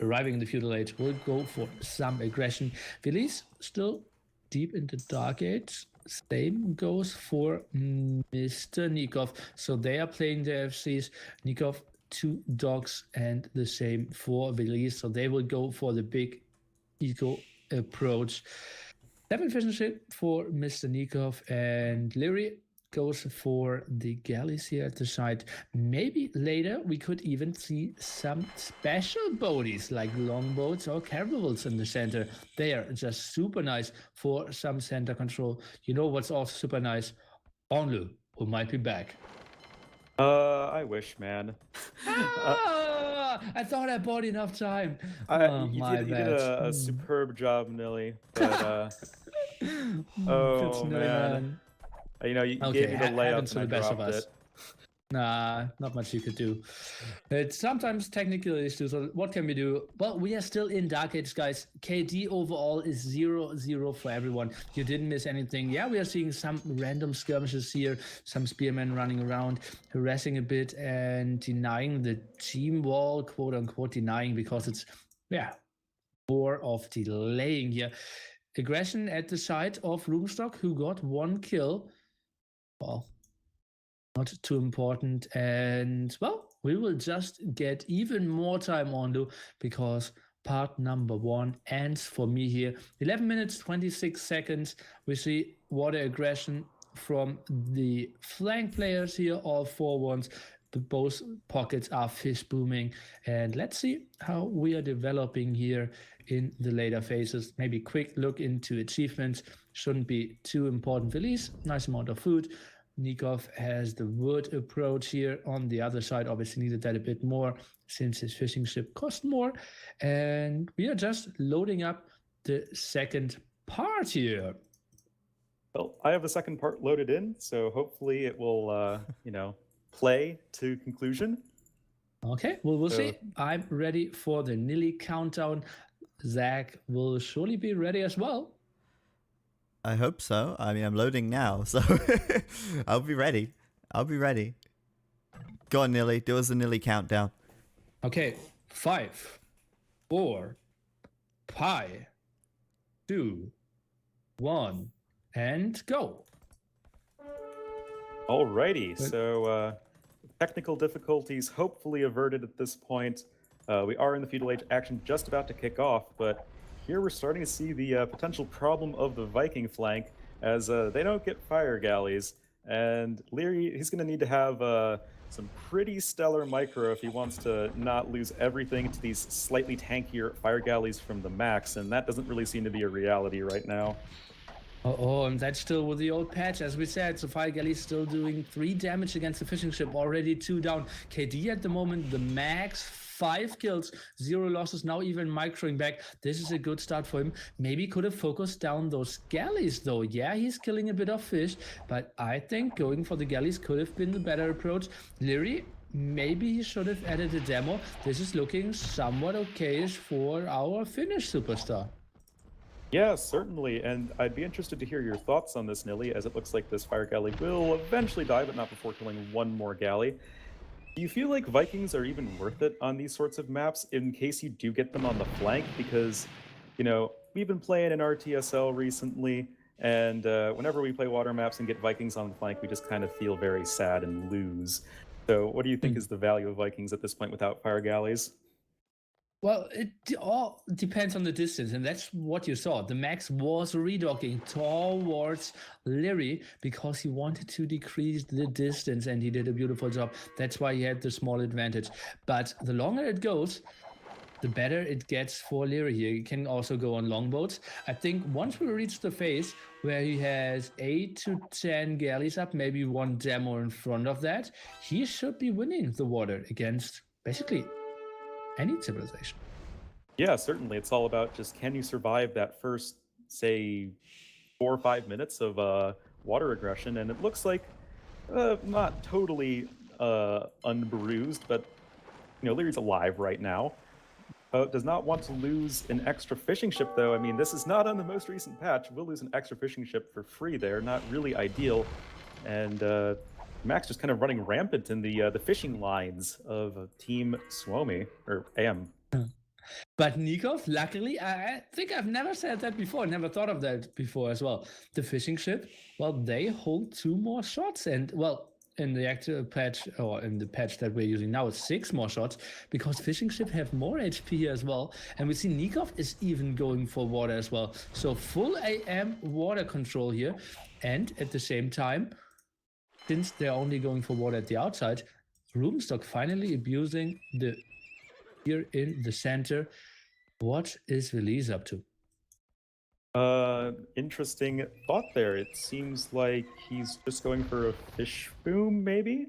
arriving in the feudal age, will go for some aggression. Vilis still deep in the dark age. Same goes for Mr. Nikov. So they are playing the FCs. Nikov, 2 dogs, and the same for Vilis. So they will go for the big eco approach. 7 efficiency for Mr. Nikov, and Lyri goes for the galleys here at the side. Maybe later we could even see some special bodies like longboats or caravels in the center. They are just super nice for some center control. You know what's also super nice? Onlu, who might be back. I wish, man. I thought I bought enough time. You did a superb job, Nilly. But oh man. You know, you gave me the layup and I dropped it. Nah, not much you could do. It's sometimes technical issues. So what can we do? Well, we are still in Dark Age, guys. KD overall is 0-0 for everyone. You didn't miss anything. Yeah, we are seeing some random skirmishes here. Some spearmen running around, harassing a bit and denying the team wall, quote unquote denying, because it's, more of delaying here. Aggression at the side of Roomstock, who got 1 kill. Well, not too important, and well, we will just get even more time on because part number 1 ends for me here. 11 minutes 26 seconds. We see water aggression from the flank players here, all 4 ones. Both pockets are fish booming, and let's see how we are developing here in the later phases. Maybe quick look into achievements. Shouldn't be too important. Release, nice amount of food. Nikov has the wood approach here on the other side. Obviously needed that a bit more since his fishing ship cost more. And we are just loading up the second part here. Well, I have the second part loaded in, so hopefully it will, play to conclusion. Okay, well, we'll see. I'm ready for the Nilly countdown. Zach will surely be ready as well. I hope so. I mean, I'm loading now, so I'll be ready. Go on, Nilly. Do us a Nilly countdown. Okay, 5, 4, 2, 1, and go. Alrighty, so technical difficulties hopefully averted at this point. We are in the feudal age action just about to kick off, but here we're starting to see the potential problem of the Viking flank, as they don't get fire galleys, and Lyri, he's going to need to have some pretty stellar micro if he wants to not lose everything to these slightly tankier fire galleys from the max, and that doesn't really seem to be a reality right now. Oh, and that's still with the old patch, as we said. So Fire Galley still doing 3 damage against the fishing ship, already 2 down. KD at the moment, the max, 5 kills, 0 losses, now even microing back. This is a good start for him. Maybe could have focused down those galleys though. Yeah, he's killing a bit of fish, but I think going for the galleys could have been the better approach. Lyri, maybe he should have added a demo. This is looking somewhat okayish for our Finnish superstar. Yeah, certainly, and I'd be interested to hear your thoughts on this, Nilly, as it looks like this fire galley will eventually die, but not before killing 1 more galley. Do you feel like Vikings are even worth it on these sorts of maps in case you do get them on the flank? Because, we've been playing in RTSL recently, and whenever we play water maps and get Vikings on the flank, we just kind of feel very sad and lose. So what do you think is the value of Vikings at this point without fire galleys? Well, it all depends on the distance, and that's what you saw. The max was redocking towards Lyri because he wanted to decrease the distance, and he did a beautiful job. That's why he had the small advantage. But the longer it goes, the better it gets for Leary here. He can also go on longboats. I think once we reach the phase where he has 8 to 10 galleys up, maybe one demo in front of that, he should be winning the water against basically any civilization. Yeah, certainly. It's all about just can you survive that first, say, 4 or 5 minutes of water aggression, and it looks like not totally unbruised, but Leary's alive right now. Does not want to lose an extra fishing ship, though. I mean, this is not on the most recent patch. We'll lose an extra fishing ship for free there. Not really ideal. And Max just kind of running rampant in the fishing lines of Team Suomi, or AM. But Nikov, luckily, I think I've never said that before, never thought of that before as well. The fishing ship, well, they hold 2 more shots. And, well, in the actual patch, or in the patch that we're using now, it's 6 more shots, because fishing ship have more HP here as well. And we see Nikov is even going for water as well. So full AM water control here. And at the same time, since they're only going for water at the outside, Roomstock finally abusing the here in the center. What is Release up to? Interesting thought there. It seems like he's just going for a fish boom, maybe?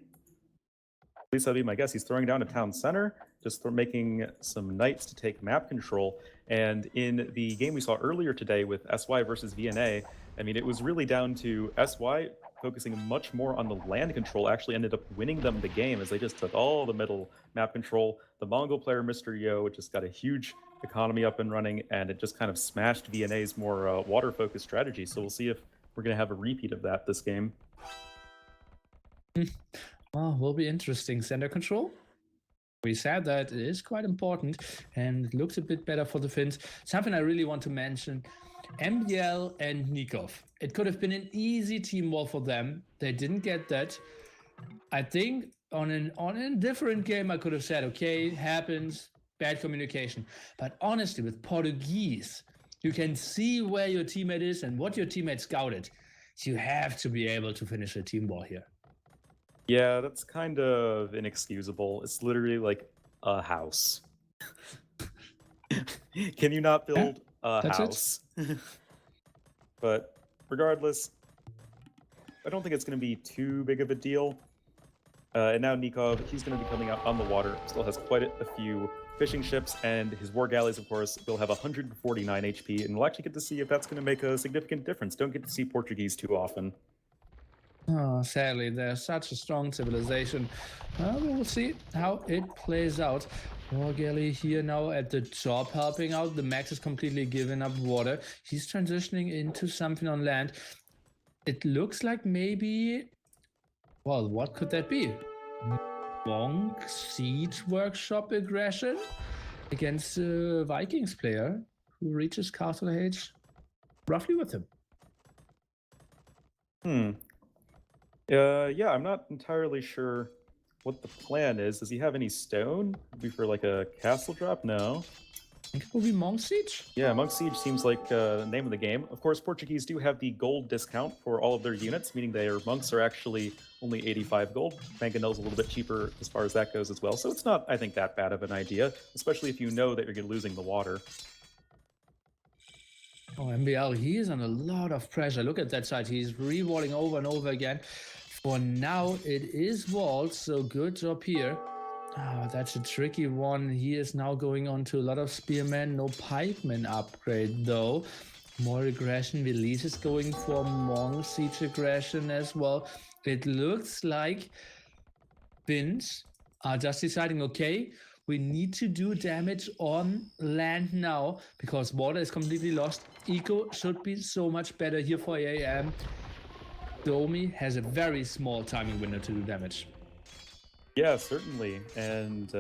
At least that'd be my guess. He's throwing down a town center, just making some knights to take map control. And in the game we saw earlier today with SY versus VNA, I mean, it was really down to SY focusing much more on the land control, actually ended up winning them the game as they just took all the middle map control. The Mongol player, Mr. Yo, just got a huge economy up and running, and it just kind of smashed VNA's more water-focused strategy. So we'll see if we're going to have a repeat of that this game. Well, will be interesting. Center control? We said that it is quite important, and it looks a bit better for the Finns. Something I really want to mention, MBL and Nikov. It could have been an easy team war for them. They didn't get that. I think on a different game, I could have said, okay, it happens, bad communication. But honestly, with Portuguese, you can see where your teammate is and what your teammate scouted. So you have to be able to finish a team war here. Yeah, that's kind of inexcusable. It's literally like a house. Can you not build a house? But regardless, I don't think it's going to be too big of a deal. And now Nikov, he's going to be coming out on the water. Still has quite a few fishing ships, and his war galleys, of course, will have 149 HP, and we'll actually get to see if that's going to make a significant difference. Don't get to see Portuguese too often. Oh, sadly, they're such a strong civilization. We will see how it plays out. War galley here now at the top helping out. The Max is completely given up water. He's transitioning into something on land. It looks like maybe... Well, what could that be? Monk Siege Workshop aggression against a Vikings player who reaches Castle Age roughly with him. Yeah, I'm not entirely sure what the plan is. Does he have any stone? Maybe for like a castle drop? No. I think it will be Monk Siege. Yeah, Monk Siege seems like the name of the game. Of course, Portuguese do have the gold discount for all of their units, meaning their monks are actually only 85 gold. Mangonel's a little bit cheaper as far as that goes as well. So it's not, I think, that bad of an idea, especially if you know that you're losing the water. Oh, MBL, he is under a lot of pressure. Look at that side. He's re-walling over and over again. For now, it is walled, so good job here. Oh, that's a tricky one. He is now going on to a lot of spearmen. No pikeman upgrade, though. More aggression. Release is going for Monk Siege aggression as well. It looks like Finns are just deciding, okay, we need to do damage on land now because water is completely lost. Eco should be so much better here for AM. Domi has a very small timing window to do damage. Yeah, certainly. And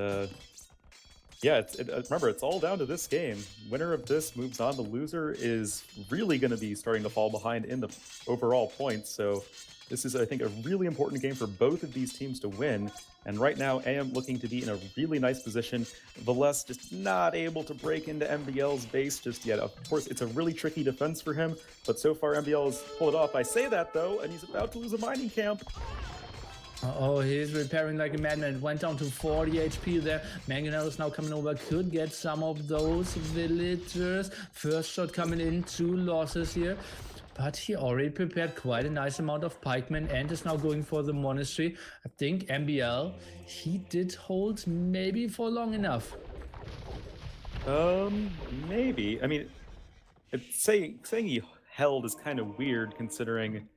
yeah, remember, it's all down to this game. Winner of this moves on. The loser is really going to be starting to fall behind in the overall points. So this is, I think, a really important game for both of these teams to win. And right now, AM looking to be in a really nice position. Veles just not able to break into MBL's base just yet. Of course, it's a really tricky defense for him, but so far MBL has pulled it off. I say that, though, and he's about to lose a mining camp. Oh, he's repairing like a madman. It went down to 40 HP there. Mangonel is now coming over. Could get some of those villagers. First shot coming in. 2 losses here. But he already prepared quite a nice amount of pikemen and is now going for the monastery. I think MBL, he did hold maybe for long enough. Maybe. I mean, saying he held is kind of weird considering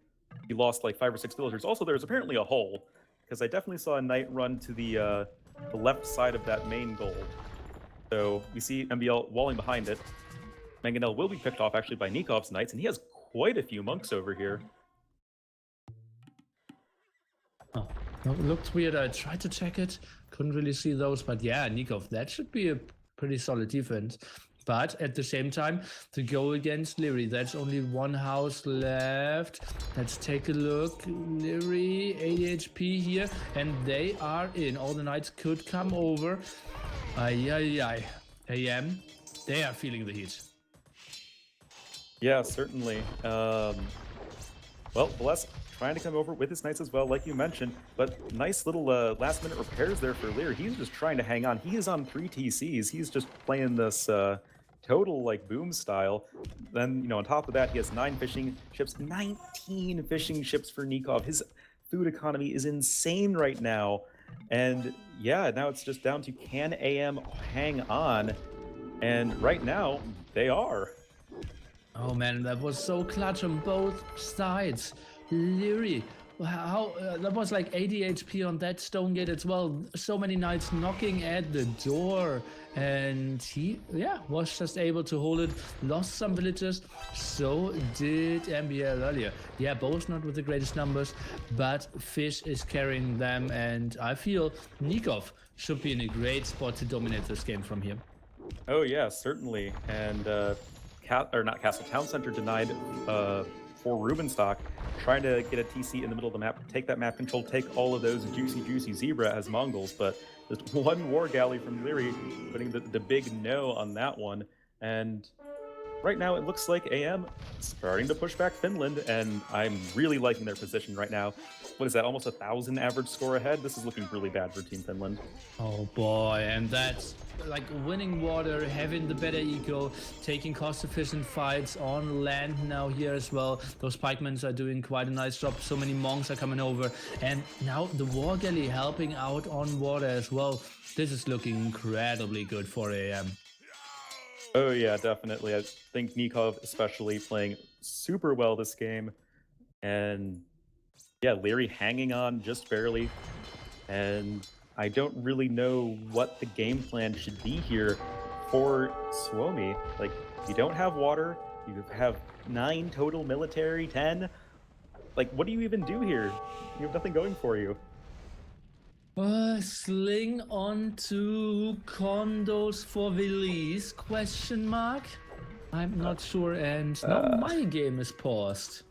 he lost like 5 or 6 villagers. Also, there's apparently a hole, because I definitely saw a knight run to the left side of that main goal. So we see MBL walling behind it. Mangonel will be picked off actually by Nikov's knights, and he has quite a few monks over here. Oh, it looked weird. I tried to check it. Couldn't really see those, but yeah, Nikov, that should be a pretty solid defense. But at the same time, to go against Leary, that's only 1 house left. Let's take a look. Leary, 80 HP here, and they are in. All the knights could come over. AM, they are feeling the heat. Yeah, certainly. Well, Bless trying to come over with his knights as well, like you mentioned, but nice little last-minute repairs there for Lear. He's just trying to hang on. He is on 3 TCs. He's just playing this total like boom style. Then, you know, on top of that, he has 9 fishing ships, 19 fishing ships for Nikov. His food economy is insane right now. And yeah, now it's just down to can AM hang on? And right now, they are. Oh man, that was so clutch on both sides. Leary, how that was like 80 HP on that stone gate as well. So many knights knocking at the door, and he, yeah, was just able to hold it. Lost some villagers, so did MBL earlier. Yeah, both not with the greatest numbers, but Fish is carrying them, and I feel Nikov should be in a great spot to dominate this game from here. Oh yeah, certainly. And not Castle Town Center denied for Rubenstock, trying to get a TC in the middle of the map, take that map control, take all of those juicy zebra as Mongols, but just 1 war galley from Leary, putting the big no on that one. And right now it looks like AM starting to push back Finland, and I'm really liking their position right now. What is that, almost 1,000 average score ahead? This is looking really bad for Team Finland. Oh boy, and that's like winning water, having the better eco, taking cost-efficient fights on land now here as well. Those pikemen are doing quite a nice job. So many monks are coming over, and now the war galley helping out on water as well. This is looking incredibly good for AM. Oh yeah, definitely. I think Nikov especially playing super well this game. And yeah, Leary hanging on just barely. And I don't really know what the game plan should be here for Suomi. Like, you don't have water, you have 9 total military, 10. Like, what do you even do here? You have nothing going for you. Sling on to condos for Willis? Question mark? I'm not sure, and now my game is paused.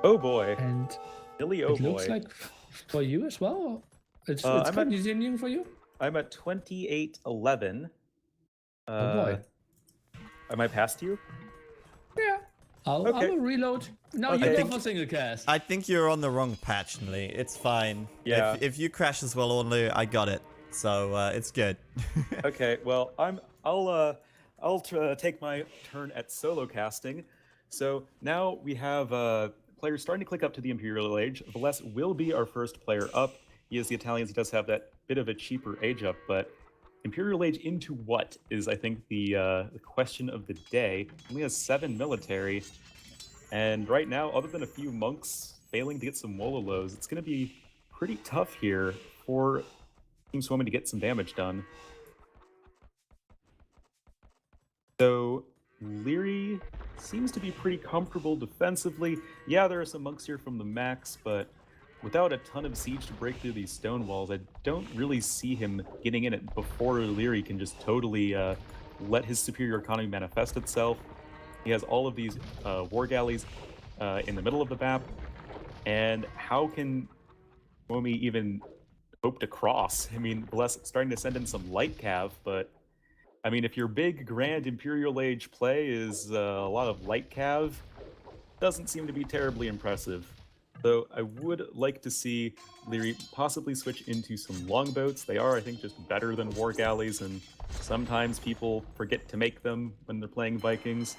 Oh boy. And Billy, it looks like for you as well. It's continuing for you? I'm at 28-11. Oh boy. Am I past you? Yeah. I will reload. No, Okay. you go for single cast. I think you're on the wrong patch, Nlee. It's fine. Yeah. If you crash as well, Onlu, I got it. So it's good. Okay. Well, I'll take my turn at solo casting. So now we have players starting to click up to the Imperial Age. Veles will be our first player up. He is the Italians. He does have that bit of a cheaper age up, but Imperial Age into what is, I think, the question of the day. He only has 7 military, and right now, other than a few monks failing to get some Wololos, it's going to be pretty tough here for Team Suomi to get some damage done. So Leary seems to be pretty comfortable defensively. Yeah, there are some monks here from the max, but without a ton of siege to break through these stone walls, I don't really see him getting in it before Leary can just totally let his superior economy manifest itself. He has all of these war galleys in the middle of the map, and how can Suomi even hope to cross? I mean, Bless starting to send in some light cav, but I mean, if your big grand Imperial Age play is a lot of light cav, doesn't seem to be terribly impressive. So I would like to see Leary possibly switch into some longboats. They are, I think, just better than war galleys, and sometimes people forget to make them when they're playing Vikings.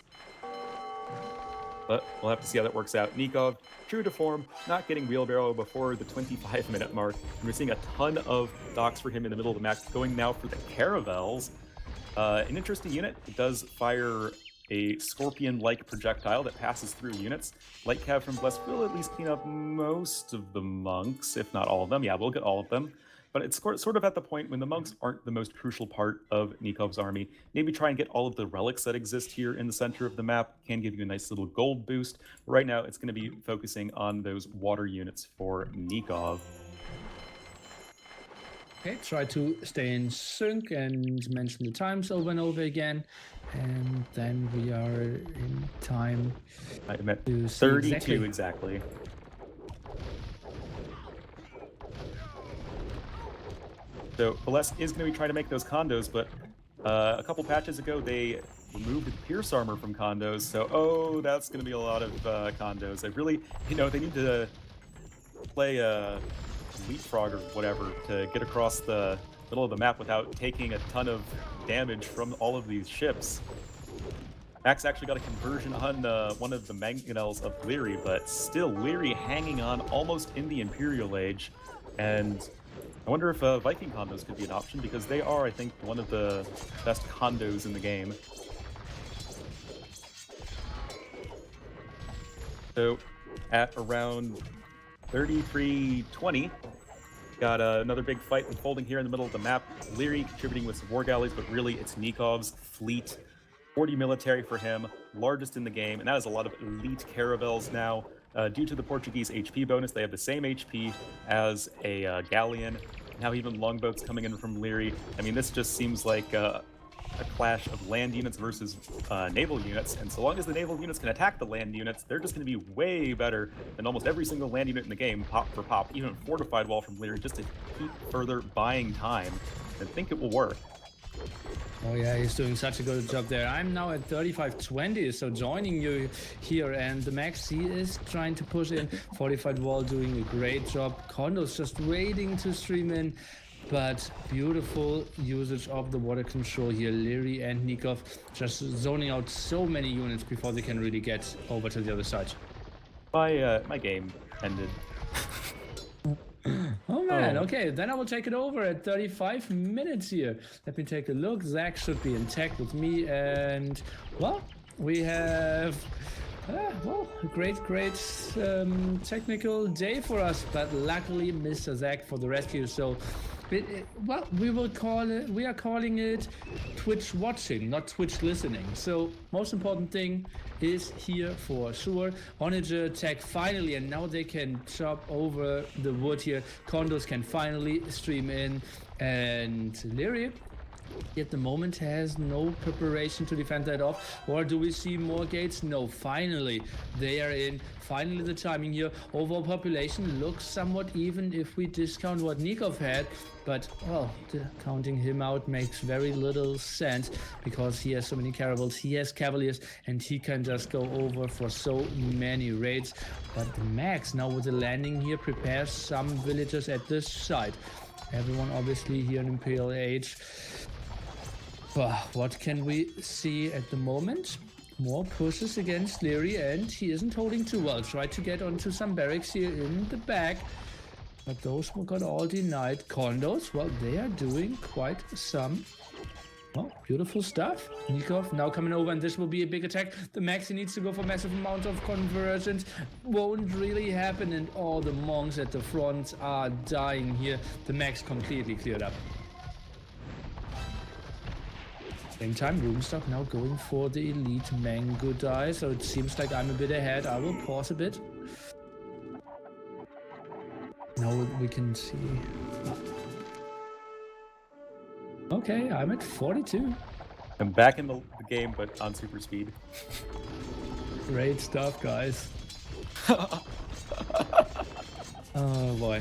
But we'll have to see how that works out. Nikov, true to form, not getting wheelbarrow before the 25-minute mark. And we're seeing a ton of docks for him in the middle of the match, going now for the caravels. An interesting unit. It does fire a scorpion-like projectile that passes through units. Light Cav from Bless will at least clean up most of the monks, if not all of them. Yeah, we'll get all of them. But it's sort of at the point when the monks aren't the most crucial part of Nikov's army. Maybe try and get all of the relics that exist here in the center of the map. Can give you a nice little gold boost. But right now, it's going to be focusing on those water units for Nikov. Okay, try to stay in sync and mention the times over and over again. And then we are in time. I meant to see 32 exactly. So Valesc is going to be trying to make those condos, but a couple patches ago they removed the Pierce armor from condos. So that's going to be a lot of condos. They really, they need to play leapfrog or whatever to get across the middle of the map without taking a ton of damage from all of these ships. Max actually got a conversion on one of the mangonels of Leary, but still Leary hanging on almost in the Imperial Age. And I wonder if Viking condos could be an option, because they are, I think, one of the best condos in the game. So at around 33-20, got another big fight unfolding here in the middle of the map. Leary contributing with some war galleys, but really it's Nikov's fleet. 40 military for him, largest in the game, and that is a lot of elite caravels now. Due to the Portuguese HP bonus, they have the same HP as a galleon. Now even longboats coming in from Leary. I mean, this just seems like a clash of land units versus naval units, and so long as the naval units can attack the land units, they're just going to be way better than almost every single land unit in the game, pop for pop, even a fortified wall from Leary, just to keep further buying time. I think it will work. Oh yeah, he's doing such a good job there. I'm now at 35-20, so joining you here, and the Max, he is trying to push in. Fortified wall doing a great job. Condo's just waiting to stream in, but beautiful usage of the water control here. Leary and Nikov just zoning out so many units before they can really get over to the other side. My game ended. Oh man, okay, then I will take it over at 35 minutes here. Let me take a look. Zach should be intact with me, and well, we have a great technical day for us, but luckily Mr. Zach for the rescue. So we are calling it Twitch watching, not Twitch listening. So most important thing is here for sure. Onager attack finally, and now they can chop over the wood here. Condos can finally stream in, and Leary at the moment has no preparation to defend that off. Or do we see more gates? No, finally they are in. Finally the timing here. Overall population looks somewhat even if we discount what Nikov had, but well, counting him out makes very little sense because he has so many caravels, he has cavaliers, and he can just go over for so many raids. But the Max now with the landing here prepares some villagers at this side. Everyone obviously here in Imperial Age. What can we see at the moment? More pushes against Leary, and he isn't holding too well. Tried to get onto some barracks here in the back, but those got all denied. Condos, well, they are doing quite some. Oh, beautiful stuff. Nikov now coming over, and this will be a big attack. The Maxi needs to go for massive amount of conversions. Won't really happen, and all the monks at the front are dying here. The Max completely cleared up. Same time, Roomstock now going for the elite mango die, so it seems like I'm a bit ahead. I will pause a bit. Now we can see. Okay, I'm at 42. I'm back in the game, but on super speed. Great stuff, guys. Oh boy.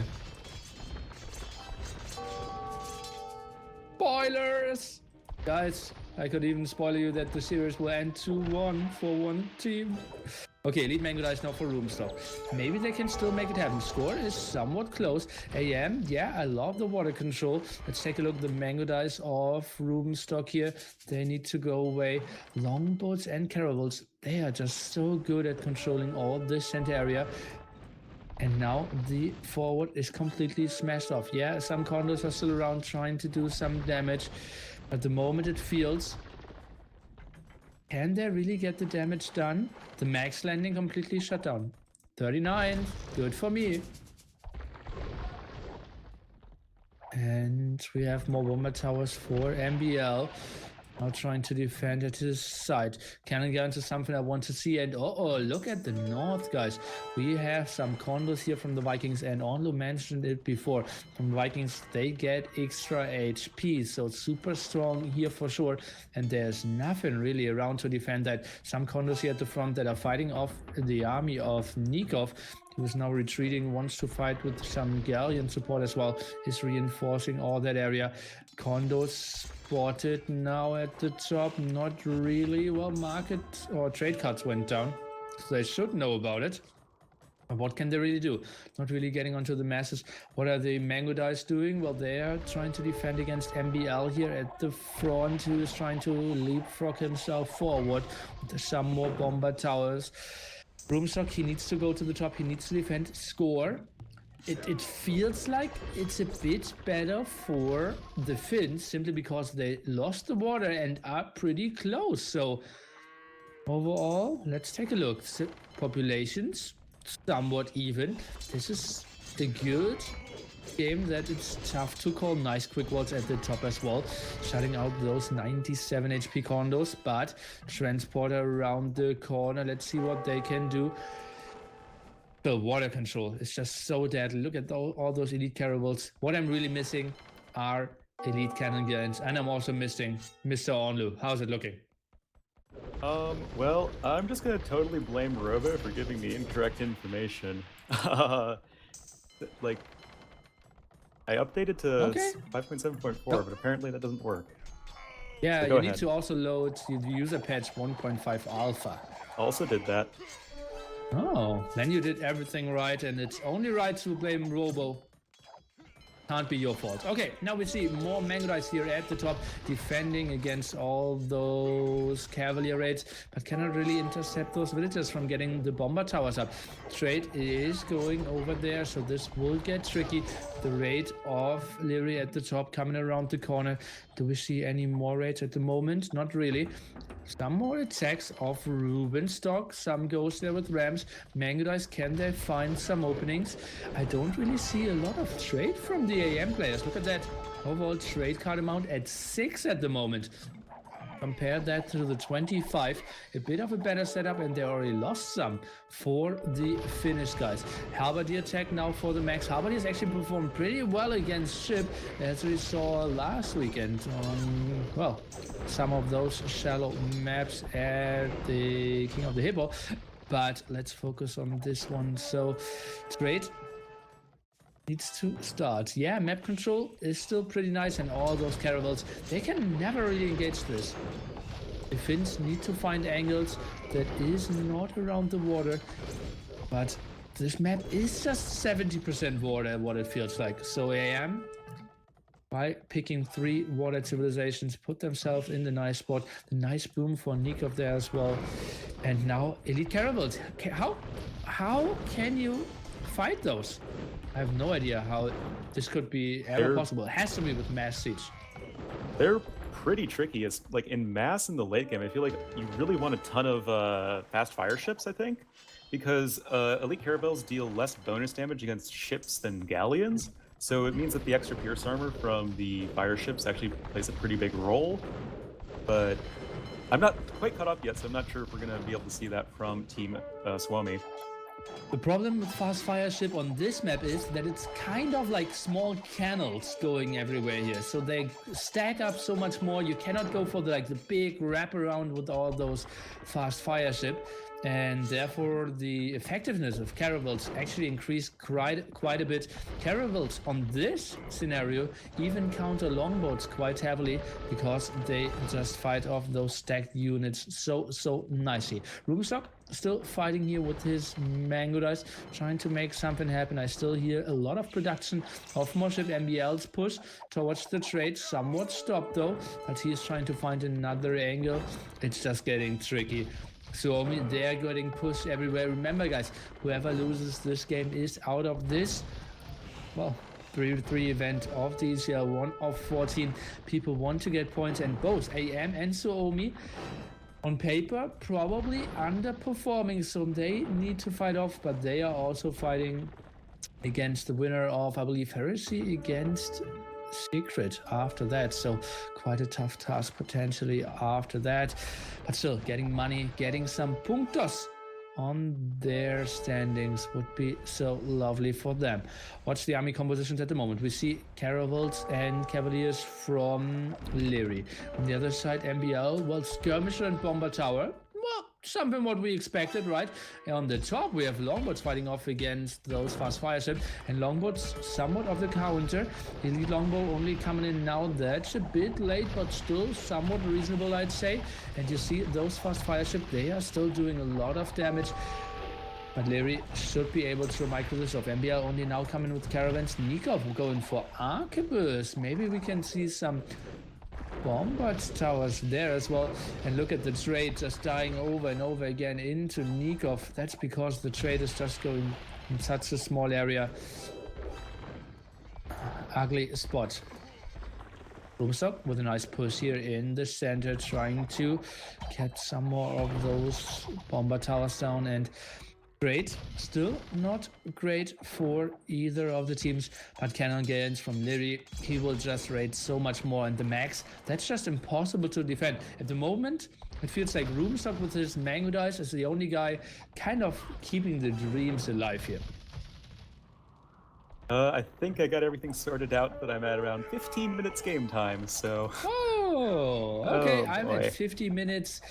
Spoilers! Guys, I could even spoil you that the series will end 2-1 for one team. Okay, Elite Mango Dice now for Roomstock. Maybe they can still make it happen. Score is somewhat close. AM, yeah, I love the water control. Let's take a look at the Mango Dice of Roomstock here. They need to go away. Longboats and Caravels, they are just so good at controlling all this center area. And now the forward is completely smashed off. Yeah, some condos are still around trying to do some damage. At the moment it feels... Can they really get the damage done? The max landing completely shut down. 39, good for me. And we have more bomber towers for MBL. Now trying to defend at his side. Cannon guns is something I want to see. And oh, look at the north, guys. We have some condos here from the Vikings, and Onlu mentioned it before. From the Vikings, they get extra HP, so super strong here for sure. And there's nothing really around to defend that. Some condos here at the front that are fighting off the army of Nikov, who is now retreating, wants to fight with some Galleon support as well, is reinforcing all that area. Condos spotted now at the top, not really. Well, market or trade cards went down, so they should know about it. But what can they really do? Not really getting onto the masses. What are the Mango Dice doing? Well, they are trying to defend against MBL here at the front, who is trying to leapfrog himself forward with some more bomber towers. Roomstock, he needs to go to the top, he needs to defend, score. It feels like it's a bit better for the Finns, simply because they lost the water and are pretty close. So overall, let's take a look. So, populations, somewhat even. This is a good game that it's tough to call. Nice quick walls at the top as well, shutting out those 97 HP condos, but transporter around the corner. Let's see what they can do. The water control is just so deadly. Look at all those elite caravels. What I'm really missing are elite cannon guns, and I'm also missing Mr. Onlu. How's it looking? Well, I'm just gonna totally blame Robo for giving me incorrect information. Like, I updated to 5.7.4, but apparently that doesn't work. Yeah, so you ahead. need to also load the user patch 1.5 alpha. Also did that. Oh, then you did everything right, and it's only right to blame Robo. Can't be your fault. Okay, now we see more Mango Dice here at the top, defending against all those Cavalier raids, but cannot really intercept those villagers from getting the bomber towers up. Trade is going over there, so this will get tricky. The raid of Leary at the top coming around the corner. Do we see any more raids at the moment? Not really. Some more attacks of Rubenstock. Some goes there with Rams. Mango Dice, can they find some openings? I don't really see a lot of trade from the AM players. Look at that. Overall trade card amount at 6 at the moment. Compare that to the 25. A bit of a better setup, and they already lost some for the Finnish guys. Halberdier attack now for the max. Halberdier has actually performed pretty well against Ship, as we saw last weekend on, well, some of those shallow maps at the King of the Hippo. But let's focus on this one. So, trade needs to start. Yeah, map control is still pretty nice, and all those caravels, they can never really engage this. The Finns need to find angles that is not around the water, but this map is just 70% water, what it feels like. So AM, by picking 3 water civilizations, put themselves in the nice spot. The nice boom for Nikov there as well. And now elite caravels. How can you fight those? I have no idea how this could be ever possible. It has to be with mass siege. They're pretty tricky. It's like in mass in the late game, I feel like you really want a ton of fast fire ships, I think, because elite caravels deal less bonus damage against ships than galleons. So it means that the extra pierce armor from the fire ships actually plays a pretty big role. But I'm not quite caught up yet, so I'm not sure if we're going to be able to see that from Team Suomi. The problem with fast fire ship on this map is that it's kind of like small canals going everywhere here. So they stack up so much more. You cannot go for the big wraparound with all those fast fire ship. and therefore the effectiveness of caravels actually increased quite a bit. Caravels on this scenario even counter longboats quite heavily because they just fight off those stacked units so nicely. Roomstock still fighting here with his mango dice, trying to make something happen. I still hear a lot of production of more ship. MBL's push towards the trade somewhat stopped though, but he is trying to find another angle. It's just getting tricky. Suomi, they're getting pushed everywhere. Remember guys, whoever loses this game is out of this, well, 3-3 event of the ECL. 1 of 14 people want to get points, and both AM and Suomi on paper probably underperforming, so they need to fight off, but they are also fighting against the winner of, I believe, Heresy against Secret after that, so quite a tough task potentially after that, but still getting money, getting some puntos on their standings would be so lovely for them. Watch the army compositions at the moment. We see caravels and cavaliers from Leary. On the other side, MBL, well, skirmisher and bomber tower. Well, something what we expected, right? And on the top, we have longboats fighting off against those fast fire ships, and longboats somewhat of the counter. Elite longbow only coming in now. That's a bit late, but still somewhat reasonable, I'd say. And you see those fast fire ships, they are still doing a lot of damage. But Leary should be able to micro this off. MBL only now coming with caravans. Nikov going for arquebus. Maybe we can see some bombard towers there as well. And look at the trade just dying over and over again into Nikov. That's because the trade is just going in such a small area. Ugly spot. Roomstock with a nice push here in the center, trying to get some more of those bomber towers down, and great, still not great for either of the teams, but Cannon Gains from Leary, he will just raid so much more, and the max, that's just impossible to defend. At the moment, it feels like Roomstock with his mango dice is the only guy kind of keeping the dreams alive here. I think I got everything sorted out, but I'm at around 15 minutes game time, so... Oh, okay, Oh, I'm boy. at 50 minutes.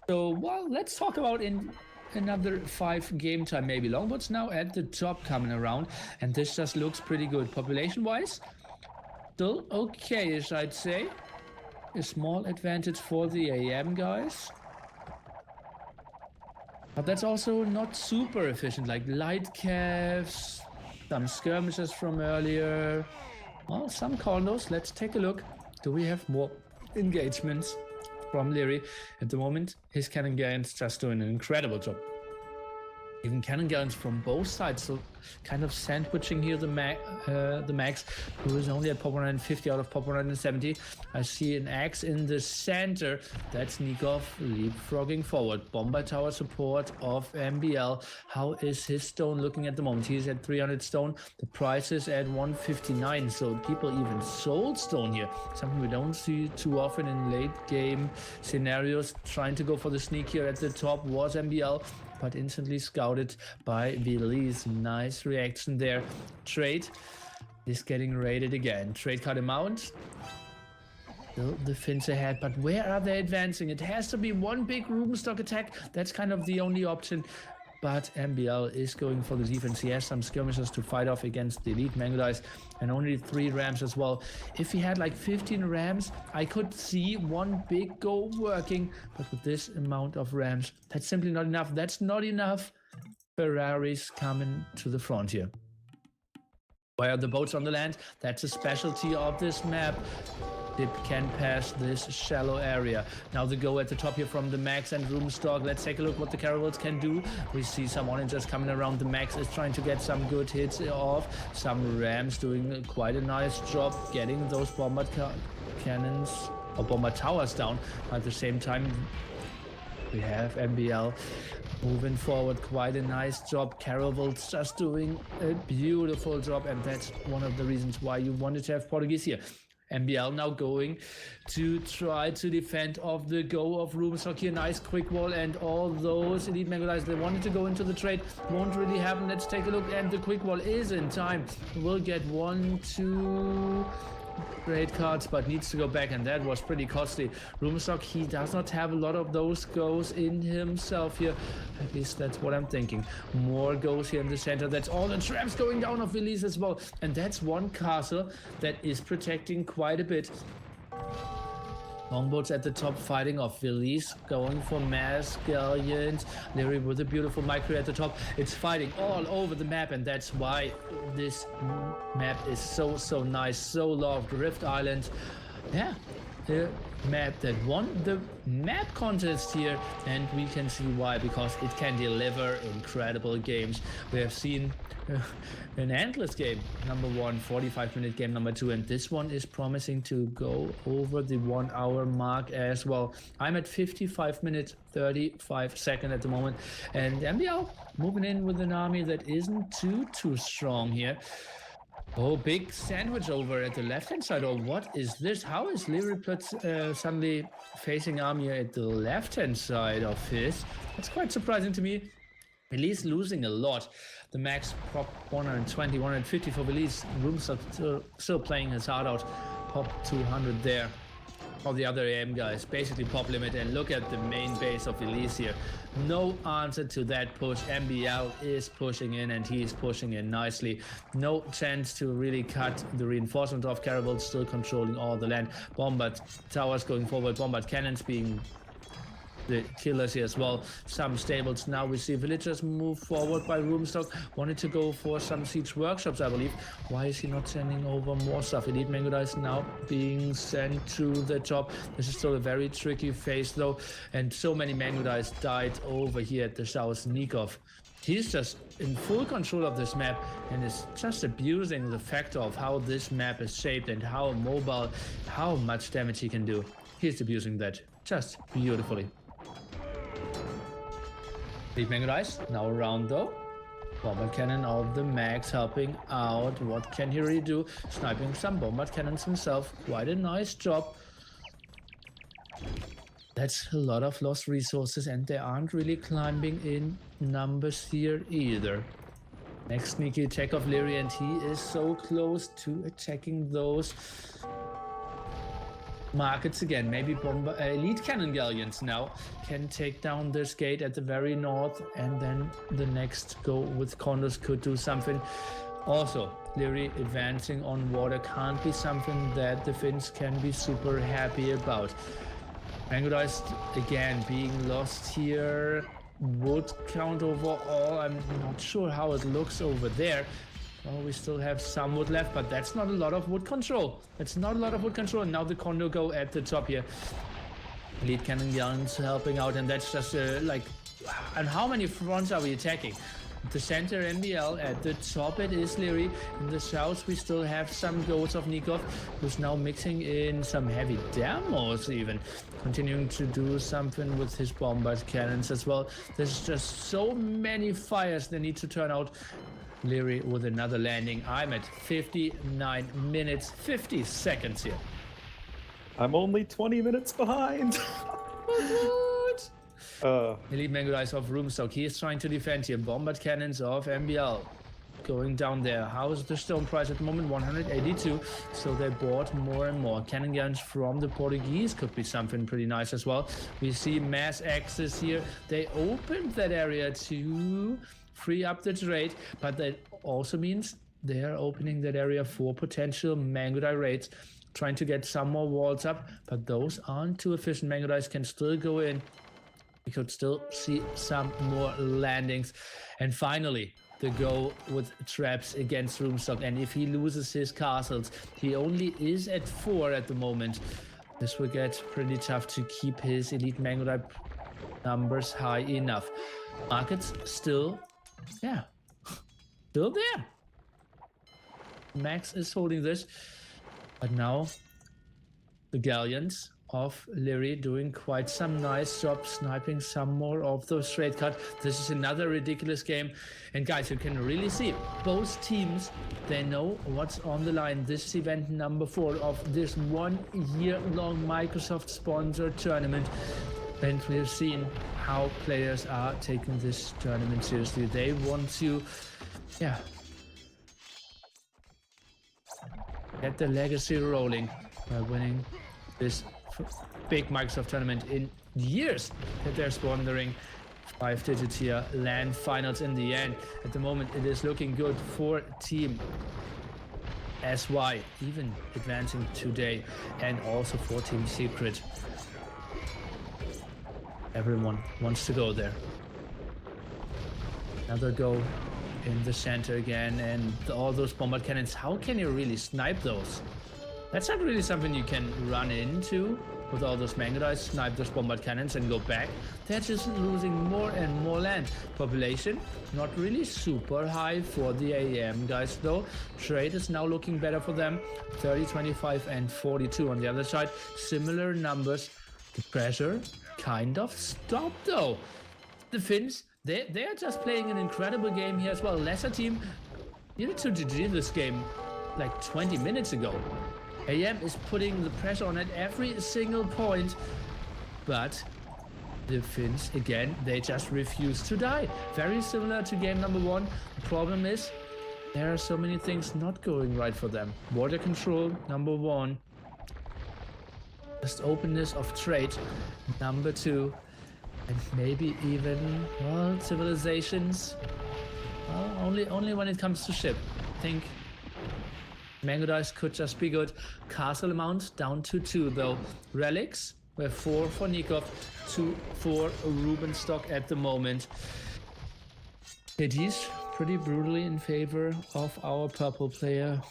So, well, let's talk about in another 5 game time maybe. Longboats now at the top coming around, and this just looks pretty good. Population-wise, still okay-ish, I'd say. A small advantage for the AM guys. But that's also not super efficient, like light calves, some skirmishes from earlier. Well, some condos. Let's take a look. Do we have more engagements from Leary? At the moment, his cannon guns just doing an incredible job. Even cannon guns from both sides, so kind of sandwiching here the max, who is only at pop 150 out of pop 170. I see an axe in the center. That's Nikov leapfrogging forward. Bomber tower support of MBL. How is his stone looking at the moment? He's at 300 stone. The price is at 159, so people even sold stone here. Something we don't see too often in late game scenarios. Trying to go for the sneak here at the top was MBL, but instantly scouted by Belize. Nice reaction there. Trade is getting raided again. Trade cut him out. Still the Finns ahead, but where are they advancing? It has to be one big Roomstock attack. That's kind of the only option. But MBL is going for the defense. He has some skirmishes to fight off against the elite mango dice, and only 3 rams as well. If he had like 15 rams, I could see one big go working, but with this amount of rams, that's simply not enough. That's not enough. Ferraris coming to the front here. Where are the boats on the land? That's a specialty of this map. Dip can pass this shallow area. Now the go at the top here from the Max and Roomstock. Let's take a look what the caravels can do. We see some onagers coming around. The Max is trying to get some good hits off. Some rams doing quite a nice job getting those bomber cannons or bomber towers down. At the same time, we have MBL moving forward, quite a nice job. Caravels just doing a beautiful job, and that's one of the reasons why you wanted to have Portuguese here. MBL now going to try to defend off the go of Roomstock here. Nice quick wall, and all those elite mango guys, they wanted to go into the trade. Won't really happen. Let's take a look, and the quick wall is in time. We'll get 1, 2, trade cards, but needs to go back, and that was pretty costly. Roomstock, he does not have a lot of those goals in himself here. At least that's what I'm thinking. More goals here in the center. That's all the traps going down of Elise as well. And that's one castle that is protecting quite a bit. Longboats at the top fighting off. Villiers going for mass galleons. Leary with a beautiful micro at the top. It's fighting all over the map, and that's why this map is so nice, so loved. Rift Island, yeah, the map that won the map contest here, and we can see why, because it can deliver incredible games. We have seen an endless game number 1, 45-minute game number 2, and this one is promising to go over the 1 hour mark as well. I'm at 55 minutes 35 seconds at the moment, and MBL moving in with an army that isn't too strong here. Oh, big sandwich over at the left-hand side. Oh, what is this? How is Liriplat suddenly facing army at the left-hand side of his? That's quite surprising to me. Elise losing a lot. The max prop 120, 150 for Elise. Roomstock still playing his heart out. Pop 200 there. All the other AM guys basically pop limit, and look at the main base of Elise here. No answer to that push. MBL is pushing in, and he is pushing in nicely. No chance to really cut the reinforcement of Caravel, still controlling all the land. Bombard towers going forward. Bombard cannons being the killers here as well. Some stables. Now we see villagers move forward by Roomstock. Wanted to go for some siege workshops, I believe. Why is he not sending over more stuff? Elite Mango Dice now being sent to the top. This is still a very tricky phase though, and so many Mango Dice died over here at the south. Nikov, he's just in full control of this map and is just abusing the factor of how this map is shaped and how mobile, how much damage he can do. He's abusing that just beautifully. Elite Mango Dice now around though. Bombard cannon of the max helping out. What can he really do? Sniping some bombard cannons himself. Quite a nice job. That's a lot of lost resources, and they aren't really climbing in numbers here either. Next sneaky attack of Leary, and he is so close to attacking those markets again. Maybe elite cannon galleons now can take down this gate at the very north, and then the next go with condos could do something. Also, Leary advancing on water can't be something that the Finns can be super happy about. Mango Dice again being lost here. Wood count overall, I'm not sure how it looks over there. Well, we still have some wood left, but that's not a lot of wood control. That's not a lot of wood control. And now the condo go at the top here. Elite cannon guns helping out, and that's just like, and how many fronts are we attacking? The center MBL, at the top it is Leary. In the south we still have some goals of Nikov, who's now mixing in some heavy demos even. Continuing to do something with his bombard cannons as well. There's just so many fires that need to turn out. Leary with another landing. I'm at 59 minutes, 50 seconds here. I'm only 20 minutes behind. What? Elite Mango Dice of Roomstock. He is trying to defend here. Bombard cannons of MBL going down there. How is the stone price at the moment? 182. So they bought more and more. Cannon guns from the Portuguese could be something pretty nice as well. We see mass access here. They opened that area to free up the trade, but that also means they are opening that area for potential Mango Dice raids, trying to get some more walls up, but those aren't too efficient. Mango Dice can still go in. We could still see some more landings. And finally, the go with traps against Roomstock. And if he loses his castles, he only is at 4 at the moment. This will get pretty tough to keep his Elite Mango Dice numbers high enough. Markets still, yeah, still there. Max is holding this, but now the galleons of Leary doing quite some nice job sniping some more of those straight cut. This is another ridiculous game, and guys, you can really see both teams, they know what's on the line. This is event number 4 of this 1 year long Microsoft sponsored tournament, and we've seen how players are taking this tournament seriously. They want to, yeah, get the legacy rolling by winning this big Microsoft tournament in years that they're squandering. 5-digit tier land finals in the end. At the moment, it is looking good for Team SY, even advancing today, and also for Team Secret. Everyone wants to go there. Another go in the center again, and all those bombard cannons. How can you really snipe those? That's not really something you can run into with all those manga dice, snipe those bombard cannons and go back. They're just losing more and more land. Population, not really super high for the AEM guys though. Trade is now looking better for them. 30, 25 and 42 on the other side. Similar numbers. The pressure kind of stopped though. The Finns, they are just playing an incredible game here as well. Lesser team needed to GG this game like 20 minutes ago. AM is putting the pressure on at every single point, but the Finns, again, they just refuse to die. Very similar to game number 1. The problem is there are so many things not going right for them. Border control, number 1. Just openness of trade, number 2. And maybe even, well, civilizations. Well, only when it comes to ship. I think Mango Dice could just be good. Castle amount down to 2 though. Relics, we have 4 for Nikov, 2 for Rubenstock at the moment. It is pretty brutally in favor of our purple player.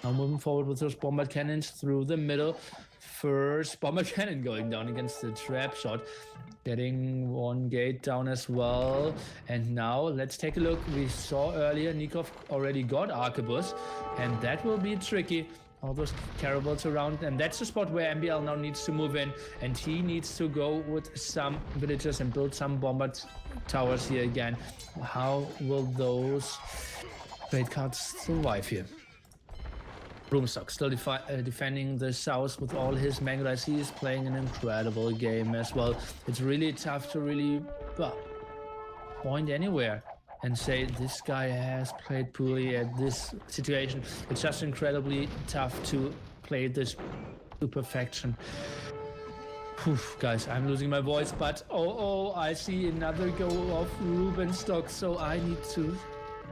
Now moving forward with those bombard cannons through the middle. First bomber cannon going down against the trap shot. Getting one gate down as well. And now let's take a look. We saw earlier Nikov already got Arquebus, and that will be tricky. All those caravels around, and that's the spot where MBL now needs to move in, and he needs to go with some villagers and build some bombard towers here again. How will those trade cards survive here? Rubenstock still defending the south with all his mango dice. He is playing an incredible game as well. It's really tough to really point anywhere and say this guy has played poorly at this situation. It's just incredibly tough to play this to perfection. Oof, guys, I'm losing my voice, but I see another go of Rubenstock, so I need to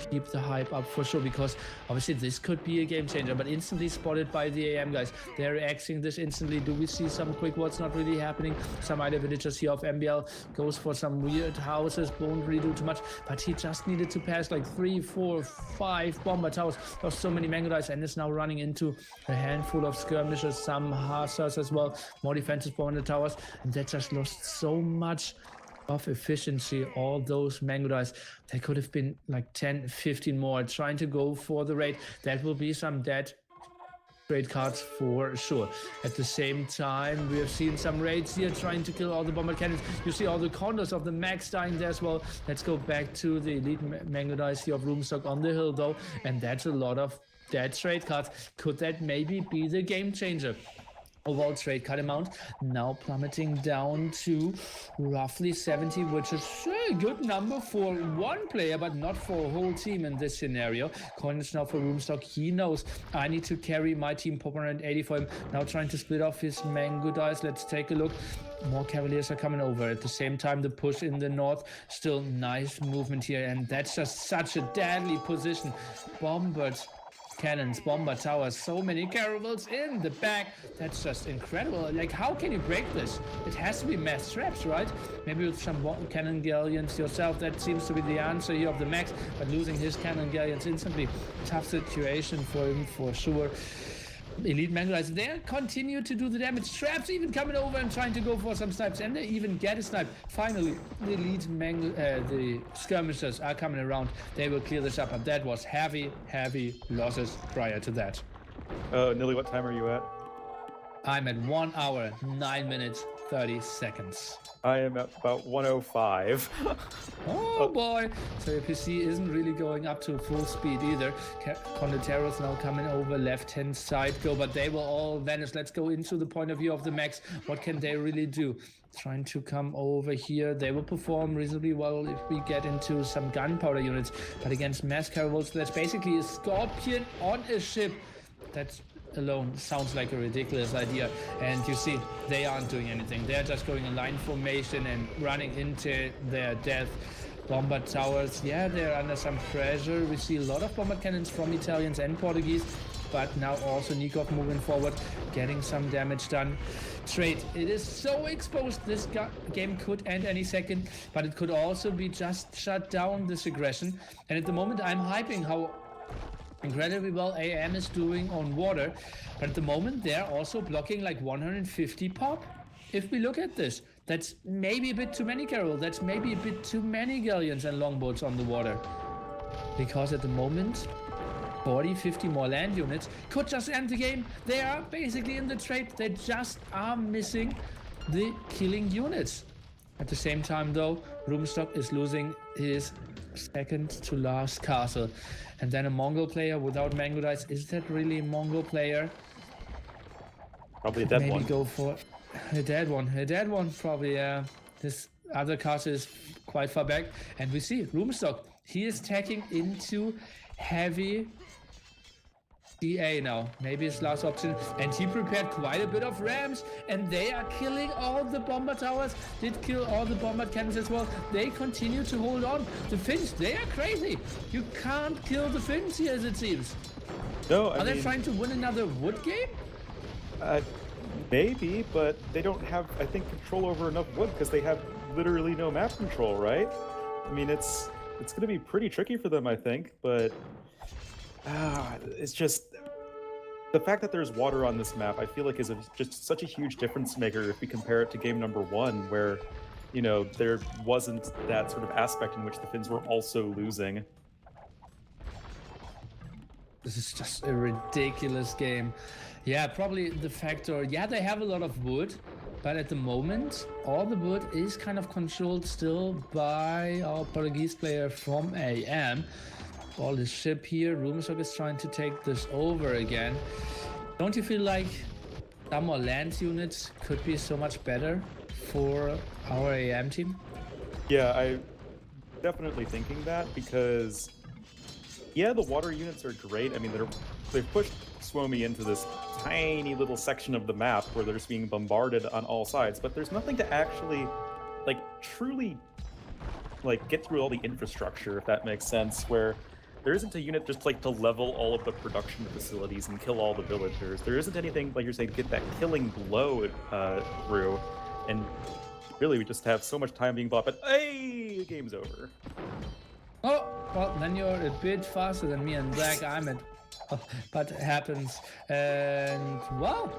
keep the hype up for sure, because obviously this could be a game changer, but instantly spotted by the AM guys. They're reacting this instantly. Do we see some quick what's not really happening? Some idea villagers here of MBL goes for some weird houses, won't really do too much, but he just needed to pass like 3, 4, 5 bomber towers. Lost so many mango dice and is now running into a handful of skirmishers, some hussars as well, more defensive bomber towers, and that just lost so much of efficiency. All those mango dice, they could have been like 10, 15 more, trying to go for the raid. That will be some dead trade cards for sure. At the same time, we have seen some raids here trying to kill all the bomber cannons. You see all the condos of the max dying there as well. Let's go back to the elite mango dice here of Rubenstock on the hill though, and that's a lot of dead trade cards. Could that maybe be the game changer? Overall trade card amount now plummeting down to roughly 70, which is a good number for one player, but not for a whole team in this scenario. Coinage now for Rubenstock. He knows I need to carry my team. Pop 180 for him. Now trying to split off his mango dice. Let's take a look. More Cavaliers are coming over. At the same time, the push in the north. Still nice movement here, and that's just such a deadly position. Bombard cannons, bomber towers, so many caravels in the back. That's just incredible. Like, how can you break this? It has to be mass traps, right? Maybe with some cannon galleons yourself. That seems to be the answer here of the max, but losing his cannon galleons instantly, tough situation for him for sure. Elite mango dice, they continue to do the damage. Traps even coming over and trying to go for some snipes, and they even get a snipe. Finally, the elite the skirmishers are coming around. They will clear this up, but that was heavy losses prior to that. Nilly, what time are you at? I'm at 1 hour, 9 minutes, 30 seconds. I am at about 105. Oh boy! So your PC isn't really going up to full speed either. Condoteros now coming over left-hand side go, but they will all vanish. Let's go into the point of view of the max. What can they really do? trying to come over here. They will perform reasonably well if we get into some gunpowder units. But against mass caravels, that's basically a scorpion on a ship. That alone sounds like a ridiculous idea. And you see, they aren't doing anything. They're just going in line formation and running into their death. Bombard towers, yeah, they're under some pressure. We see a lot of bombard cannons from Italians and Portuguese, but now also Nikov moving forward, getting some damage done. Trade, it is so exposed. This game could end any second, but it could also be just shut down, this aggression. And at the moment, I'm hyping how incredibly well AM is doing on water, but at the moment, they're also blocking like 150 pop. If we look at this, that's maybe a bit too many Carol. That's maybe a bit too many galleons and longboats on the water. Because at the moment, 40, 50 more land units could just end the game. They are basically in the trade. They just are missing the killing units. At the same time, though, Roomstock is losing his second to last castle. And then a Mongol player without Mango Dice. Is that really a Mongol player? Probably a dead Maybe one. go for a dead one. A dead one, probably. This other castle is quite far back. And we see Roomstock. He is tacking into heavy DA now. Maybe his last option. And he prepared quite a bit of rams. And they are killing all the bomber towers. Did kill all the bomber cannons as well. They continue to hold on. The Finns, they are crazy. You can't kill the Finns here, as it seems. No, Are they trying to win another wood game? Maybe, but they don't have, I think, control over enough wood because they have literally no map control, right? I mean, it's going to be pretty tricky for them, I think, but it's just the fact that there's water on this map, I feel like is just such a huge difference maker if we compare it to game number 1, where, you know, there wasn't that sort of aspect in which the Finns were also losing. This is just a ridiculous game. Yeah, probably the factor. Yeah, they have a lot of wood, but at the moment, all the wood is kind of controlled still by our Portuguese player from AM. All the ship here, Roomstock is trying to take this over again. Don't you feel like some more land units could be so much better for our AM team? Yeah, I'm definitely thinking that because, yeah, the water units are great. I mean, they've pushed Suomi into this tiny little section of the map where they're just being bombarded on all sides, but there's nothing to actually, like, truly, like, get through all the infrastructure, if that makes sense, where there isn't a unit just, like, to level all of the production facilities and kill all the villagers. There isn't anything, like you're saying, to get that killing blow through, and really, we just have so much time being bought, but hey, the game's over. Oh, well, then you're a bit faster than me and Black. I'm at... Oh, but it happens. And, well,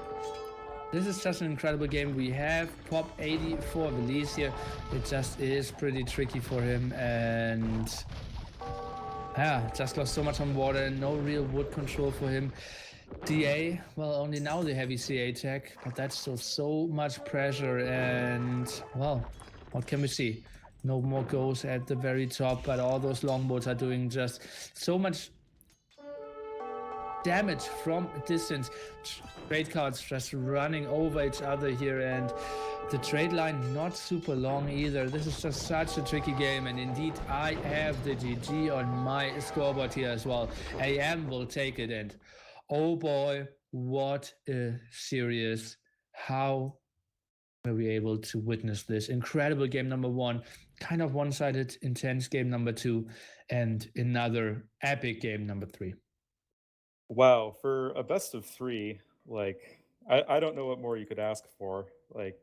this is just an incredible game. We have Pop 80 for Belize here. It just is pretty tricky for him. And, yeah, just lost so much on water. No real wood control for him. DA, well, only now the heavy CA tech, but that's still so much pressure. And, well, what can we see? No more goals at the very top, but all those longboats are doing just so much damage from a distance. Trade cards just running over each other here, and the trade line not super long either. This is just such a tricky game, and indeed I have the GG on my scoreboard here as well. AM will take it, and oh boy, what a series. How were we able to witness this incredible game number 1, kind of one-sided intense game number 2, and another epic game number 3. Wow, for a best of 3, like, I don't know what more you could ask for. Like,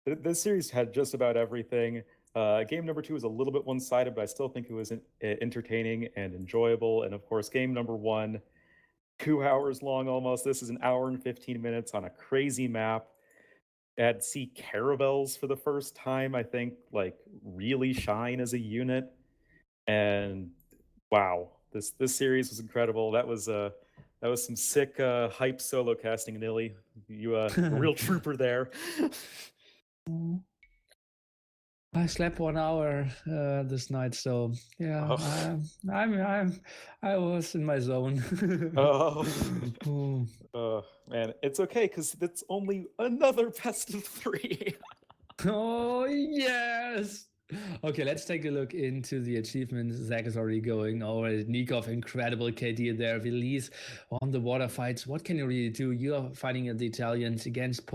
this series had just about everything. Game number 2 was a little bit one-sided, but I still think it was entertaining and enjoyable. And of course, game number 1, 2 hours long almost. This is an hour and 15 minutes on a crazy map. Had see caravels for the first time, I think, like, really shine as a unit. And wow, this series was incredible. That was some sick hype solo casting, Nilly. You a real trooper there. I slept 1 hour this night, so yeah, I was in my zone. Oh, man, it's okay because it's only another best of 3. Oh, yes. Okay, let's take a look into the achievements. Zach is already going over it. Nikov, incredible KD there. Release on the water fights. What can you really do? You are fighting the Italians against